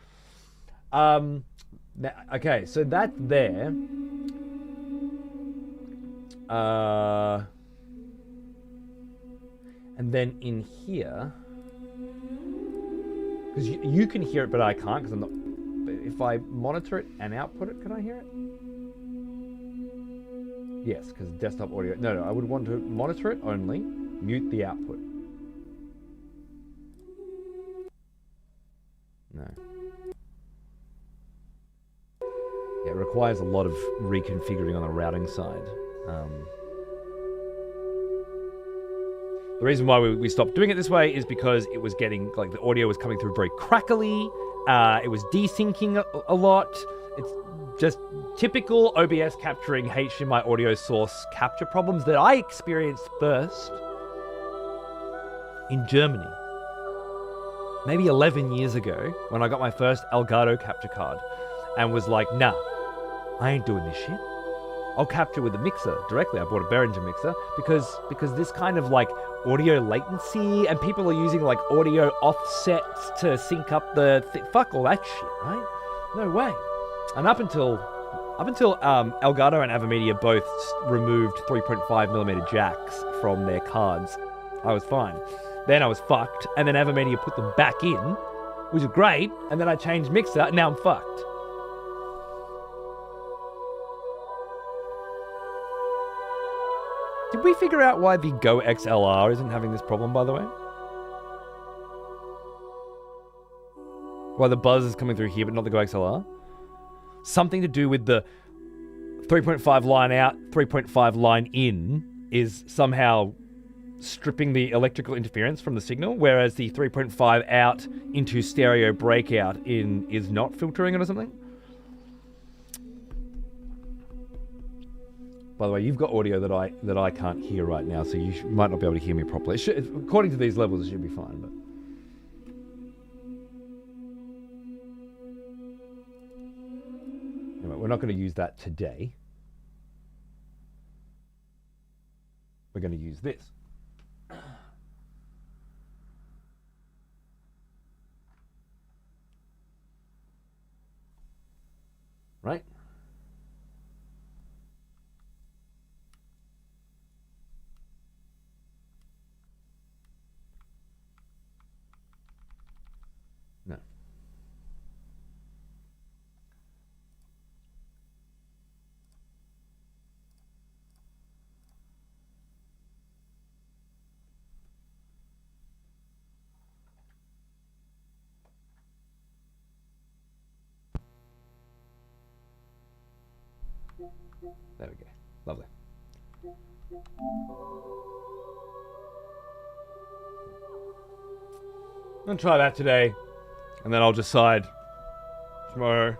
Speaker 1: Okay, so that's there. And then in here, because you can hear it, but I can't because I'm not. But if I monitor it and output it, can I hear it? Yes, because desktop audio. No, I would want to monitor it only, mute the output. No. Yeah, it requires a lot of reconfiguring on the routing side. The reason why we stopped doing it this way is because it was getting, like, the audio was coming through very crackly. It was desyncing a lot. It's just typical OBS capturing HDMI audio source capture problems that I experienced first in Germany. Maybe 11 years ago when I got my first Elgato capture card and was like, nah, I ain't doing this shit. I'll capture with a mixer directly. I bought a Behringer mixer because this kind of like audio latency and people are using like audio offsets to sync up the fuck all that shit, right? No way. And up until Elgato and Avimedia both removed 3.5mm jacks from their cards, I was fine. Then I was fucked, and then Avimedia put them back in, which was great, and then I changed mixer, and now I'm fucked. Did we figure out why the Go XLR isn't having this problem, by the way? Why the buzz is coming through here, but not the Go XLR? Something to do with the 3.5 line out, 3.5 line in is somehow stripping the electrical interference from the signal, whereas the 3.5 out into stereo breakout in is not filtering it or something. By the way, you've got audio that I can't hear right now, so you might not be able to hear me properly. According to these levels, it should be fine. But anyway, we're not going to use that today. We're going to use this. Right? No. There we go. Lovely. I'm going to try that today, and then I'll decide tomorrow.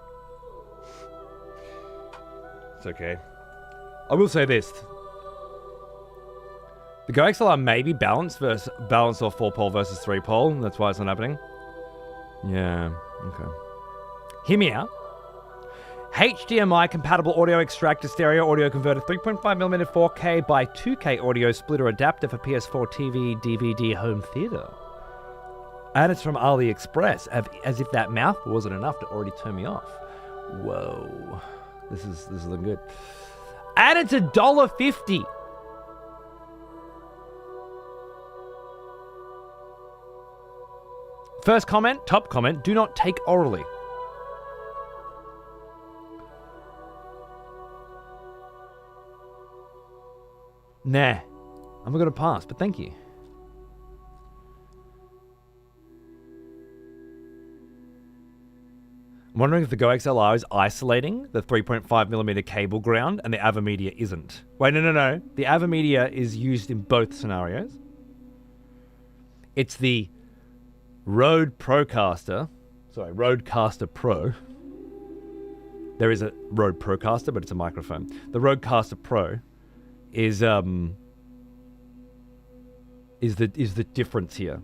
Speaker 1: It's okay. I will say this. The Go XLR may be balanced or 4-pole versus 3-pole. That's why it's not happening. Yeah, okay. Hear me out. HDMI compatible audio extractor stereo audio converter 3.5mm 4K by 2K audio splitter adapter for PS4 TV DVD home theater. And it's from AliExpress, as if that mouth wasn't enough to already turn me off. Whoa. This is looking good. And it's $1.50. First comment, top comment, do not take orally. Nah, I'm not going to pass, but thank you. I'm wondering if the Go XLR is isolating the 3.5mm cable ground and the Avimedia isn't. Wait, no. The Avimedia is used in both scenarios. It's the Rodecaster Pro. There is a Rode Procaster, but it's a microphone. The Rodecaster Pro is the difference here.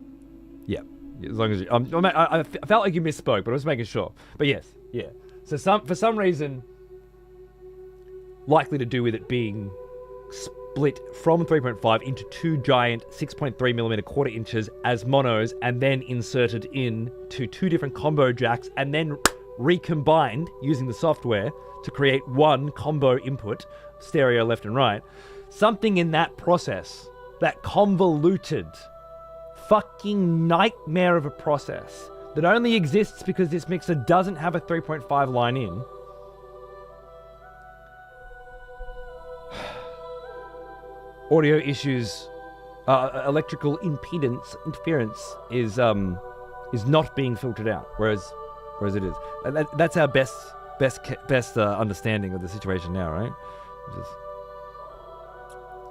Speaker 1: Yeah, as long as I felt like you misspoke, but I was making sure. But yes, yeah. So for some reason, likely to do with it being split from 3.5 into two giant 6.3mm quarter inches as monos, and then inserted into two different combo jacks, and then recombined using the software to create one combo input, stereo left and right. Something in that process, that convoluted fucking nightmare of a process that only exists because this mixer doesn't have a 3.5 line in. Audio issues, electrical interference is not being filtered out, whereas it is. That's our best understanding of the situation now, right? Which is,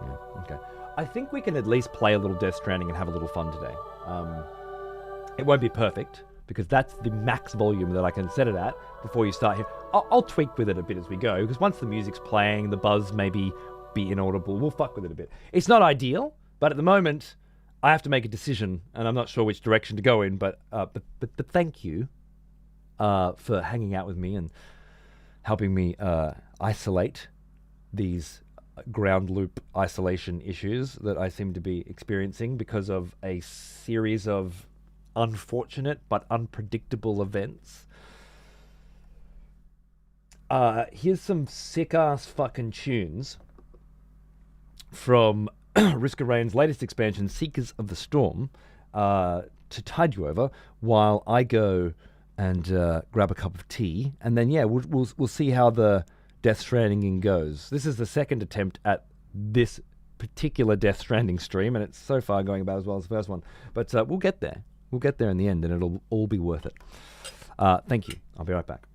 Speaker 1: yeah, okay. I think we can at least play a little Death Stranding and have a little fun today. It won't be perfect, because that's the max volume that I can set it at before you start here. I'll tweak with it a bit as we go, because once the music's playing, the buzz maybe be inaudible. We'll fuck with it a bit. It's not ideal, but at the moment, I have to make a decision, and I'm not sure which direction to go in. But thank you for hanging out with me and helping me isolate these ground loop isolation issues that I seem to be experiencing because of a series of unfortunate but unpredictable events. Here's some sick-ass fucking tunes from Risk of Rain's latest expansion, Seekers of the Storm, to tide you over while I go and grab a cup of tea, and then we'll see how the Death Stranding goes. This is the second attempt at this particular Death Stranding stream, and it's so far going about as well as the first one. But we'll get there. We'll get there in the end, and it'll all be worth it. Thank you. I'll be right back.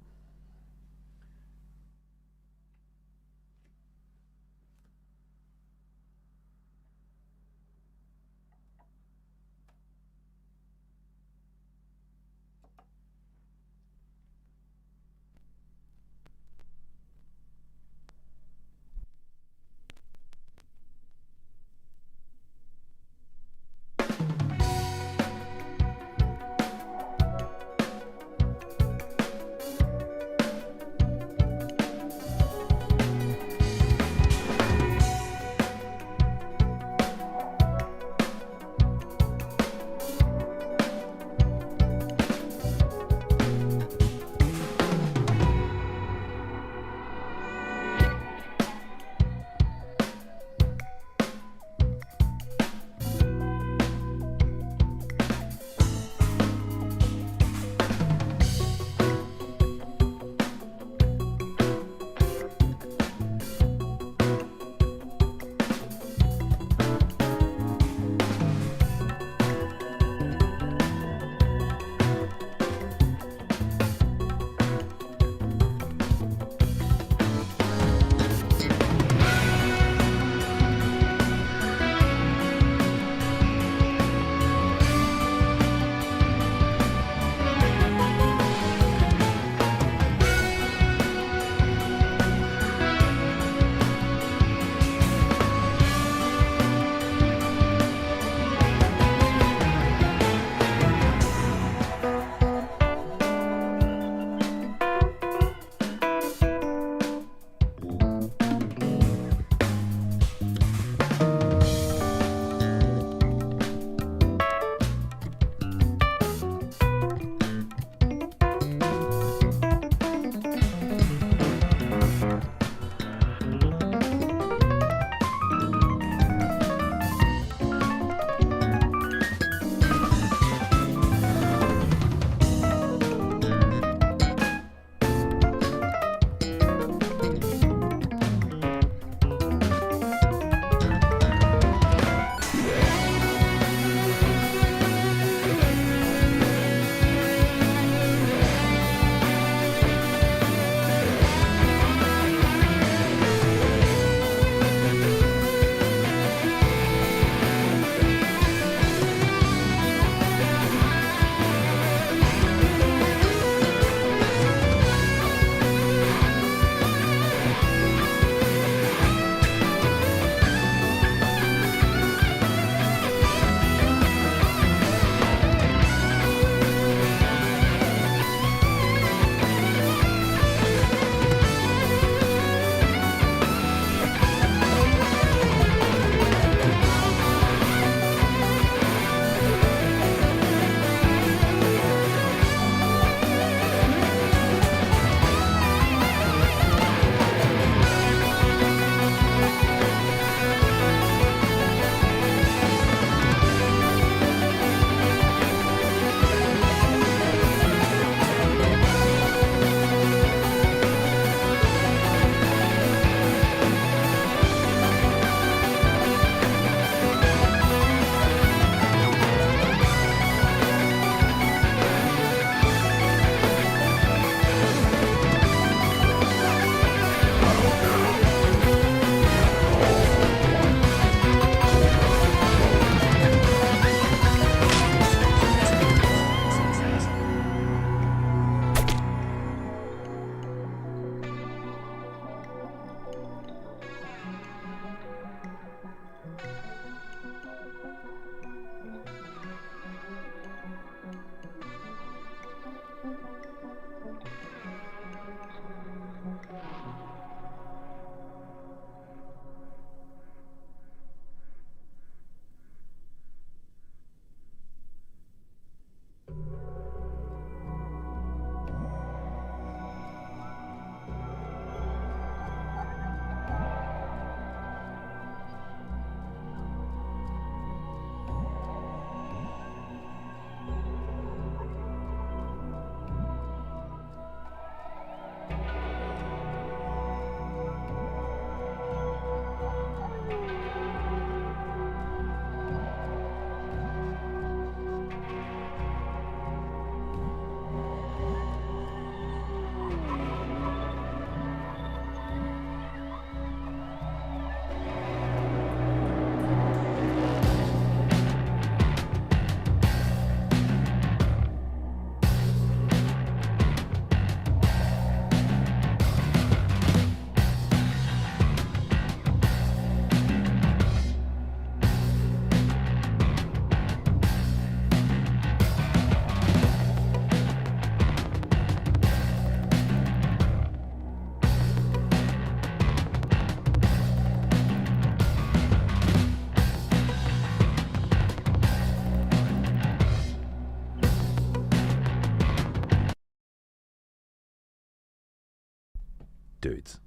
Speaker 1: Dudes,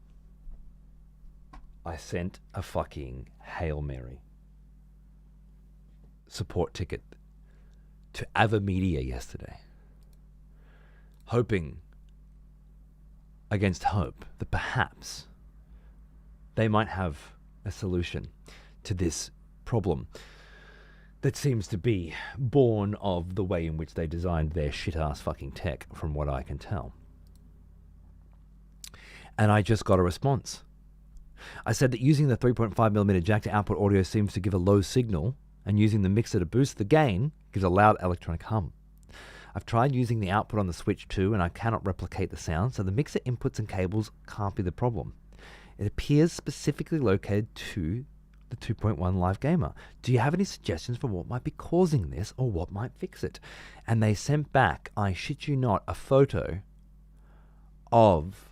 Speaker 1: I sent a fucking Hail Mary support ticket to AvaMedia yesterday, hoping against hope that perhaps they might have a solution to this problem that seems to be born of the way in which they designed their shit-ass fucking tech, from what I can tell. And I just got a response. I said that using the 3.5mm jack to output audio seems to give a low signal, and using the mixer to boost the gain gives a loud electronic hum. I've tried using the output on the Switch too, and I cannot replicate the sound, so the mixer inputs and cables can't be the problem. It appears specifically located to the 2.1 Live Gamer. Do you have any suggestions for what might be causing this or what might fix it? And they sent back, I shit you not, a photo of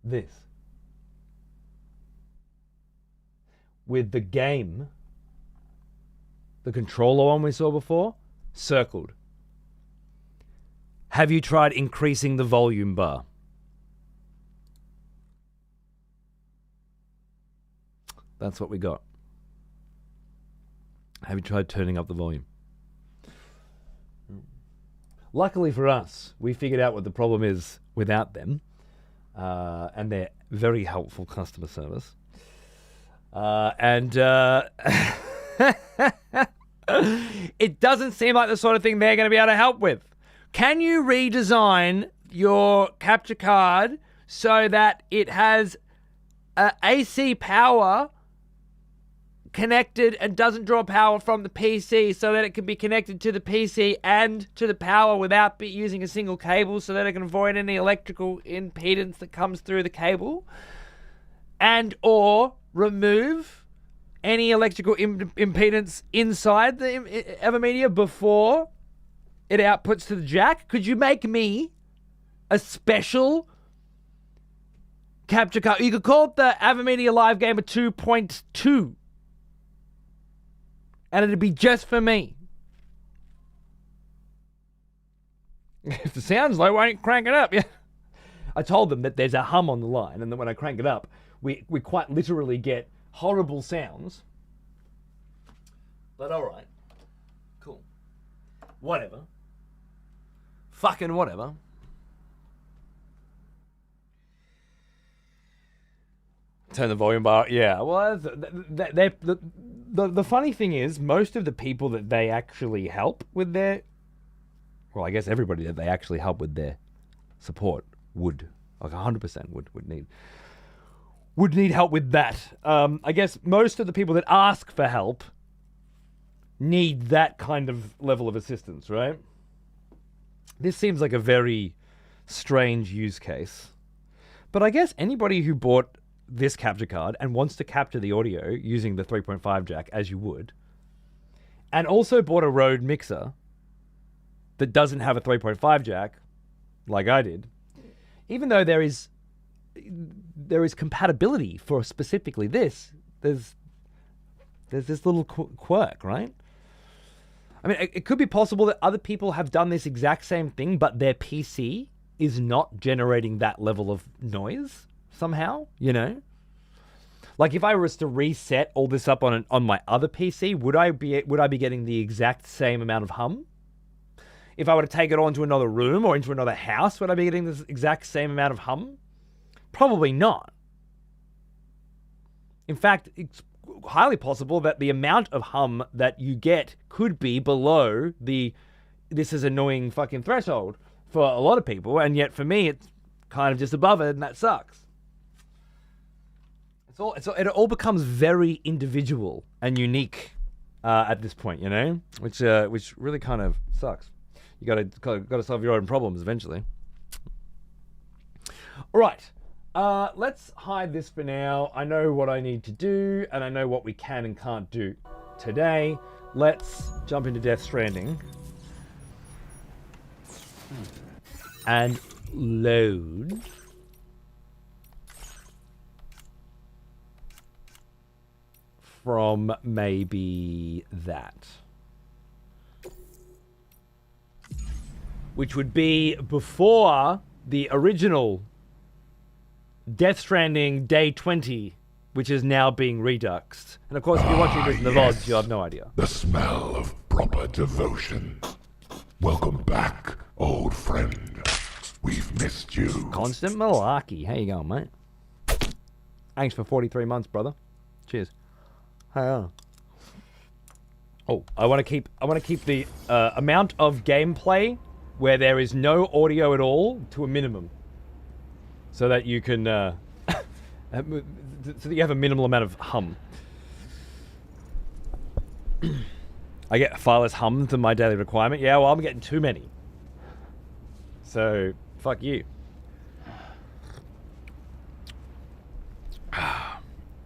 Speaker 1: this. With the game, the controller one we saw before, circled. Have you tried increasing the volume bar? That's what we got. Have you tried turning up the volume? Luckily for us, we figured out what the problem is without them. And their very helpful customer service. It doesn't seem like the sort of thing they're going to be able to help with. Can you redesign your capture card so that it has AC power connected and doesn't draw power from the PC, so that it can be connected to the PC and to the power without using a single cable, so that it can avoid any electrical impedance that comes through the cable, and or remove any electrical impedance inside the AvaMedia before it outputs to the jack? Could you make me a special capture card? You could call it the AvaMedia Live Gamer 2.2. And it'd be just for me. If the sound's low, why don't you crank it up? Yeah. I told them that there's a hum on the line, and that when I crank it up, we quite literally get horrible sounds. But alright. Cool. Whatever. Fucking whatever. Turn the volume bar. Yeah, well, the funny thing is, most of the people that they actually help with their... Well, I guess everybody that they actually help with their support would, like 100% would need help with that. I guess most of the people that ask for help need that kind of level of assistance, right? This seems like a very strange use case. But I guess anybody who bought this capture card and wants to capture the audio using the 3.5 jack, as you would, and also bought a Rode mixer that doesn't have a 3.5 jack, like I did, even though there is compatibility for specifically this, there's this little quirk, right? I mean, it could be possible that other people have done this exact same thing, but their PC is not generating that level of noise somehow, you know? Like if I was to reset all this up on my other PC, would I be getting the exact same amount of hum? If I were to take it all into another room or into another house, would I be getting this exact same amount of hum? Probably not. In fact, it's highly possible that the amount of hum that you get could be below this is annoying fucking threshold for a lot of people, and yet for me it's kind of just above it, and that sucks. It all becomes very individual and unique at this point, you know, which really kind of sucks. You gotta solve your own problems eventually. All right, let's hide this for now. I know what I need to do, and I know what we can and can't do today. Let's jump into Death Stranding. And load. From maybe that. Which would be before the original Death Stranding Day 20, which is now being reduxed. And of course, if you're watching this in the VODs, you'll have no idea.
Speaker 2: The smell of proper devotion. Welcome back, old friend. We've missed you.
Speaker 1: Constant malarkey. How you going, mate? Thanks for 43 months, brother. Cheers. Oh, I want to keep the amount of gameplay where there is no audio at all to a minimum, so that you can so that you have a minimal amount of hum. I get far less hum than my daily requirement. Yeah, well, I'm getting too many. So fuck you.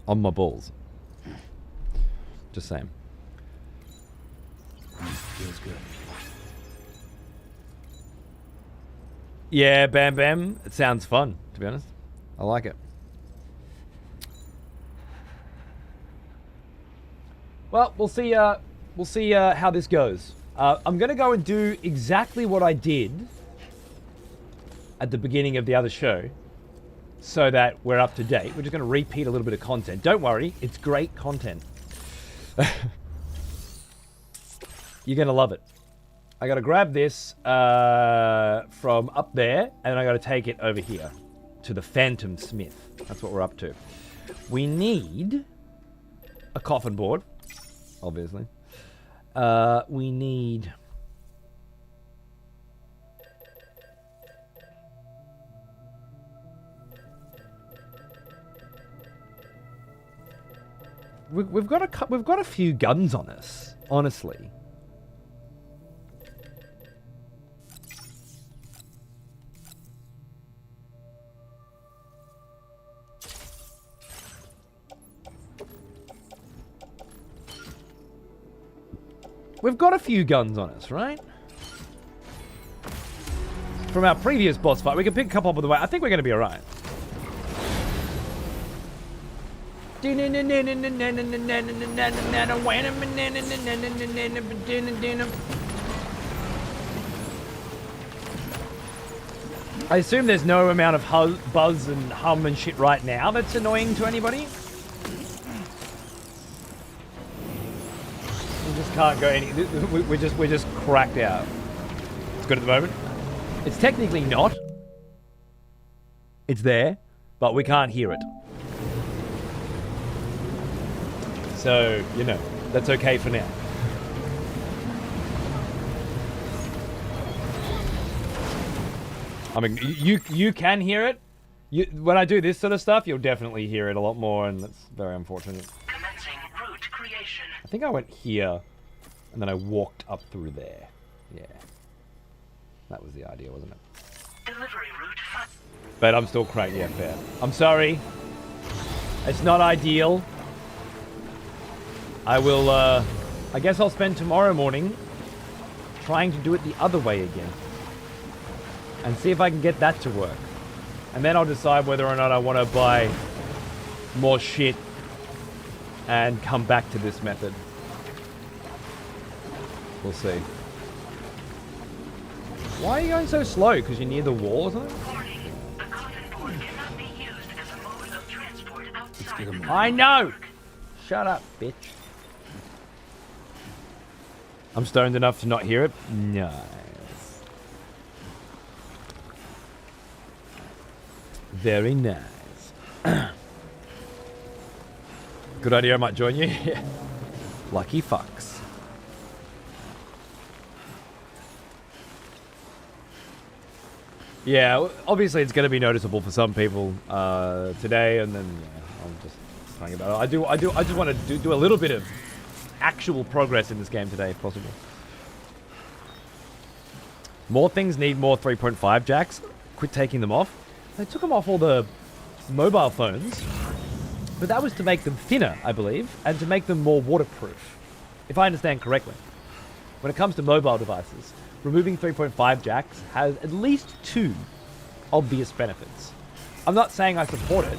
Speaker 1: On my balls. Just saying. Feels good. Yeah, Bam Bam. It sounds fun, to be honest. I like it. Well, we'll see how this goes. I'm gonna go and do exactly what I did at the beginning of the other show, so that we're up to date. We're just gonna repeat a little bit of content. Don't worry, it's great content. You're gonna love it. I gotta grab this from up there, and I gotta take it over here to the Phantom Smith. That's what we're up to. We need a coffin board, obviously. We need... We've got a few guns on us, honestly. We've got a few guns on us, right? From our previous boss fight, we can pick a couple up on the way. I think we're going to be alright. I assume there's no amount of buzz and hum and shit right now that's annoying to anybody. We just can't go any. We're just cracked out. It's good at the moment. It's technically not. It's there, but we can't hear it. So, you know, that's okay for now. I mean, you can hear it. When I do this sort of stuff, you'll definitely hear it a lot more, and that's very unfortunate.
Speaker 3: Commencing route creation.
Speaker 1: I think I went here, and then I walked up through there. Yeah. That was the idea, wasn't it?
Speaker 3: Delivery route.
Speaker 1: But I'm still cracked. Yeah, fair. I'm sorry. It's not ideal. I will, I guess I'll spend tomorrow morning trying to do it the other way again. And see if I can get that to work. And then I'll decide whether or not I want to buy more shit and come back to this method. We'll see. Why are you going so slow? Because you're near the wall or something?
Speaker 3: Warning. The coffin board cannot be used as a mode of transport outside of the
Speaker 1: I know! Shut up, bitch. I'm stoned enough to not hear it? Nice. Very nice. Good idea, I might join you. Lucky fucks. Yeah, obviously it's going to be noticeable for some people today, and then yeah, I'm just talking about it. I just want to do a little bit of actual progress in this game today, if possible. More things need more 3.5 jacks. Quit taking them off. They took them off all the mobile phones, but that was to make them thinner, I believe, and to make them more waterproof, if I understand correctly. When it comes to mobile devices, removing 3.5 jacks has at least 2 obvious benefits. I'm not saying I support it.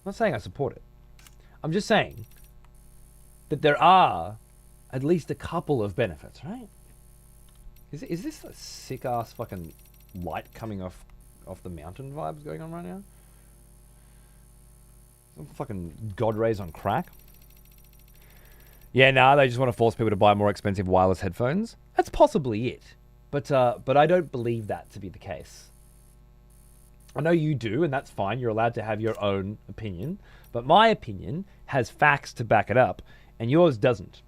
Speaker 1: I'm not saying I support it. I'm just saying that there are at least a couple of benefits, right? Is this a sick ass fucking light coming off the mountain vibes going on right now? Some fucking God rays on crack. Yeah, nah, they just want to force people to buy more expensive wireless headphones. That's possibly it, but I don't believe that to be the case. I know you do, and that's fine. You're allowed to have your own opinion, but my opinion has facts to back it up, and yours doesn't.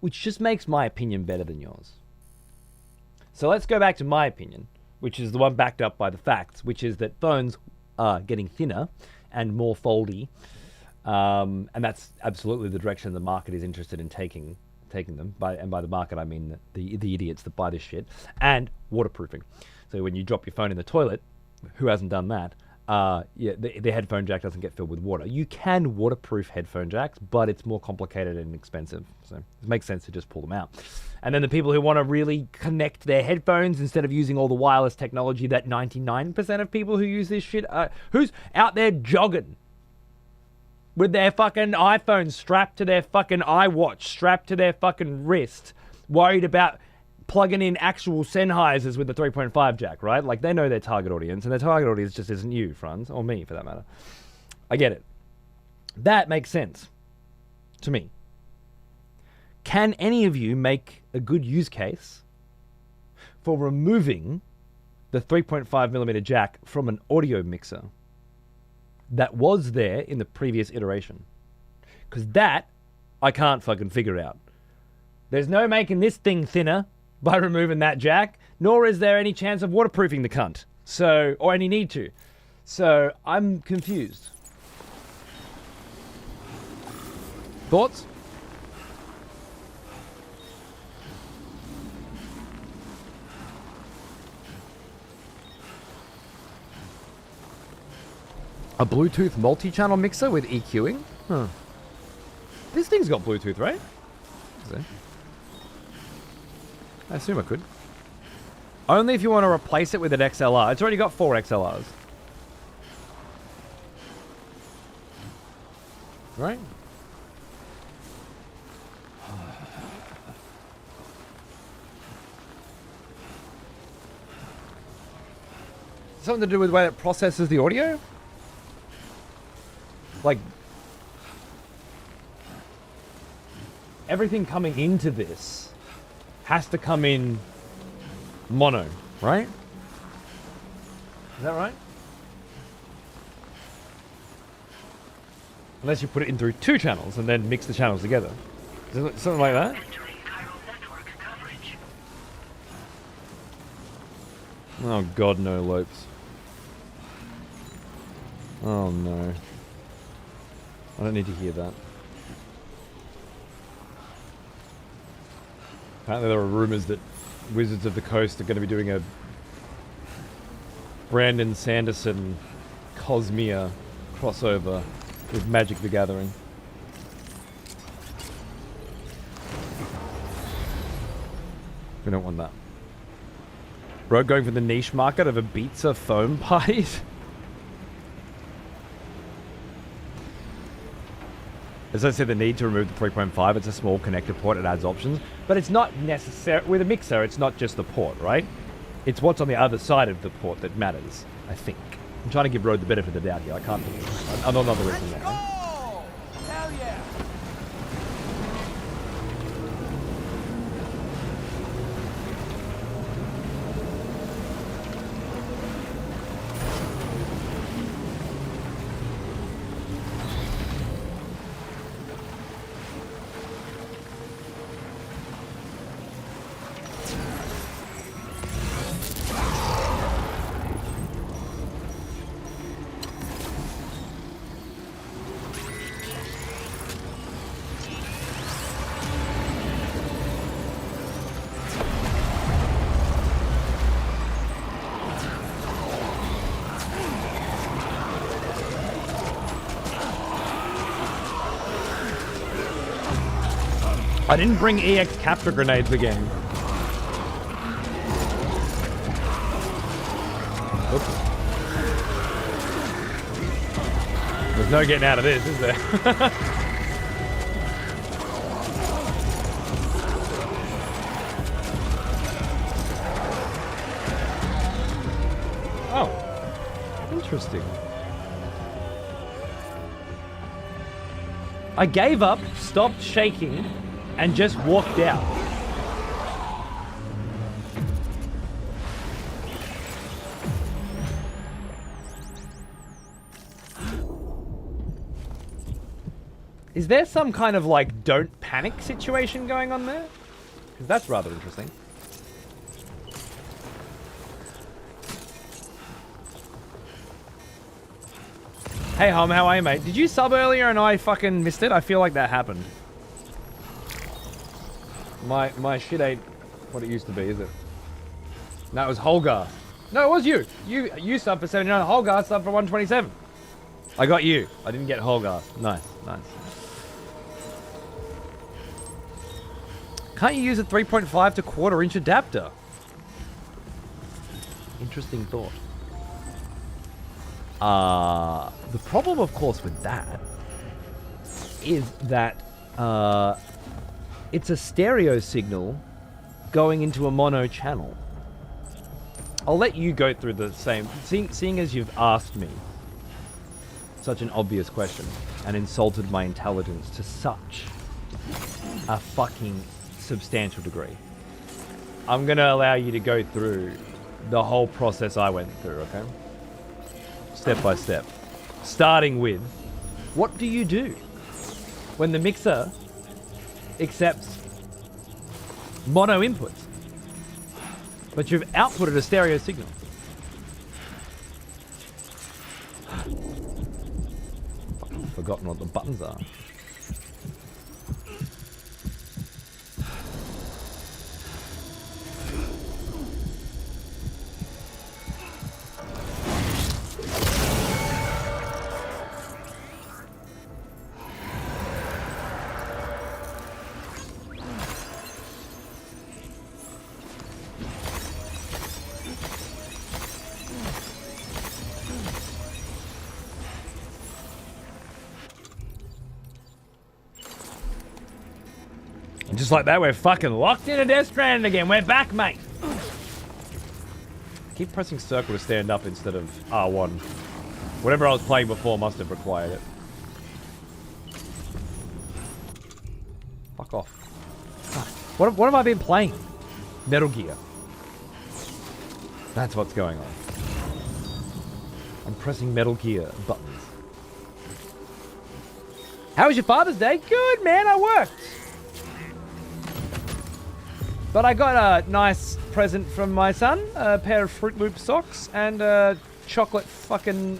Speaker 1: Which just makes my opinion better than yours. So let's go back to my opinion, which is the one backed up by the facts, which is that phones are getting thinner and more foldy, and that's absolutely the direction the market is interested in taking them. And by the market, I mean the idiots that buy this shit. And waterproofing. So when you drop your phone in the toilet, who hasn't done that? The headphone jack doesn't get filled with water. You can waterproof headphone jacks, but it's more complicated and expensive. So it makes sense to just pull them out. And then the people who want to really connect their headphones instead of using all the wireless technology that 99% of people who use this shit who's out there jogging with their fucking iPhone strapped to their fucking iWatch, strapped to their fucking wrist, worried about plugging in actual Sennheisers with the 3.5 jack, right? Like, they know their target audience, and their target audience just isn't you, friends, or me, for that matter. I get it. That makes sense to me. Can any of you make a good use case for removing the 3.5mm jack from an audio mixer that was there in the previous iteration? Because that I can't fucking figure out. There's no making this thing thinner by removing that jack, nor is there any chance of waterproofing the cunt. So, or any need to. So, I'm confused. Thoughts? A Bluetooth multi-channel mixer with EQing? Huh. This thing's got Bluetooth, right? I assume I could. Only if you want to replace it with an XLR. It's already got 4 XLRs. Right? Something to do with the way it processes the audio? Like, everything coming into this has to come in mono, right? Is that right? Unless you put it in through 2 channels and then mix the channels together. Something like that?
Speaker 3: Entering chiral network coverage.
Speaker 1: Oh god, no, Lopes. Oh no. I don't need to hear that. Apparently there are rumors that Wizards of the Coast are going to be doing a Brandon Sanderson Cosmere crossover with Magic the Gathering. We don't want that. Bro, going for the niche market of a Beatsa foam pies? As I said, the need to remove the 3.5, it's a small connector port, it adds options. But it's not necessary, with a mixer, it's not just the port, right? It's what's on the other side of the port that matters, I think. I'm trying to give Rode the benefit of the doubt here, I can't think of another reason there.
Speaker 4: Hell yeah!
Speaker 1: I didn't bring EX capture grenades again. Oops. There's no getting out of this, is there? Oh, interesting. I gave up, stopped shaking, and just walked out. Is there some kind of like don't panic situation going on there? Because that's rather interesting. Hey Hom, how are you, mate? Did you sub earlier and I fucking missed it? I feel like that happened. My shit ain't what it used to be, is it? No, it was Holgar. No, it was you. You subbed for 79. Holgar subbed for 127. I got you. I didn't get Holgar. Nice, nice. Can't you use a 3.5 to quarter-inch adapter? Interesting thought. The problem, of course, with that is that it's a stereo signal going into a mono channel. I'll let you go through the same, seeing as you've asked me such an obvious question and insulted my intelligence to such a fucking substantial degree. I'm gonna allow you to go through the whole process I went through, okay? Step by step. Starting with, what do you do when the mixer accepts mono inputs, but you've outputted a stereo signal? Fucking forgotten what the buttons are. Just like that, we're fucking locked into Death Stranding again. We're back, mate. Keep pressing circle to stand up instead of R1. Whatever I was playing before must have required it. Fuck off. What have I been playing? Metal Gear. That's what's going on. I'm pressing Metal Gear buttons. How was your Father's Day? Good, man. I worked. But I got a nice present from my son, a pair of Fruit Loop socks and a chocolate fucking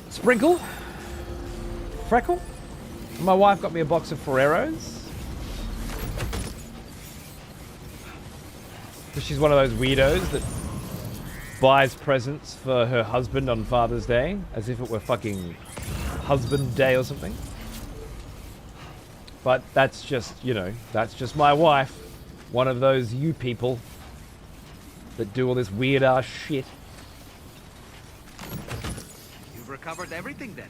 Speaker 1: sprinkle, freckle. My wife got me a box of Ferreros. She's one of those weirdos that buys presents for her husband on Father's Day as if it were fucking husband day or something. But that's just, you know, that's just my wife. One of those you people that do all this weird ass shit.
Speaker 5: You've recovered everything then.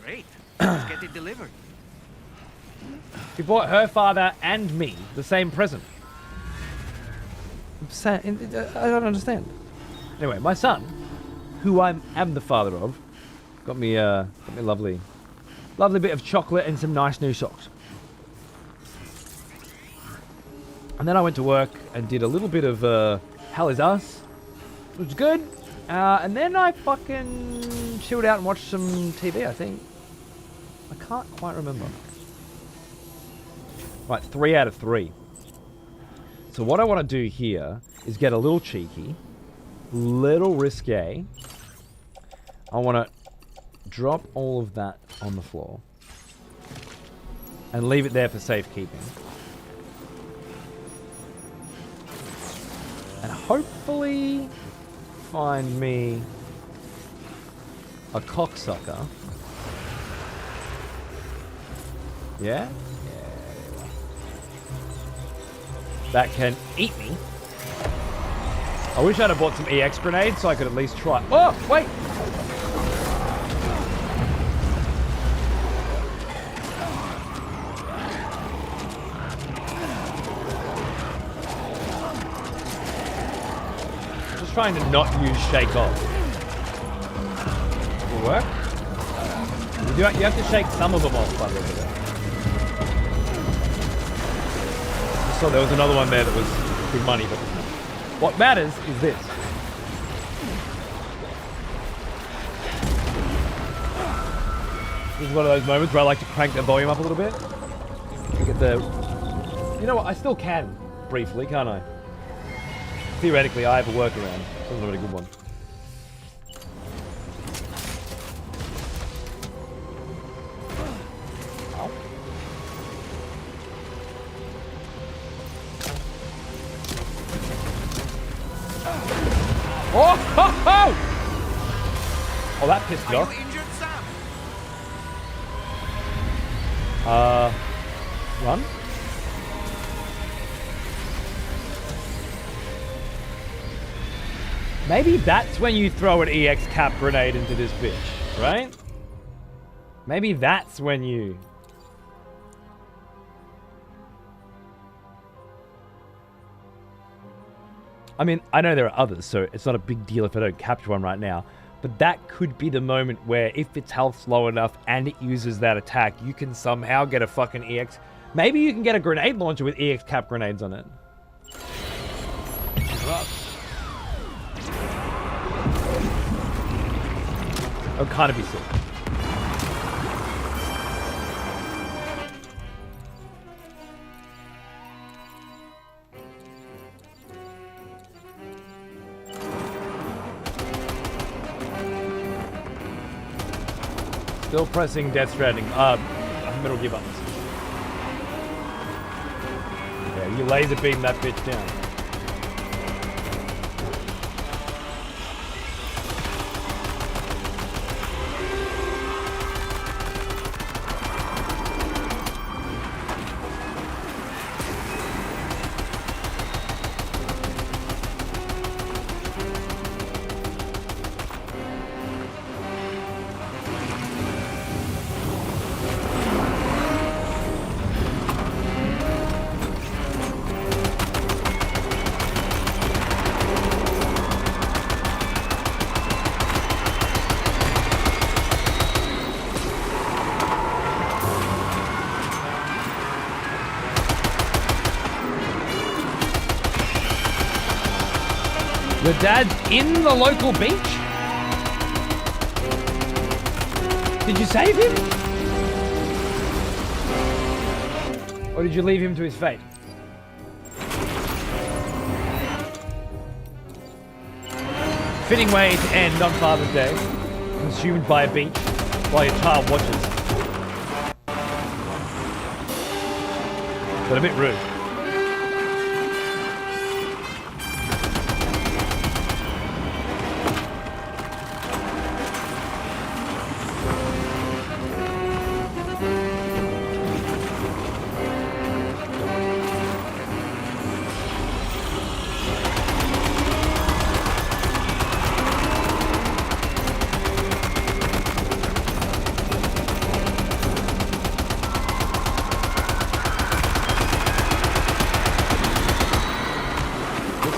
Speaker 5: Great. Let's get it delivered.
Speaker 1: She bought her father and me the same present. I don't understand. Anyway, my son, who I am the father of, got me a lovely bit of chocolate and some nice new socks. And then I went to work and did a little bit of Hell Is Us, which was good. And then I fucking chilled out and watched some TV, I think. I can't quite remember. Right, 3 out of 3. So what I want to do here is get a little cheeky, little risque. I want to drop all of that on the floor and leave it there for safekeeping. And hopefully find me a cocksucker Yeah? That can eat me. I wish I'd have bought some EX grenades so I could at least try. Oh, wait! Just trying to not use shake off. Will work? You have to shake some of them off by the look of it. I saw there was another one there that was big money, but what matters is this. This is one of those moments where I like to crank the volume up a little bit. Get the... You know what? I still can, briefly, can't I? Theoretically, I have a workaround. It's not a really good one. Oh, ho, ho! Oh, that pissed me off.
Speaker 5: Are you injured, Sam?
Speaker 1: Run? Maybe that's when you throw an EX cap grenade into this bitch, right? Maybe that's when you... I mean, I know there are others, so it's not a big deal if I don't capture one right now. But that could be the moment where if its health's low enough and it uses that attack, you can somehow get a fucking EX... Maybe you can get a grenade launcher with EX cap grenades on it. That would kind of be sick. Still pressing Death Stranding. Middle give ups. Yeah, you laser beam that bitch down. Your dad's in the local beach? Did you save him? Or did you leave him to his fate? Fitting way to end on Father's Day. Consumed by a beach while your child watches. But a bit rude.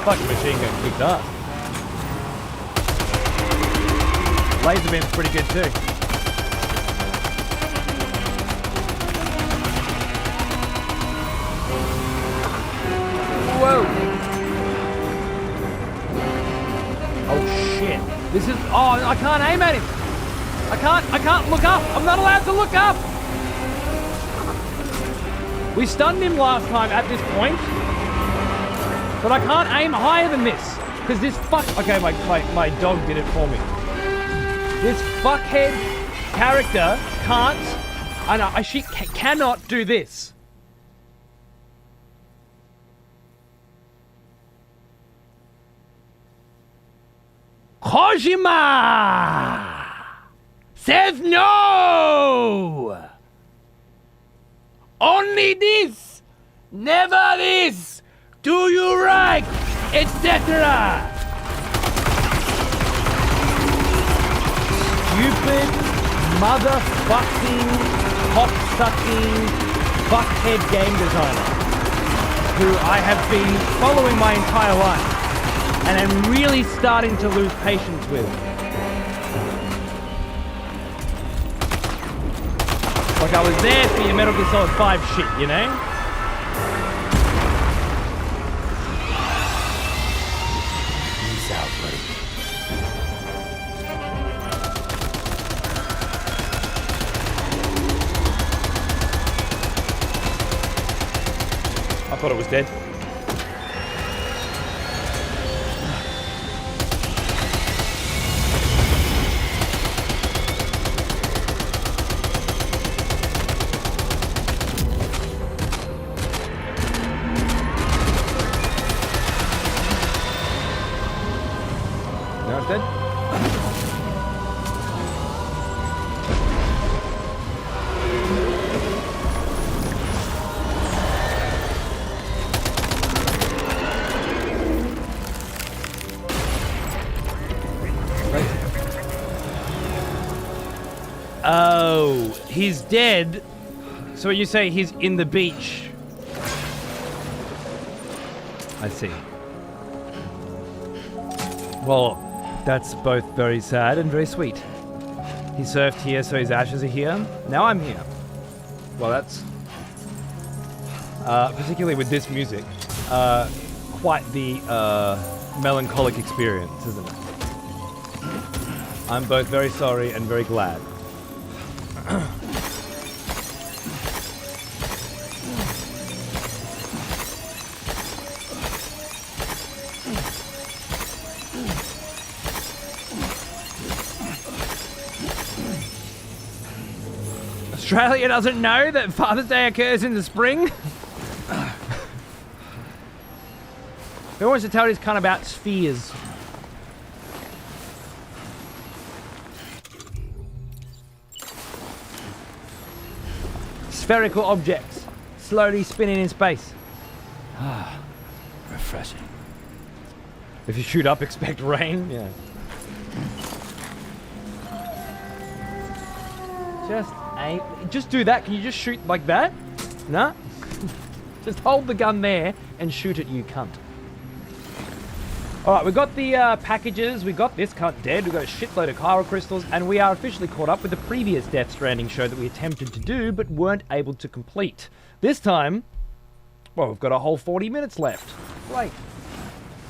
Speaker 1: Fucking machine gun kicked up. Laser beam's pretty good too. Whoa! Oh shit! This is... Oh, I can't aim at him. I can't look up. I'm not allowed to look up. We stunned him last time at this point. But I can't aim higher than this. Because this fuck... Okay, my dog did it for me. This fuckhead character can't... She cannot do this. Kojima says no! Only this! Never this! Do you right? Etc. Stupid, motherfucking, cock-sucking, fuckhead game designer who I have been following my entire life and am really starting to lose patience with. Like I was there for your Metal Gear Solid 5 shit, you know? Peace out, buddy. I thought it was dead. Now it's dead. Oh, he's dead. So you say he's in the beach. I see. Well, that's both very sad and very sweet. He surfed here, so his ashes are here. Now I'm here. Well, that's... particularly with this music, quite the melancholic experience, isn't it? I'm both very sorry and very glad. Australia doesn't know that Father's Day occurs in the spring? Who wants to tell this cunt about spheres? Spherical objects slowly spinning in space. Ah, refreshing. If you shoot up, expect rain. Yeah. Just do that. Can you just shoot like that? No? Just hold the gun there and shoot it, you cunt. Alright, we got the packages. We got this cunt dead. We got a shitload of chiral crystals. And we are officially caught up with the previous Death Stranding show that we attempted to do but weren't able to complete. This time, well, we've got a whole 40 minutes left. Great.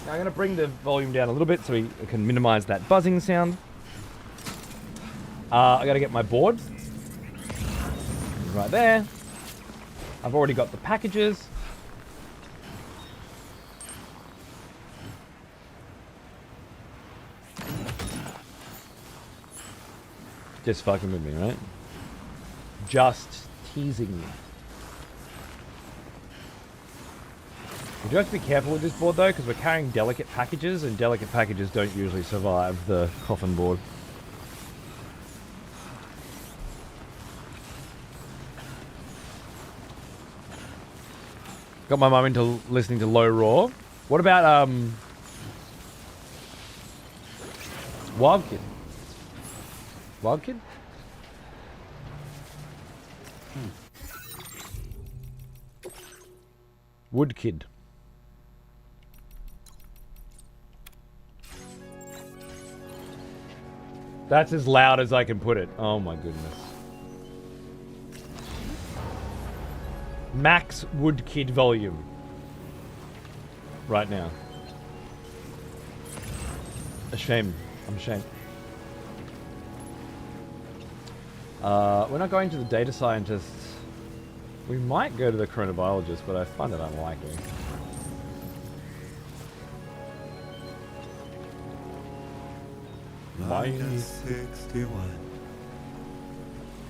Speaker 1: Now I'm going to bring the volume down a little bit so we can minimize that buzzing sound. I got to get my board. Right there. I've already got the packages. Just fucking with me, right? Just teasing me. We do have to be careful with this board though, because we're carrying delicate packages, and delicate packages don't usually survive the coffin board. Got my mum into listening to low roar. What about Wild Kid? Wild Kid? Wood Kid. That's as loud as I can put it. Oh my goodness. Max Wood Kid volume. Right now. Ashamed. I'm ashamed. We're not going to the data scientists. We might go to the chronobiologist, but I find it unlikely.
Speaker 6: Minus 61.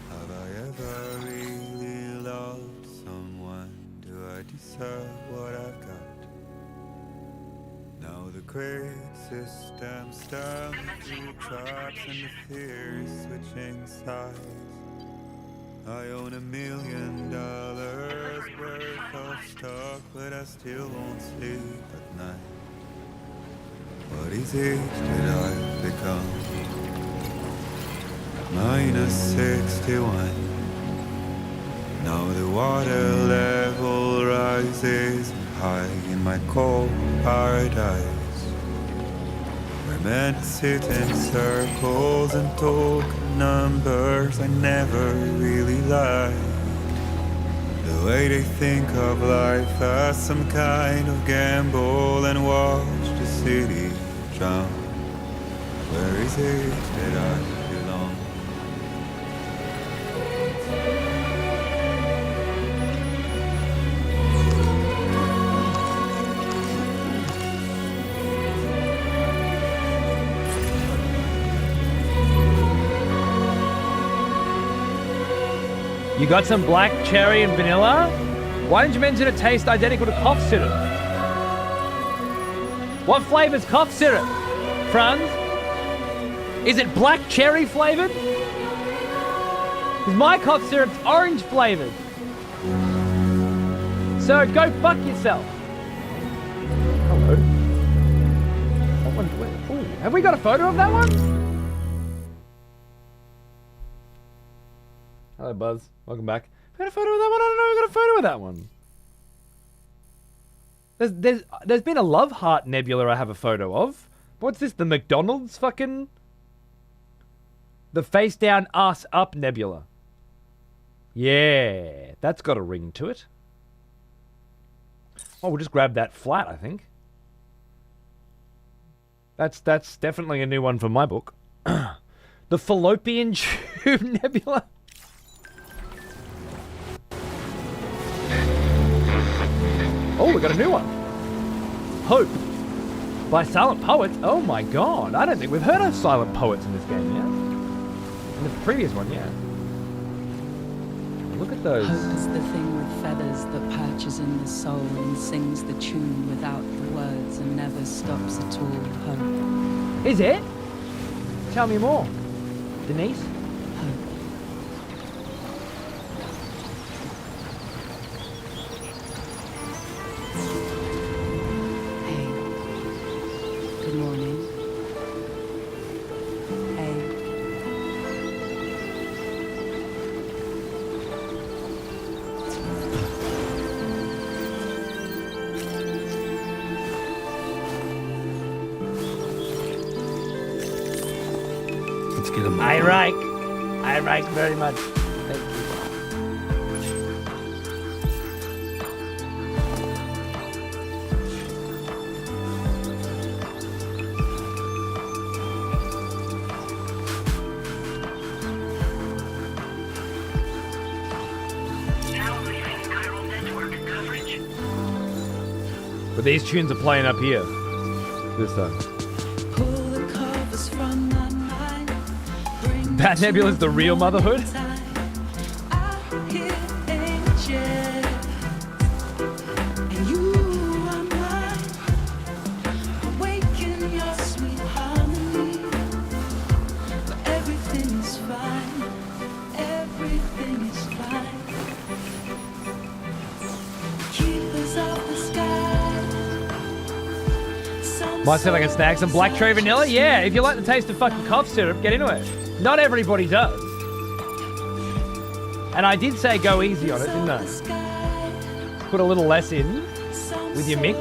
Speaker 6: Have I ever really loved someone? Do I deserve what I've got? Now the great system stands through traps and the fear is switching sides. I own $1 million worth of stock, but I still won't sleep at night. What is it that I've become? -61. Now the water level rises high in my cold paradise, where men sit in circles and talk numbers I never really liked. The way they think of life as some kind of gamble and watch the city drown. Where is it that I belong?
Speaker 1: You got some black cherry and vanilla? Why didn't you mention it tastes identical to cough syrup? What flavor's cough syrup, Franz? Is it black cherry flavored? Because my cough syrup's orange flavored. So go fuck yourself. Hello. Ooh, have we got a photo of that one? Hello, Buzz. Welcome back. We got a photo of that one? I don't know. We got a photo of that one. There's been a love heart nebula I have a photo of. What's this? The McDonald's fucking... The face down, ass up nebula. Yeah, that's got a ring to it. Oh, we'll just grab that flat, I think. That's definitely a new one for my book. The fallopian tube nebula. Oh, we got a new one. Hope by Silent Poets. Oh my god, I don't think we've heard of Silent Poets in this game yet. In the previous one, yeah. Look at those.
Speaker 7: Hope is the thing with feathers that perches in the soul and sings the tune without the words and never stops at all. Hope.
Speaker 1: Is it? Tell me more, Denise.
Speaker 7: Hope. Hey. Good morning. Hey.
Speaker 6: Let's get him.
Speaker 1: I like very much. Thank you.
Speaker 3: Now leaving chiral network coverage.
Speaker 1: But these tunes are playing up here. This time.
Speaker 7: Pull the covers from my mind. Bring
Speaker 1: That nebula is the real motherhood?
Speaker 7: I hear angels, and you are mine. Awaken your sweet harmony. But everything is fine. Everything is fine. Keepers of the sky.
Speaker 1: Might see if I can snag some black cherry vanilla. Yeah, if you like the taste of fucking cough syrup, get into it. Not everybody does. And I did say go easy on it, didn't I? Put a little less in with your mix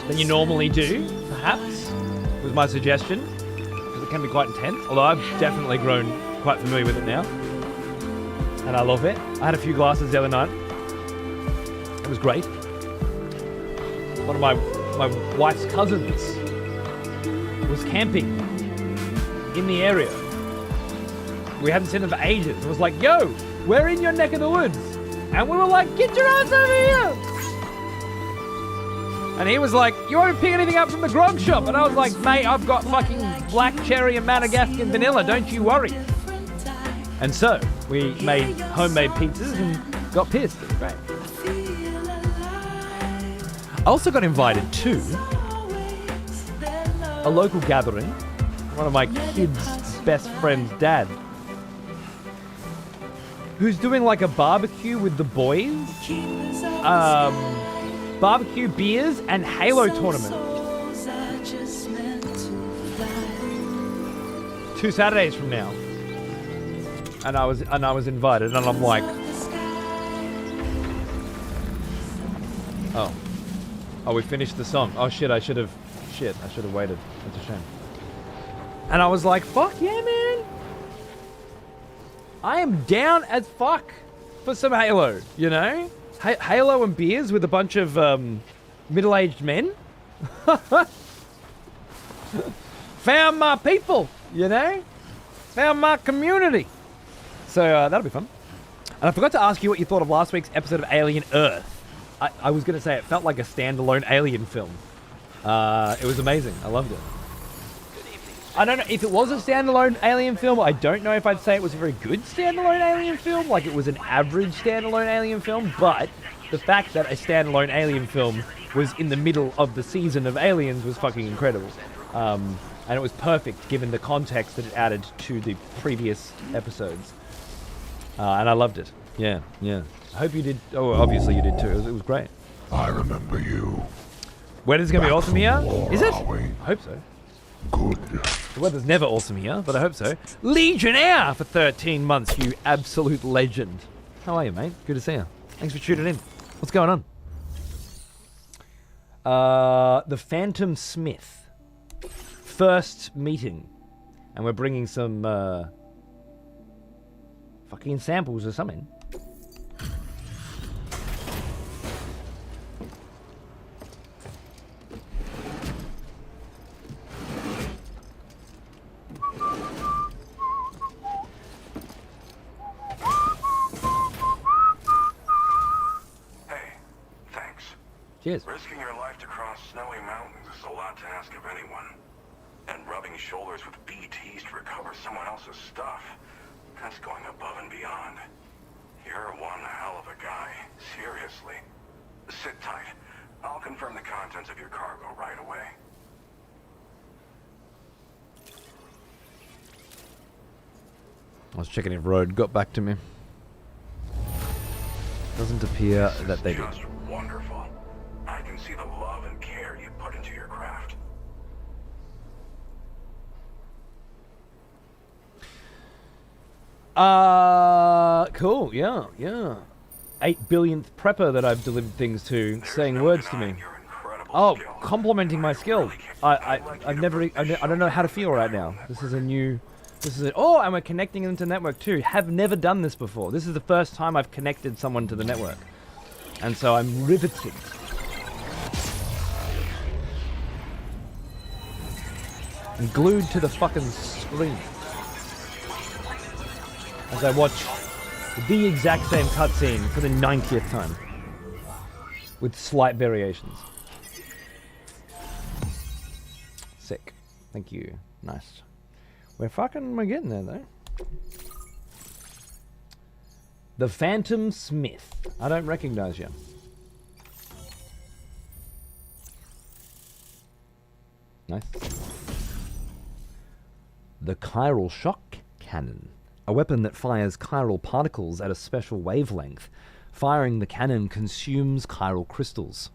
Speaker 1: than you normally do, perhaps, was my suggestion. Because it can be quite intense. Although I've definitely grown quite familiar with it now. And I love it. I had a few glasses the other night. It was great. One of my wife's cousins was camping in the area. We hadn't seen them for ages. It was like, yo, we're in your neck of the woods. And we were like, get your ass over here. And he was like, you won't pick anything up from the grog shop. And I was like, mate, I've got fucking black cherry and Madagascan vanilla. Don't you worry. And so we made homemade pizzas and got pissed. It was great. I also got invited to a local gathering. One of my kids' best friend's dad who's doing like a barbecue with the boys. Barbecue, beers, and Halo tournament. 2 Saturdays from now. And I was invited, and I'm like, oh, we finished the song. Oh shit, I should have waited. That's a shame. And I was like, fuck yeah, man. I am down as fuck for some Halo, you know? Halo and beers with a bunch of middle-aged men. Found my people, you know? Found my community. So that'll be fun. And I forgot to ask you what you thought of last week's episode of Alien Earth. I was going to say it felt like a standalone Alien film. It was amazing. I loved it. I don't know if it was a standalone Alien film. I don't know if I'd say it was a very good standalone Alien film. Like it was an average standalone Alien film. But the fact that a standalone Alien film was in the middle of the season of Aliens was fucking incredible. And it was perfect given the context that it added to the previous episodes. And I loved it. Yeah. I hope you did. Oh, obviously you did too. It was great.
Speaker 2: I remember you.
Speaker 1: Weather's going to be awesome here. Is it?
Speaker 2: Are we?
Speaker 1: I hope so.
Speaker 2: Good.
Speaker 1: The weather's never awesome here, but I hope so. Legionnaire for 13 months, you absolute legend. How are you, mate? Good to see you. Thanks for tuning in. What's going on? The Phantom Smith. First meeting. And we're bringing some fucking samples or something. Cheers.
Speaker 8: Risking your life to cross snowy mountains is a lot to ask of anyone. And rubbing shoulders with BTs to recover someone else's stuff, that's going above and beyond. You're one hell of a guy. Seriously. Sit tight. I'll confirm the contents of your cargo right away.
Speaker 1: I was checking if Road got back to me. Doesn't appear that they did.
Speaker 8: Just wonderful. I can see the love and care you put into your craft.
Speaker 1: Cool, yeah. 8 billionth prepper that I've delivered things to, saying words to me. Oh, complimenting my skill. I don't know how to feel right now. Oh, and we're connecting into network too. Have never done this before. This is the first time I've connected someone to the network. And so I'm riveted. I'm glued to the fucking screen as I watch the exact same cutscene for the 90th time, with slight variations. Sick. Thank you. Nice. We're getting there though. The Phantom Smith. I don't recognize you. Nice. The chiral shock cannon. A weapon that fires chiral particles at a special wavelength. Firing the cannon consumes chiral crystals.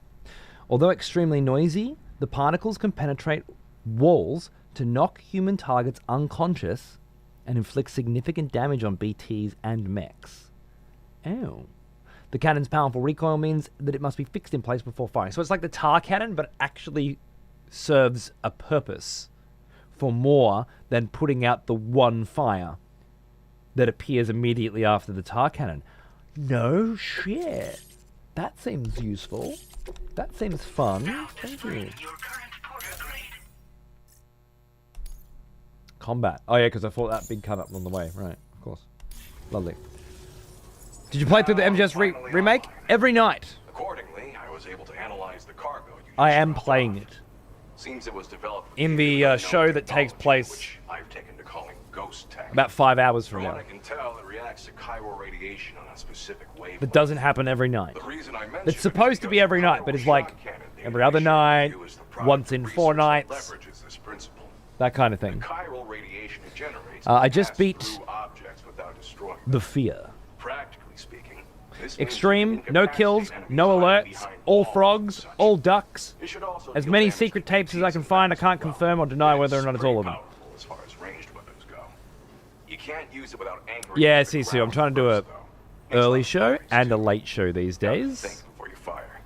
Speaker 1: Although extremely noisy, the particles can penetrate walls to knock human targets unconscious and inflict significant damage on BTs and mechs. Ow. The cannon's powerful recoil means that it must be fixed in place before firing. So it's like the tar cannon, but actually serves a purpose for more than putting out the one fire that appears immediately after the tar cannon. No shit. That seems useful. That seems fun. Thank you. Combat. Oh yeah, because I fought that big cut up on the way. Right, of course. Lovely. Did you play through the MGS remake? Every night.
Speaker 8: Accordingly, I was able to analyze the cargo.
Speaker 1: I am playing it.
Speaker 8: Seems it was developed
Speaker 1: in the show that takes place
Speaker 8: which I've taken to calling ghost tech.
Speaker 1: About 5 hours from
Speaker 8: From
Speaker 1: now.
Speaker 8: what I can tell, it reacts to chiral radiation on a specific wavelength.
Speaker 1: That doesn't happen every night.
Speaker 8: The reason I mention
Speaker 1: It's supposed to be every night, but it's like every other night, once in 4 nights,
Speaker 8: leverages this principle.
Speaker 1: that kind of thing.
Speaker 8: Chiral radiation it generates
Speaker 1: I just
Speaker 8: passes
Speaker 1: beat
Speaker 8: through objects without destroying them.
Speaker 1: The Fear. Extreme, no kills, no alerts, all frogs, all ducks. As many secret tapes as I can find, I can't confirm or deny whether or not it's all of them.
Speaker 8: As far as ranged weapons go. You can't use it without angering
Speaker 1: Yeah,
Speaker 8: the
Speaker 1: Sisu, I'm
Speaker 8: ground
Speaker 1: trying to do a
Speaker 8: first, though.
Speaker 1: early
Speaker 8: Makes
Speaker 1: show
Speaker 8: lots of
Speaker 1: and a
Speaker 8: noise, too.
Speaker 1: late show these
Speaker 8: You have to
Speaker 1: days.
Speaker 8: think before you fire.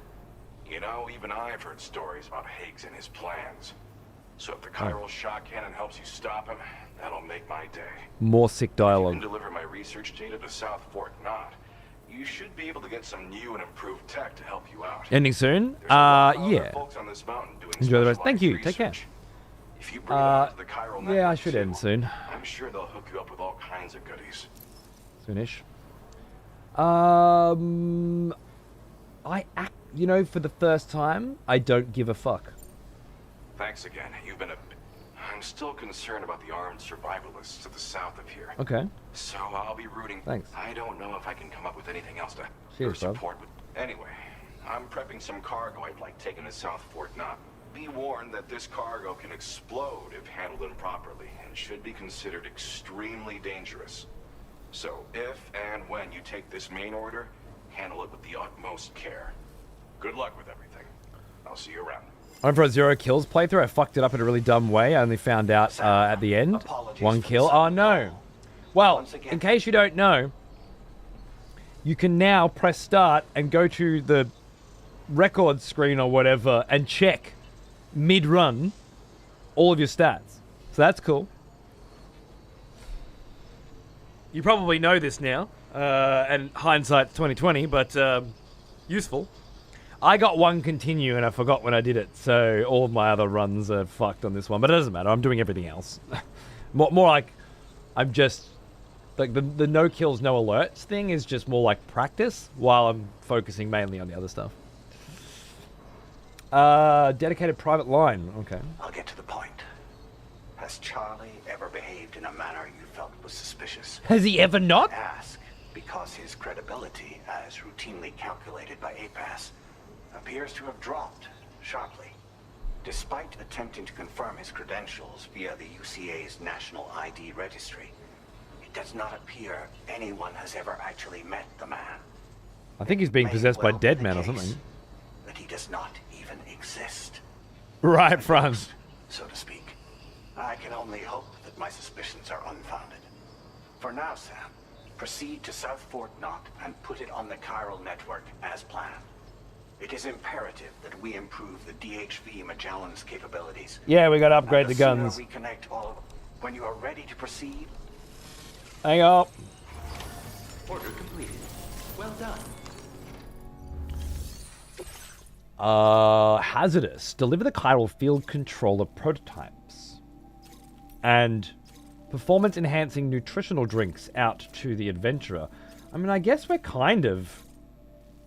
Speaker 8: You know, even I've heard stories about Higgs and his plans. So if the chiral shock cannon helps you stop him, that'll make my day.
Speaker 1: More sick
Speaker 8: If you
Speaker 1: dialogue.
Speaker 8: can deliver my research data to South Fort Knott, you should be able to get some new and improved tech to help you out.
Speaker 1: Ending soon?
Speaker 8: There's a lot of other
Speaker 1: Yeah.
Speaker 8: folks on this mountain doing
Speaker 1: Enjoy the rest. Thank
Speaker 8: specialized
Speaker 1: you. Take care.
Speaker 8: research. If you bring it onto the chiral
Speaker 1: Yeah, I
Speaker 8: network,
Speaker 1: should
Speaker 8: too,
Speaker 1: end soon.
Speaker 8: I'm sure they'll hook you up with all kinds of goodies.
Speaker 1: Soonish. You know, for the first time, I don't give a fuck.
Speaker 8: Thanks again. You've been I'm still concerned about the armed survivalists to the south of here.
Speaker 1: Okay.
Speaker 8: So I'll be rooting.
Speaker 1: Thanks.
Speaker 8: I don't know if I can come up with anything else to
Speaker 1: Cheers, bub.
Speaker 8: support. Anyway, I'm prepping some cargo I'd like taken to South Fort Knott. Be warned that this cargo can explode if handled improperly and should be considered extremely dangerous. So if and when you take this main order, handle it with the utmost care. Good luck with everything. I'll see you around.
Speaker 1: I'm for a 0 kills playthrough. I fucked it up in a really dumb way. I only found out at the end.
Speaker 8: Apologies
Speaker 1: 1
Speaker 8: for
Speaker 1: kill.
Speaker 8: the
Speaker 1: Oh
Speaker 8: sudden
Speaker 1: no.
Speaker 8: call.
Speaker 1: Well,
Speaker 8: Once again-
Speaker 1: in case you don't know, you can now press start and go to the record screen or whatever and check mid-run all of your stats. So that's cool. You probably know this now, and hindsight's 2020, but useful. I got 1 continue and I forgot when I did it, so all of my other runs are fucked on this one. But it doesn't matter. I'm doing everything else. more like I'm just like the no kills, no alerts thing is just more like practice while I'm focusing mainly on the other stuff. Dedicated private line. Okay.
Speaker 9: I'll get to the point. Has Charlie ever behaved in a manner you felt was suspicious?
Speaker 1: Has he ever not?
Speaker 9: Ask, because his credibility, as routinely calculated by APAS, appears to have dropped sharply. Despite attempting to confirm his credentials via the UCA's National ID Registry, it does not appear anyone has ever actually met the man.
Speaker 1: I think he's being
Speaker 9: May
Speaker 1: possessed by
Speaker 9: well be
Speaker 1: dead
Speaker 9: the
Speaker 1: man or
Speaker 9: case
Speaker 1: something.
Speaker 9: That he does not even exist,
Speaker 1: Right, Franz.
Speaker 9: so to speak. I can only hope that my suspicions are unfounded. For now, Sam, proceed to South Fort Knott and put it on the chiral network as planned. It is imperative that we improve the DHV Magellan's capabilities.
Speaker 1: Yeah, we gotta upgrade
Speaker 9: And
Speaker 1: the
Speaker 9: the sooner
Speaker 1: guns.
Speaker 9: we connect all of them. When you are ready to proceed,
Speaker 1: Hang up.
Speaker 5: Order completed. Well done.
Speaker 1: Hazardous. Deliver the chiral field controller prototypes. And performance-enhancing nutritional drinks out to the adventurer. I mean, I guess we're kind of...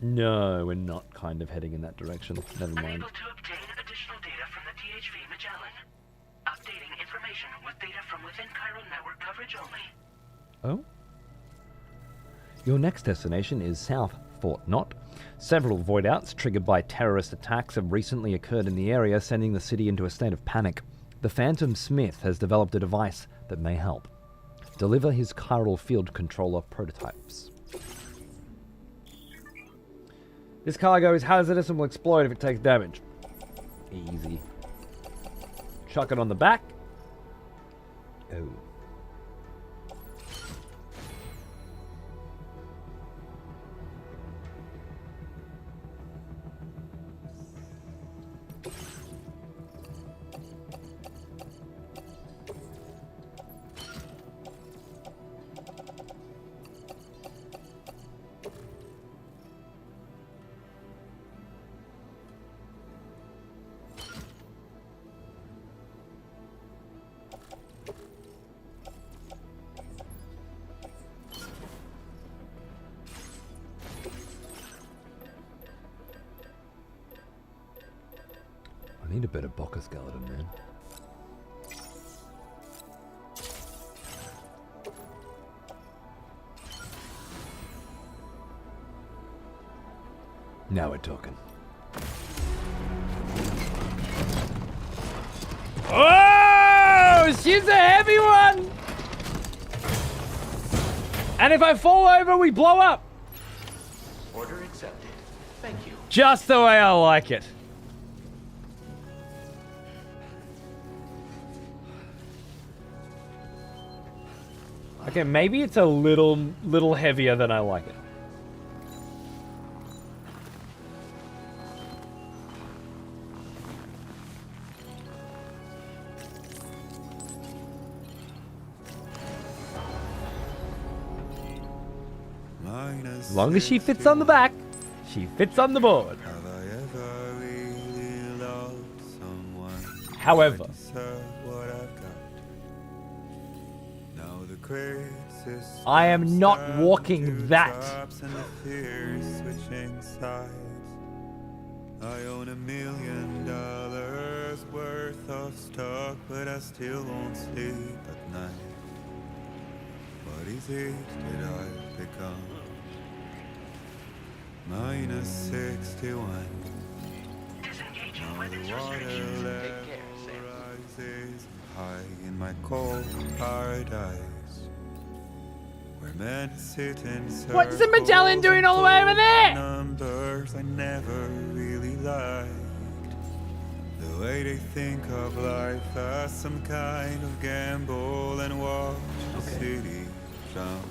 Speaker 1: No, we're not kind of heading in that direction. Never mind.
Speaker 3: Unable to obtain additional data from the DHV Magellan. Updating information with data from within chiral network coverage only.
Speaker 1: Oh? Your next destination is South Fort Knott. Several voidouts triggered by terrorist attacks have recently occurred in the area, sending the city into a state of panic. The Phantom Smith has developed a device that may help. Deliver his chiral field controller prototypes. This cargo is hazardous and will explode if it takes damage. Easy. Chuck it on the back. Oh. I need a better Boca skeleton, man. Now we're talking. Oh, she's a heavy one! And if I fall over, we blow up. Just the way I like it. Okay, maybe it's a little heavier than I like it. As long as she fits on the back, she fits on the board.
Speaker 6: Have I ever really loved someone?
Speaker 1: However,
Speaker 6: What I've got. Now the crazy
Speaker 1: I am not walking that.
Speaker 6: and the fears switching sides. I own $1 million worth of stock, but I still won't sleep at night. What is it that I've become? Minus 61. Now the water level rises high in my cold paradise. Where men sit in circles.
Speaker 1: What's the Magellan doing all the way over there?
Speaker 6: Numbers I never really liked. The way they think of life as some kind of gamble and watch the city jump.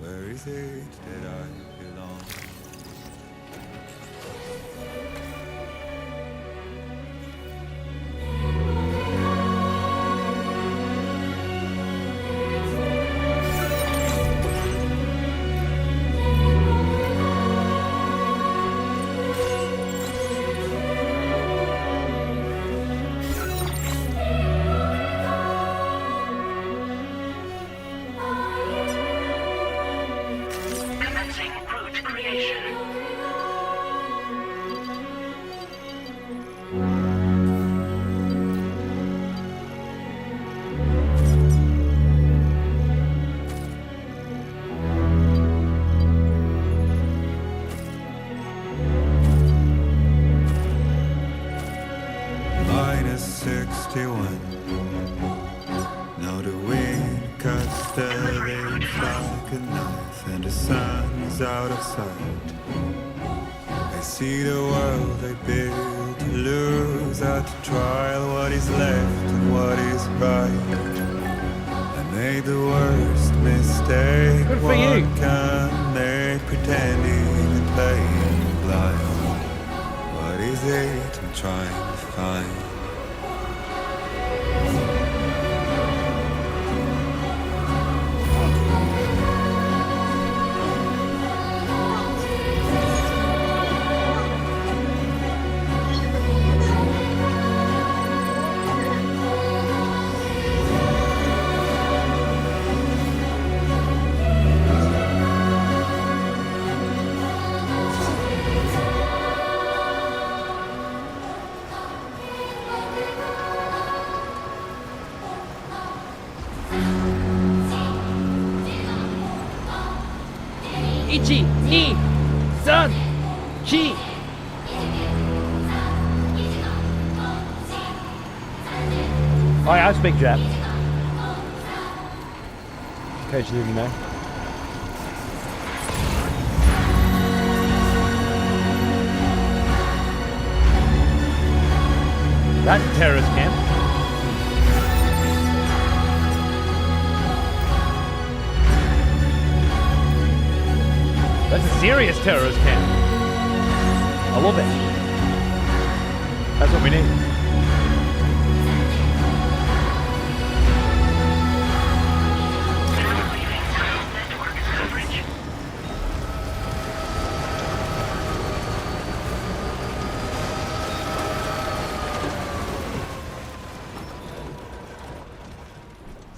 Speaker 6: Where is it that I belong?
Speaker 3: Commencing route creation.
Speaker 6: Minus 61. Now the wind cuts the leaves like a knife, and the sun is out of sight. I see the world I built to lose at the trial. What is left and what is right? I made the worst mistake.
Speaker 1: Good for
Speaker 6: What
Speaker 1: you.
Speaker 6: can make pretending and playing blind? What is it I'm trying to find?
Speaker 1: Ichi, ni, san, chi. Oh, yeah, I speak Jap. Occasionally, you know. That's a terrorist camp. That's a serious terrorist camp. I love it. That's what we need.
Speaker 3: Network coverage.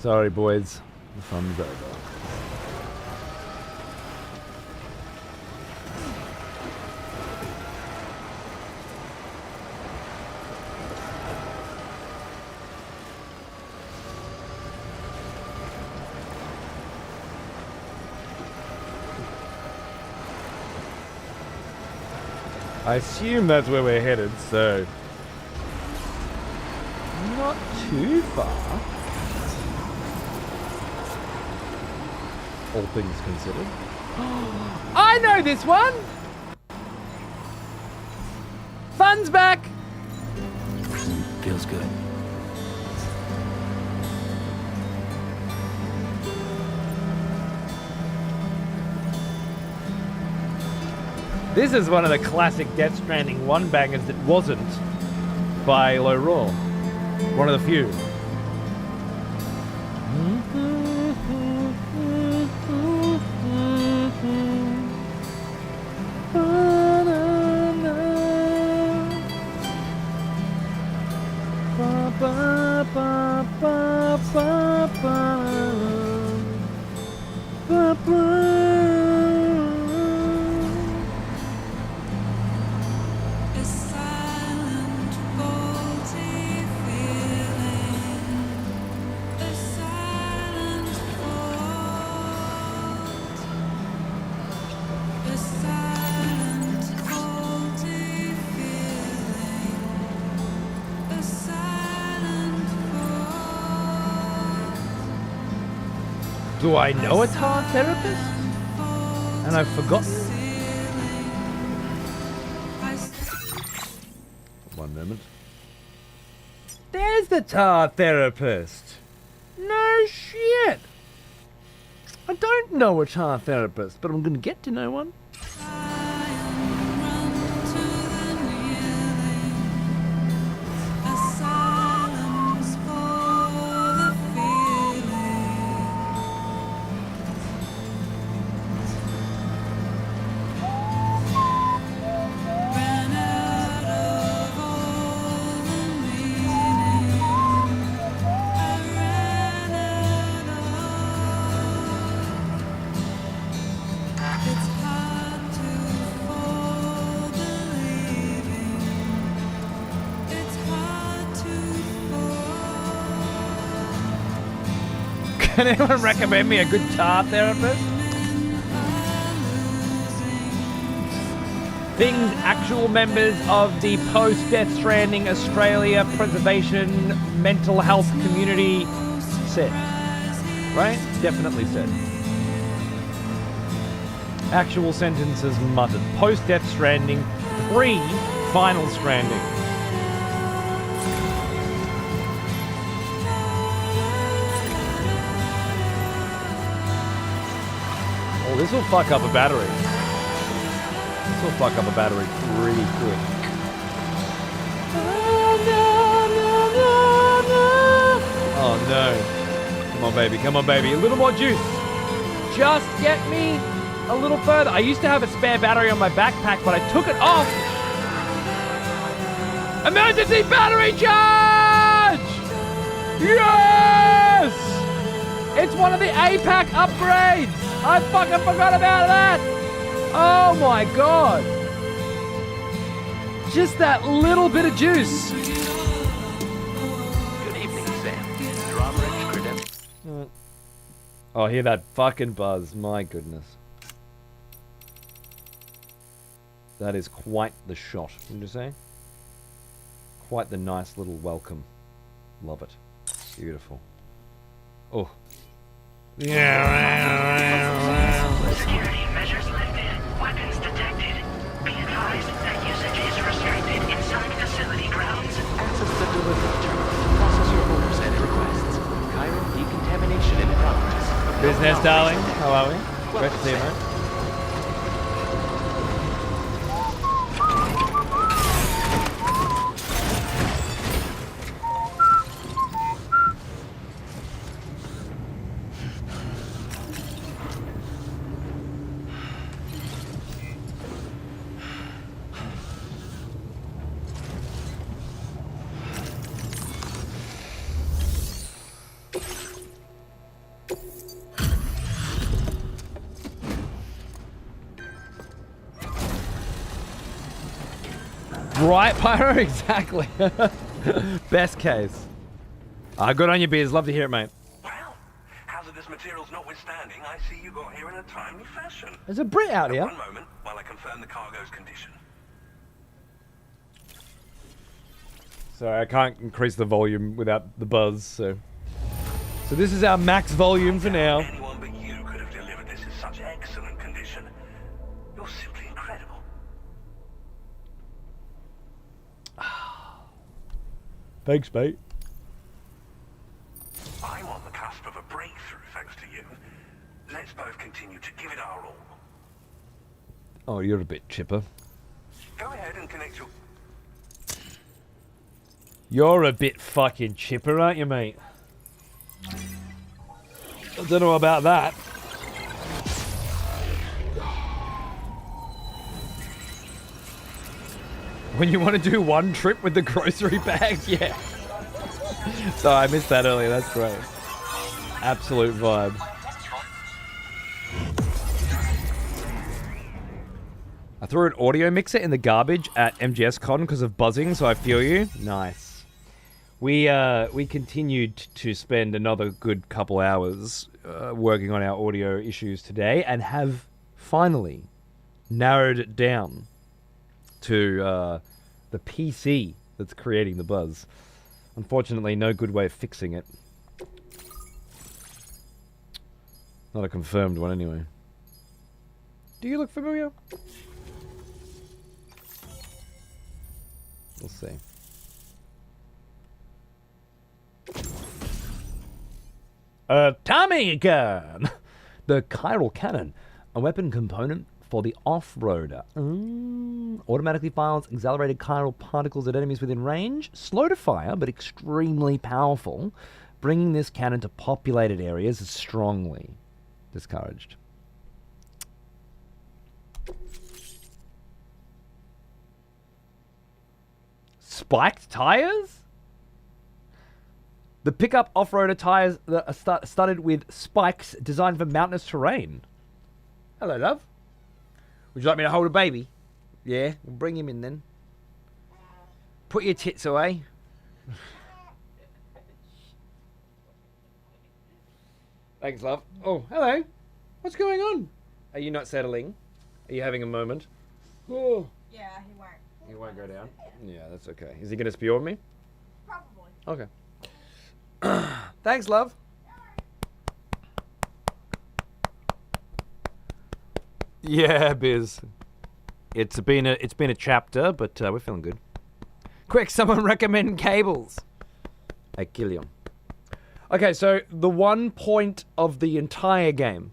Speaker 1: Sorry, boys. The fun's over. I assume that's where we're headed, so not too far. All things considered. I know this one! fun's back!
Speaker 10: Feels good.
Speaker 1: This is one of the classic Death Stranding one-bangers that wasn't by Low Raw. One of the few. Do I know a tar therapist? And I've forgotten? One moment. There's the tar therapist! No shit! I don't know a tar therapist, but I'm gonna get to know one. Can anyone recommend me a good tar therapist? Things actual members of the post-Death Stranding Australia Preservation Mental Health Community said. Right? Definitely said. Actual sentences muttered. Post-Death Stranding, pre-Final Stranding. This will fuck up a battery. This will fuck up a battery pretty quick. Oh no. Come on, baby. Come on, baby. A little more juice. Just get me a little further. I used to have a spare battery on my backpack, but I took it off. Emergency battery charge! Yes! It's one of the APAC upgrades! I fucking forgot about that! Oh my god! Just that little bit of juice.
Speaker 10: Good evening, Sam. Drawbridge credentials.
Speaker 1: Oh, hear that fucking buzz. My goodness. That is quite the shot, wouldn't you say? Quite the nice little welcome. Love it. Beautiful. Oh.
Speaker 3: Security measures lifted. Weapons detected. Be advised that usage is restricted inside facility grounds.
Speaker 10: Access the delivery terminal to process your orders and requests. Chiron decontamination in progress.
Speaker 1: Business, darling. How are we? Great to see you, mate. Right, Pyro? Exactly. Best case. Good on you, Beers. Love to hear it, mate.
Speaker 8: Well, hazardous materials notwithstanding, I see you got here in a timely fashion.
Speaker 1: There's a Brit out here.
Speaker 8: One moment while I confirm the cargo's condition.
Speaker 1: Sorry, I can't increase the volume without the buzz, so this is our max volume for now.
Speaker 8: Anyone but you could have delivered this in such excellent condition. You're simply incredible.
Speaker 1: Thanks, mate.
Speaker 8: I'm on the cusp of a breakthrough thanks to you. Let's both continue to give it our all.
Speaker 1: Oh, you're a bit chipper.
Speaker 8: Go ahead and connect your...
Speaker 1: You're a bit fucking chipper, aren't you, mate? I don't know about that. When you want to do one trip with the grocery bags, yeah. So I missed that earlier, that's great. Absolute vibe. I threw an audio mixer in the garbage at MGS Con because of buzzing, so I feel you. Nice. We continued to spend another good couple hours working on our audio issues today and have finally narrowed it down to the PC that's creating the buzz. Unfortunately, no good way of fixing it. Not a confirmed one, anyway. Do you look familiar? We'll see. Tommy gun! The chiral cannon, a weapon component for the off-roader. Automatically fires accelerated chiral particles at enemies within range. Slow to fire, but extremely powerful. Bringing this cannon to populated areas is strongly discouraged. Spiked tires? The pickup off-roader tires that are studded with spikes designed for mountainous terrain. Hello, love. Would you like me to hold a baby? Yeah, we'll bring him in then. Put your tits away. Thanks, love. Oh, hello. What's going on? Are you not settling? Are you having a moment? Oh.
Speaker 11: Yeah, he won't.
Speaker 1: He won't go down? Yeah, that's okay. Is he going to spew on me?
Speaker 11: Probably.
Speaker 1: Okay. Thanks, love. Yeah, Biz. It's been a chapter, but we're feeling good. Quick, someone recommend cables. I kill you. Okay, so the one point of the entire game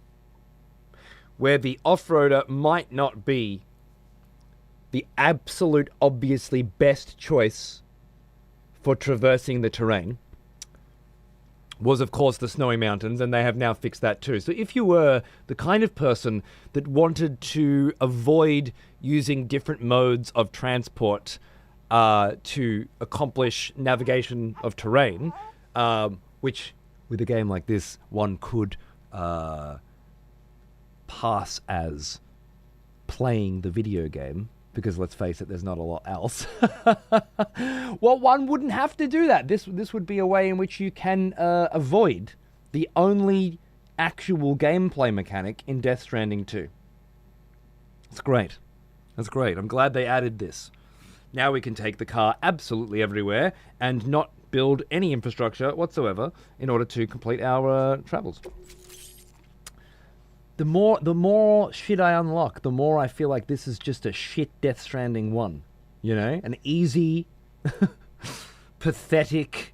Speaker 1: where the off-roader might not be the absolute obviously best choice for traversing the terrain was, of course, the snowy mountains, and they have now fixed that too. So if you were the kind of person that wanted to avoid using different modes of transport to accomplish navigation of terrain, which with a game like this one could pass as playing the video game, because let's face it, there's not a lot else. Well, one wouldn't have to do that. This would be a way in which you can avoid the only actual gameplay mechanic in Death Stranding 2. It's great. That's great. I'm glad they added this. Now we can take the car absolutely everywhere and not build any infrastructure whatsoever in order to complete our travels. The more shit I unlock, the more I feel like this is just a shit Death Stranding 1. You know? An easy, pathetic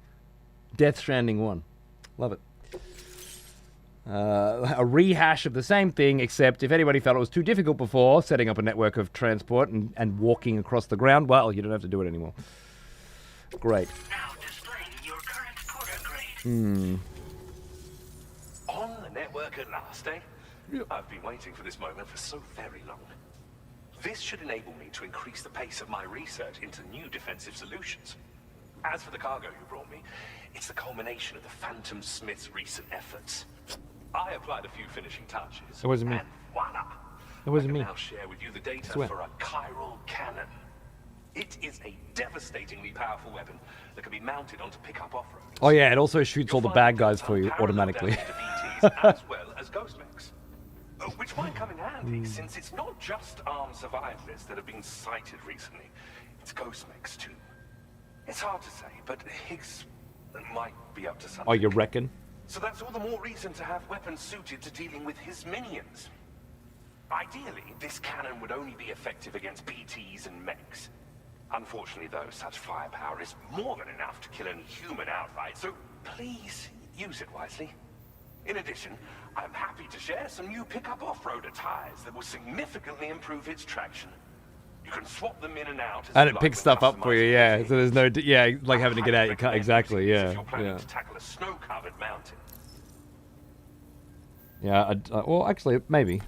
Speaker 1: Death Stranding 1. Love it. A rehash of the same thing, except if anybody felt it was too difficult before, setting up a network of transport and walking across the ground, well, you don't have to do it anymore. Great.
Speaker 3: Now displaying your current porter grade.
Speaker 8: On the network at last, eh? I've been waiting for this moment for so very long. This should enable me to increase the pace of my research into new defensive solutions. As for the cargo you brought me, it's the culmination of the Phantom Smith's recent efforts. I applied a few finishing touches.
Speaker 1: It wasn't me.
Speaker 8: And voila!
Speaker 1: It wasn't me.
Speaker 8: I can now share with you the data
Speaker 1: Swear.
Speaker 8: for a chiral cannon. It is a devastatingly powerful weapon that can be mounted onto pickup off-roaders.
Speaker 1: Oh yeah, it also shoots all the bad guys for you automatically.
Speaker 8: as well as ghost mechs. Which might come in handy, since it's not just armed survivalists that have been sighted recently. It's ghost mechs too. It's hard to say, but Higgs might be up to something.
Speaker 1: Oh, you reckon?
Speaker 8: So that's all the more reason to have weapons suited to dealing with his minions. Ideally, this cannon would only be effective against BTs and mechs. Unfortunately, though, such firepower is more than enough to kill any human outright, so please use it wisely. In addition, I'm happy to share some new pickup off-roader tires that will significantly improve its traction. You can swap them in and out.
Speaker 1: And it picks stuff up for you, yeah. So there's no, like having to get out your car. Exactly, yeah.
Speaker 8: If you're planning to tackle a snow-covered mountain.
Speaker 1: Yeah, well, actually, maybe.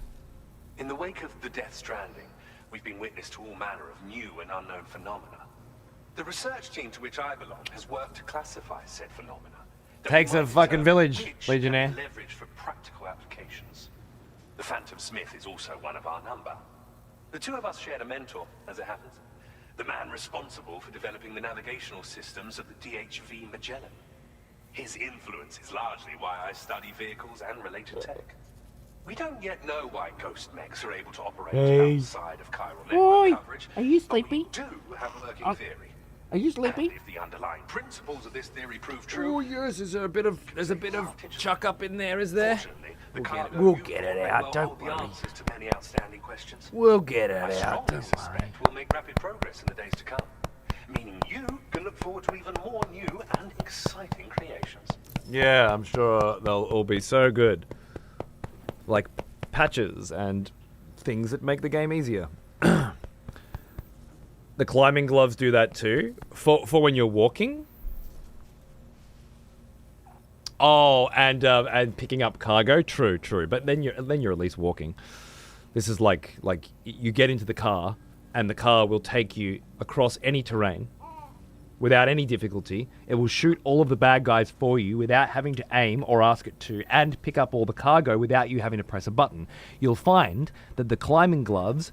Speaker 8: In the wake of the Death Stranding, we've been witness to all manner of new and unknown phenomena. The research team to which I belong has worked to classify said phenomena.
Speaker 1: Takes a fucking village, Legionnaire.
Speaker 8: Leverage for practical applications. The Phantom Smith is also one of our number. The two of us shared a mentor, as it happens. The man responsible for developing the navigational systems of the DHV Magellan. His influence is largely why I study vehicles and related tech. We don't yet know why ghost mechs are able to operate outside of chiral network coverage.
Speaker 12: Are you sleepy?
Speaker 8: But we do have a working theory.
Speaker 12: Are you sleepy?
Speaker 8: And if the underlying principles of this theory prove true,
Speaker 1: Oh yes, there's a bit of chuck up in there, is there?
Speaker 8: we'll get it out. Don't worry. Answers to many outstanding questions.
Speaker 1: We'll get it
Speaker 8: I
Speaker 1: out.
Speaker 8: strongly
Speaker 1: Don't
Speaker 8: suspect
Speaker 1: worry.
Speaker 8: we'll make rapid progress in the days to come, meaning you can look forward to even more new and exciting creations.
Speaker 1: Yeah, I'm sure they'll all be so good. Like patches and things that make the game easier. The climbing gloves do that too, for when you're walking. Oh, and picking up cargo. True. But then you're at least walking. This is like you get into the car, and the car will take you across any terrain without any difficulty. It will shoot all of the bad guys for you without having to aim or ask it to, and pick up all the cargo without you having to press a button. You'll find that the climbing gloves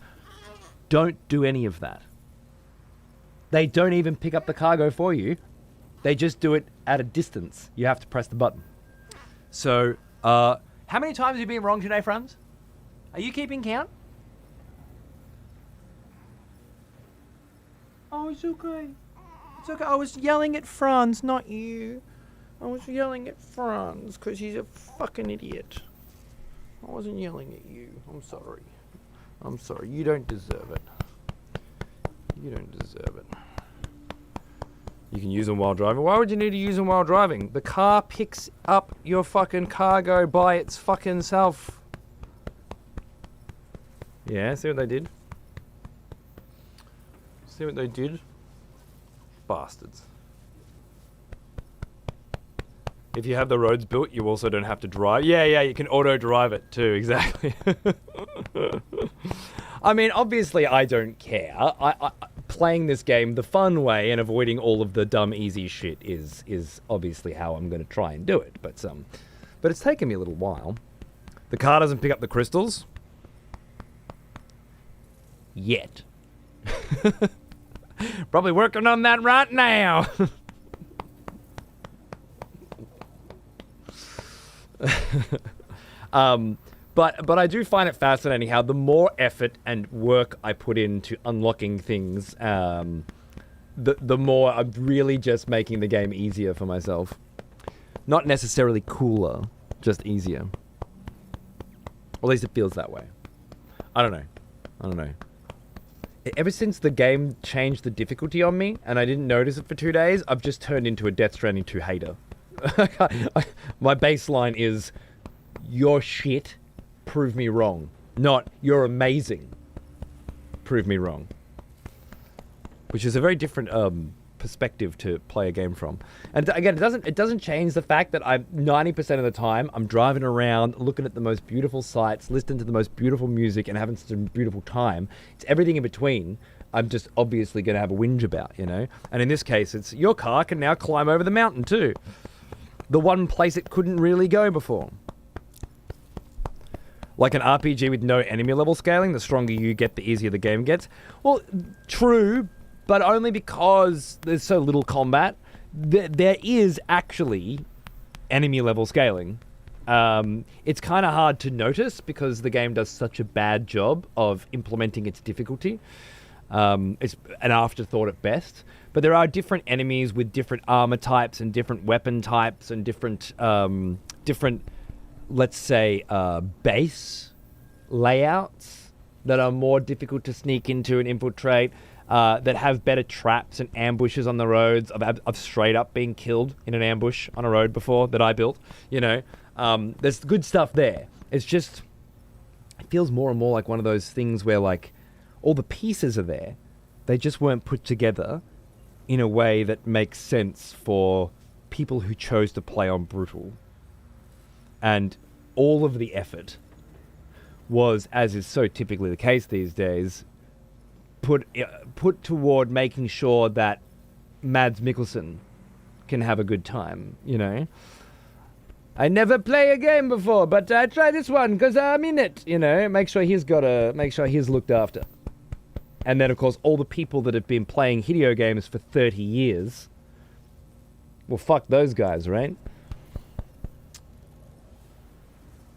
Speaker 1: don't do any of that. They don't even pick up the cargo for you. They just do it at a distance. You have to press the button. So, how many times have you been wrong today, Franz? Are you keeping count? Oh, it's okay. It's okay. I was yelling at Franz, not you. I was yelling at Franz because he's a fucking idiot. I wasn't yelling at you. I'm sorry. I'm sorry. You don't deserve it. You don't deserve it. You can use them while driving. Why would you need to use them while driving? The car picks up your fucking cargo by its fucking self. Yeah, see what they did? See what they did? Bastards. If you have the roads built, you also don't have to drive. Yeah, you can auto-drive it too, exactly. I mean, obviously I don't care. I playing this game the fun way and avoiding all of the dumb, easy shit is obviously how I'm going to try and do it. But it's taken me a little while. The car doesn't pick up the crystals. Yet. Probably working on that right now. But I do find it fascinating how the more effort and work I put into unlocking things, the more I'm really just making the game easier for myself. Not necessarily cooler, just easier. Or at least it feels that way. I don't know. Ever since the game changed the difficulty on me, and I didn't notice it for 2 days, I've just turned into a Death Stranding 2 hater. My baseline is, you're shit, prove me wrong. Not, you're amazing, prove me wrong. Which is a very different perspective to play a game from. And again, it doesn't change the fact that I'm 90% of the time I'm driving around, looking at the most beautiful sights, listening to the most beautiful music, and having such a beautiful time. It's everything in between. I'm just obviously going to have a whinge about, you know? And in this case, it's your car can now climb over the mountain too. The one place it couldn't really go before. Like an RPG with no enemy level scaling, the stronger you get, the easier the game gets. Well, true, but only because there's so little combat. There is actually enemy level scaling. It's kind of hard to notice because the game does such a bad job of implementing its difficulty. It's an afterthought at best. But there are different enemies with different armor types and different weapon types and different, let's say, base layouts that are more difficult to sneak into and infiltrate. that have better traps and ambushes on the roads. I've straight up been killed in an ambush on a road before that I built. You know, there's good stuff there. It's just, it feels more and more like one of those things where like all the pieces are there. They just weren't put together in a way that makes sense for people who chose to play on brutal. And all of the effort was, as is so typically the case these days, put toward making sure that Mads Mikkelsen can have a good time, you know? I never play a game before, but I try this one because I'm in it, you know? Make sure he's looked after. And then, of course, all the people that have been playing Hideo games for 30 years, well, fuck those guys, right?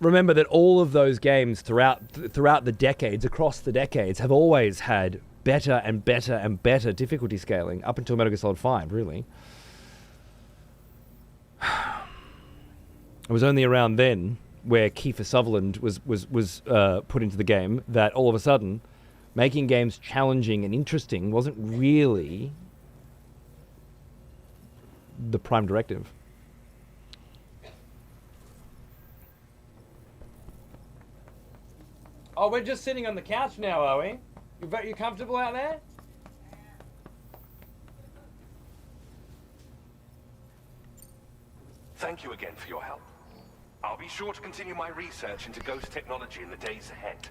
Speaker 1: Remember that all of those games throughout the decades, across the decades, have always had better and better and better difficulty scaling, up until Metal Gear Solid 5, really. It was only around then, where Kiefer Sutherland was put into the game, that all of a sudden, making games challenging and interesting wasn't really the prime directive. Oh, we're just sitting on the couch now, are we? You comfortable out there?
Speaker 8: Thank you again for your help. I'll be sure to continue my research into ghost technology in the days ahead.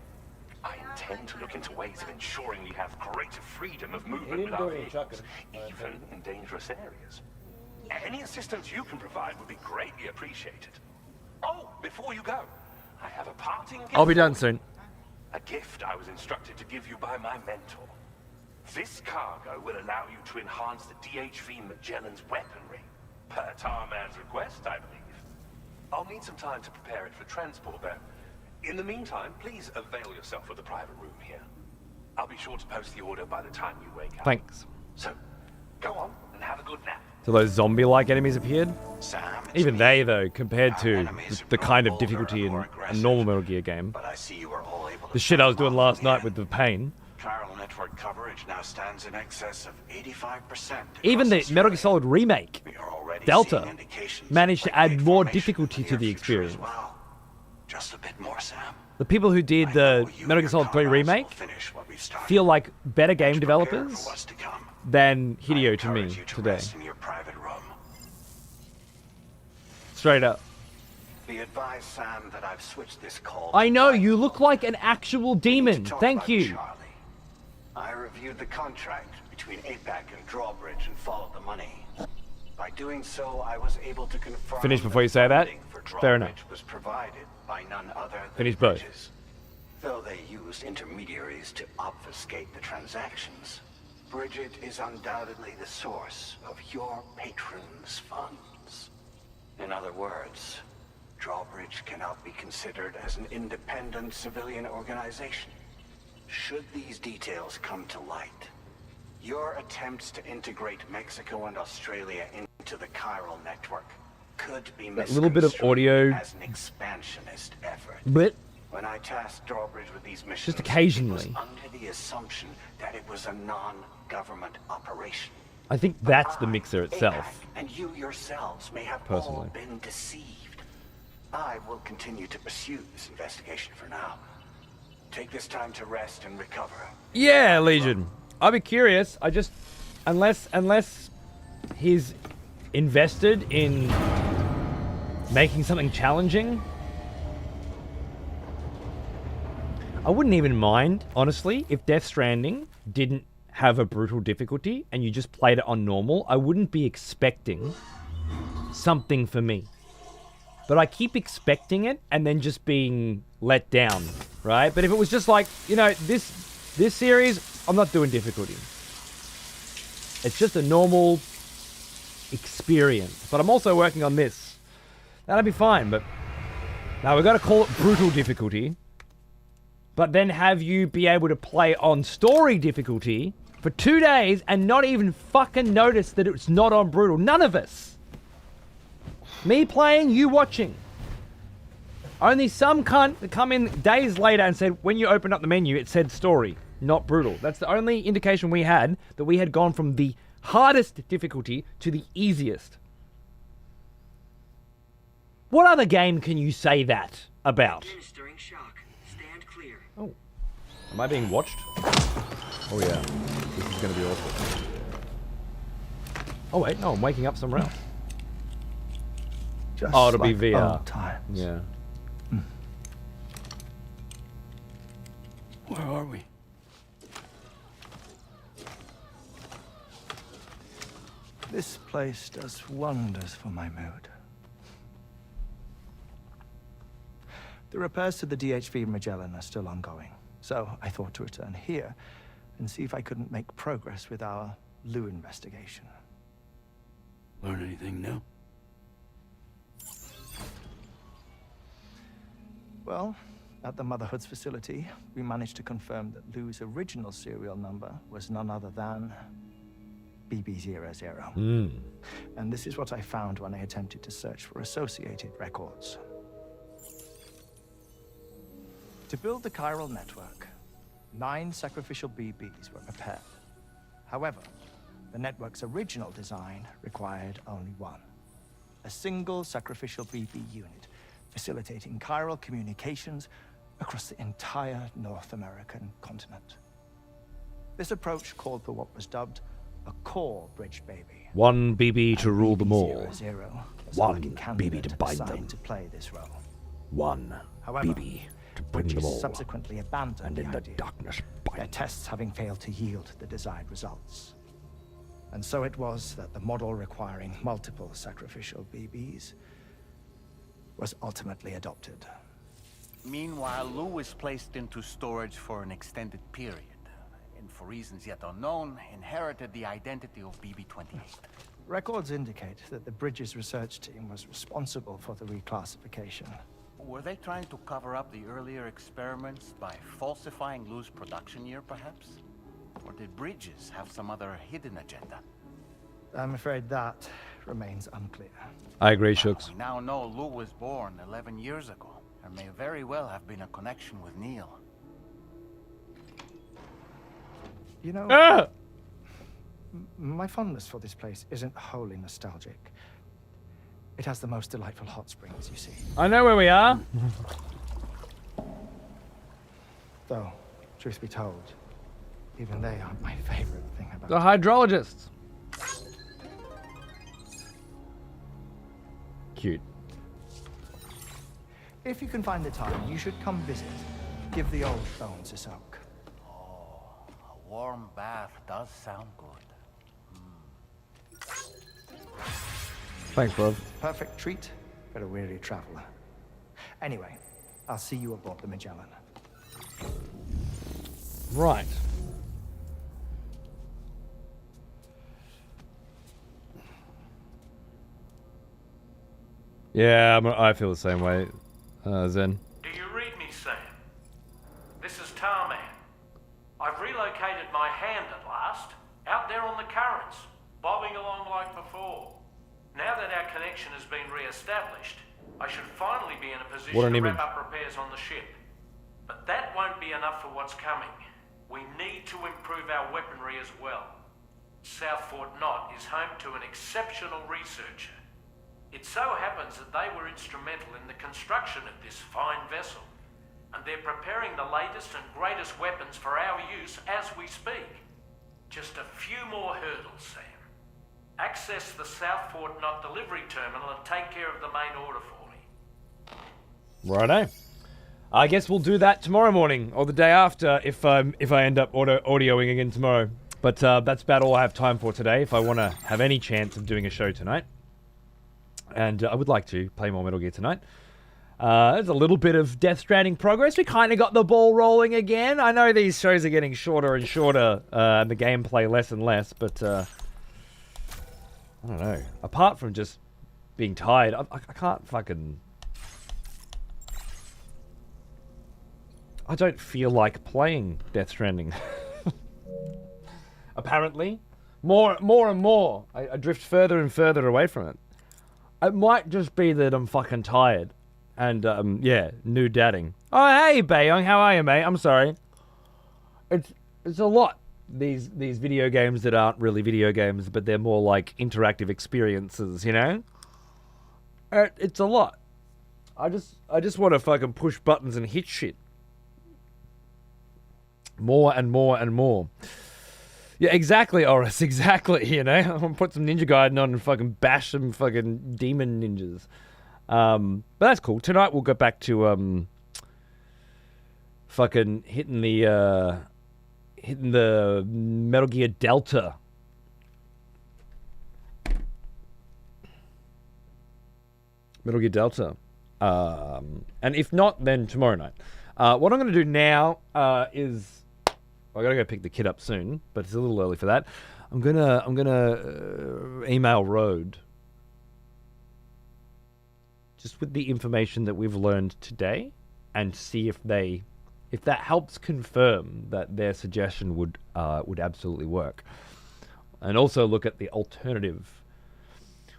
Speaker 8: I intend to look into ways of ensuring we have greater freedom of movement with our vehicles, even in dangerous areas. Any assistance you can provide would be greatly appreciated. Oh, before you go, I have a parting gift.
Speaker 1: I'll be done soon.
Speaker 8: A gift I was instructed to give you by my mentor. This cargo will allow you to enhance the DHV Magellan's weaponry, per Tarman's request, I believe. I'll need some time to prepare it for transport, though. In the meantime, please avail yourself of the private room here. I'll be sure to post the order by the time you wake up.
Speaker 1: Thanks.
Speaker 8: So, go on and have a good nap.
Speaker 1: So those zombie-like enemies appeared? Even they, though, compared to the kind of difficulty in a normal Metal Gear game. The shit I was doing last night with the pain.
Speaker 9: Chiral network coverage now stands in excess of 85%.
Speaker 1: Even the Metal Gear Solid remake, Delta, managed to add more difficulty to the experience.
Speaker 9: Just a bit more, Sam.
Speaker 1: The people who did the Metal Gear Solid 3 remake feel like better game developers than Hideo to me today. Straight up.
Speaker 9: Be advised, Sam, that I've switched this call.
Speaker 1: I know, you look like an actual demon. Thank you.
Speaker 9: Charlie. I reviewed the contract between APAC and Drawbridge and followed the money. By doing so, I was able to confirm.
Speaker 1: Finish before you say that? Fair enough.
Speaker 9: Was provided by none other than
Speaker 1: Finish both.
Speaker 9: Bridges, though they used intermediaries to obfuscate the transactions. Bridget is undoubtedly the source of your patron's funds. In other words, Drawbridge cannot be considered as an independent civilian organization. Should these details come to light, your attempts to integrate Mexico and Australia into the chiral network could be
Speaker 1: that little bit of audio
Speaker 9: as an expansionist effort.
Speaker 1: But
Speaker 9: when I tasked Drawbridge with these missions,
Speaker 1: just occasionally.
Speaker 9: it was under the assumption that it was a non-government operation.
Speaker 1: I think that's the mixer itself.
Speaker 9: APAC and you yourselves may have all been deceived. I will continue to pursue this investigation for now. Take this time to rest and recover.
Speaker 1: Yeah, Legion. I'll be curious. I just, unless he's invested in making something challenging, I wouldn't even mind, honestly, if Death Stranding didn't have a brutal difficulty and you just played it on normal. I wouldn't be expecting something for me. But I keep expecting it and then just being let down, right? But if it was just like, you know, this series, I'm not doing difficulty. It's just a normal experience. But I'm also working on this. That'll be fine, but now we've got to call it brutal difficulty. But then have you be able to play on story difficulty for 2 days and not even fucking notice that it's not on brutal. None of us. Me playing, you watching. Only some cunt that come in days later and said, when you opened up the menu, it said story. not brutal. That's the only indication we had that we had gone from the hardest difficulty to the easiest. What other game can you say that about?
Speaker 3: Administering shock. Stand clear.
Speaker 1: Oh. Am I being watched? Oh yeah. This is going to be awful. Oh wait, no, I'm waking up somewhere else.
Speaker 12: Just
Speaker 1: it'll
Speaker 12: like
Speaker 1: be VR.
Speaker 12: old times.
Speaker 1: Yeah.
Speaker 12: Where are we? This place does wonders for my mood. The repairs to the DHV Magellan are still ongoing, so I thought to return here and see if I couldn't make progress with our Lou investigation.
Speaker 13: Learn anything new?
Speaker 12: Well, at the Motherhood's facility, we managed to confirm that Lou's original serial number was none other than BB00. And this is what I found when I attempted to search for associated records. To build the chiral network, 9 sacrificial BBs were prepared. However, the network's original design required only 1. A single sacrificial BB unit, facilitating chiral communications across the entire North American continent. This approach called for what was dubbed a core bridge baby.
Speaker 1: 1 BB to rule them all.
Speaker 12: 00 was
Speaker 1: 1
Speaker 12: a lucky
Speaker 1: BB
Speaker 12: candidate
Speaker 1: to bind
Speaker 12: assigned
Speaker 1: them.
Speaker 12: to play this role.
Speaker 1: 1
Speaker 12: However,
Speaker 1: BB to bring them
Speaker 12: Bridges
Speaker 1: all.
Speaker 12: subsequently abandoned
Speaker 1: And in the
Speaker 12: idea,
Speaker 1: darkness
Speaker 12: their tests having failed to yield the desired results. And so it was that the model requiring multiple sacrificial BBs was ultimately adopted.
Speaker 14: Meanwhile, Lou was placed into storage for an extended period, and for reasons yet unknown, inherited the identity of BB-28.
Speaker 12: Records indicate that the Bridges research team was responsible for the reclassification.
Speaker 14: Were they trying to cover up the earlier experiments by falsifying Lou's production year, perhaps? Or did Bridges have some other hidden agenda?
Speaker 12: I'm afraid that remains unclear.
Speaker 1: I agree, Shooks.
Speaker 14: We now know Lou was born 11 years ago. There may very well have been a connection with Neil.
Speaker 12: You know, my fondness for this place isn't wholly nostalgic. It has the most delightful hot springs, you see.
Speaker 1: I know where we are.
Speaker 12: Though, truth be told, even they aren't my favorite thing about
Speaker 1: The hydrologists. Cute.
Speaker 12: If you can find the time, you should come visit. Give the old bones a soak.
Speaker 14: Oh, a warm bath does sound good.
Speaker 1: Thanks, bro.
Speaker 12: Perfect treat for a weary traveler. Anyway, I'll see you aboard the Magellan.
Speaker 1: Right. Yeah, I feel the same way, Zen.
Speaker 15: Do you read me, Sam? This is Tarman. I've relocated my hand at last, out there on the currents, bobbing along like before. Now that our connection has been re-established, I should finally be in a position to wrap up repairs on the ship. But that won't be enough for what's coming. We need to improve our weaponry as well. South Fort Knott is home to an exceptional researcher. It so happens that they were instrumental in the construction of this fine vessel, and they're preparing the latest and greatest weapons for our use as we speak. Just a few more hurdles, Sam. Access the South Fort Knott delivery terminal and take care of the main order for me.
Speaker 1: Righto. I guess we'll do that tomorrow morning or the day after if I end up audioing again tomorrow. But that's about all I have time for today if I want to have any chance of doing a show tonight. And I would like to play more Metal Gear tonight. There's a little bit of Death Stranding progress. We kind of got the ball rolling again. I know these shows are getting shorter and shorter and the gameplay less and less, but I don't know. Apart from just being tired, I can't fucking... I don't feel like playing Death Stranding. Apparently. More and more. I drift further and further away from it. It might just be that I'm fucking tired. And, yeah, new dadding. Oh, hey, Bayong, how are you, mate? I'm sorry. It's a lot. These video games that aren't really video games, but they're more like interactive experiences, you know? It's a lot. I just want to fucking push buttons and hit shit. More and more and more. Yeah, exactly, Oris, exactly, you know? I'm gonna put some Ninja Gaiden on and fucking bash some fucking demon ninjas. But that's cool. Tonight we'll go back to fucking hitting the Metal Gear Delta. Metal Gear Delta. And if not, then tomorrow night. What I'm going to do now is... I gotta go pick the kid up soon, but it's a little early for that. I'm gonna email Road just with the information that we've learned today, and see if that helps confirm that their suggestion would absolutely work, and also look at the alternative,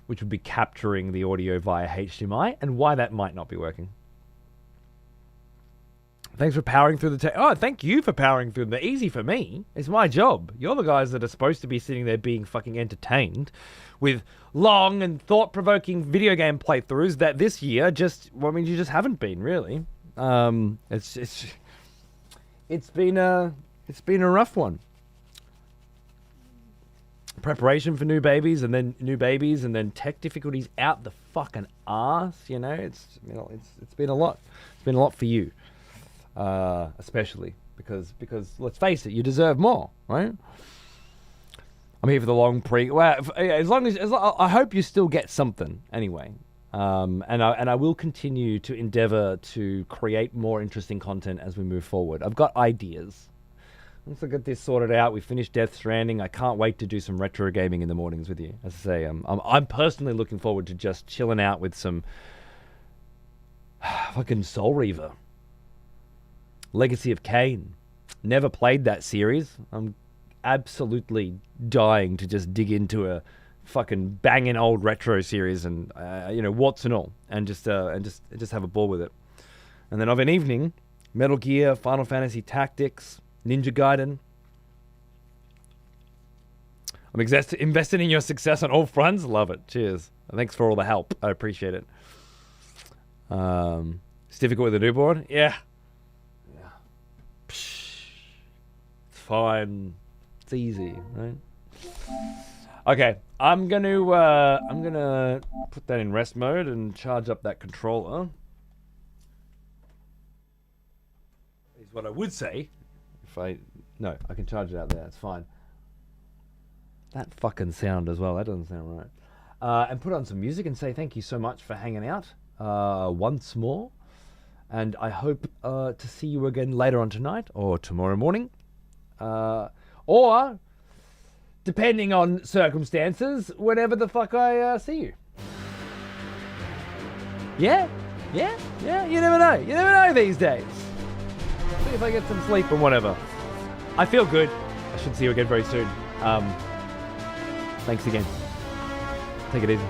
Speaker 1: which would be capturing the audio via HDMI, and why that might not be working. Thanks for powering through the oh, thank you for powering through them. Easy for me. It's my job. You're the guys that are supposed to be sitting there being fucking entertained with long and thought-provoking video game playthroughs that this year just, well, I mean, you just haven't been, really. It's been a rough one. Preparation for new babies, and then tech difficulties out the fucking arse, you know? It's been a lot. It's been a lot for you. Especially because let's face it, you deserve more, right? I'm here for the long well, as long as I hope you still get something anyway. And I will continue to endeavor to create more interesting content as we move forward. I've got ideas. Once I get this sorted out, we finish Death Stranding. I can't wait to do some retro gaming in the mornings with you. As I say, I'm personally looking forward to just chilling out with some fucking Soul Reaver. Legacy of Kain. Never played that series. I'm absolutely dying to just dig into a fucking banging old retro series and warts and all, and just have a ball with it. And then of an evening, Metal Gear, Final Fantasy Tactics, Ninja Gaiden. I'm invested in your success on all fronts. Love it. Cheers. Thanks for all the help. I appreciate it. It's difficult with a newborn. Yeah. It's fine. It's easy, right? Okay, I'm gonna put that in rest mode and charge up that controller. Is what I would say. I can charge it out there. It's fine. That fucking sound as well. That doesn't sound right. And put on some music and say thank you so much for hanging out once more. And I hope to see you again later on tonight or tomorrow morning. Or, depending on circumstances, whenever the fuck I see you. Yeah. You never know. You never know these days. See if I get some sleep and whatever. I feel good. I should see you again very soon. Thanks again. Take it easy.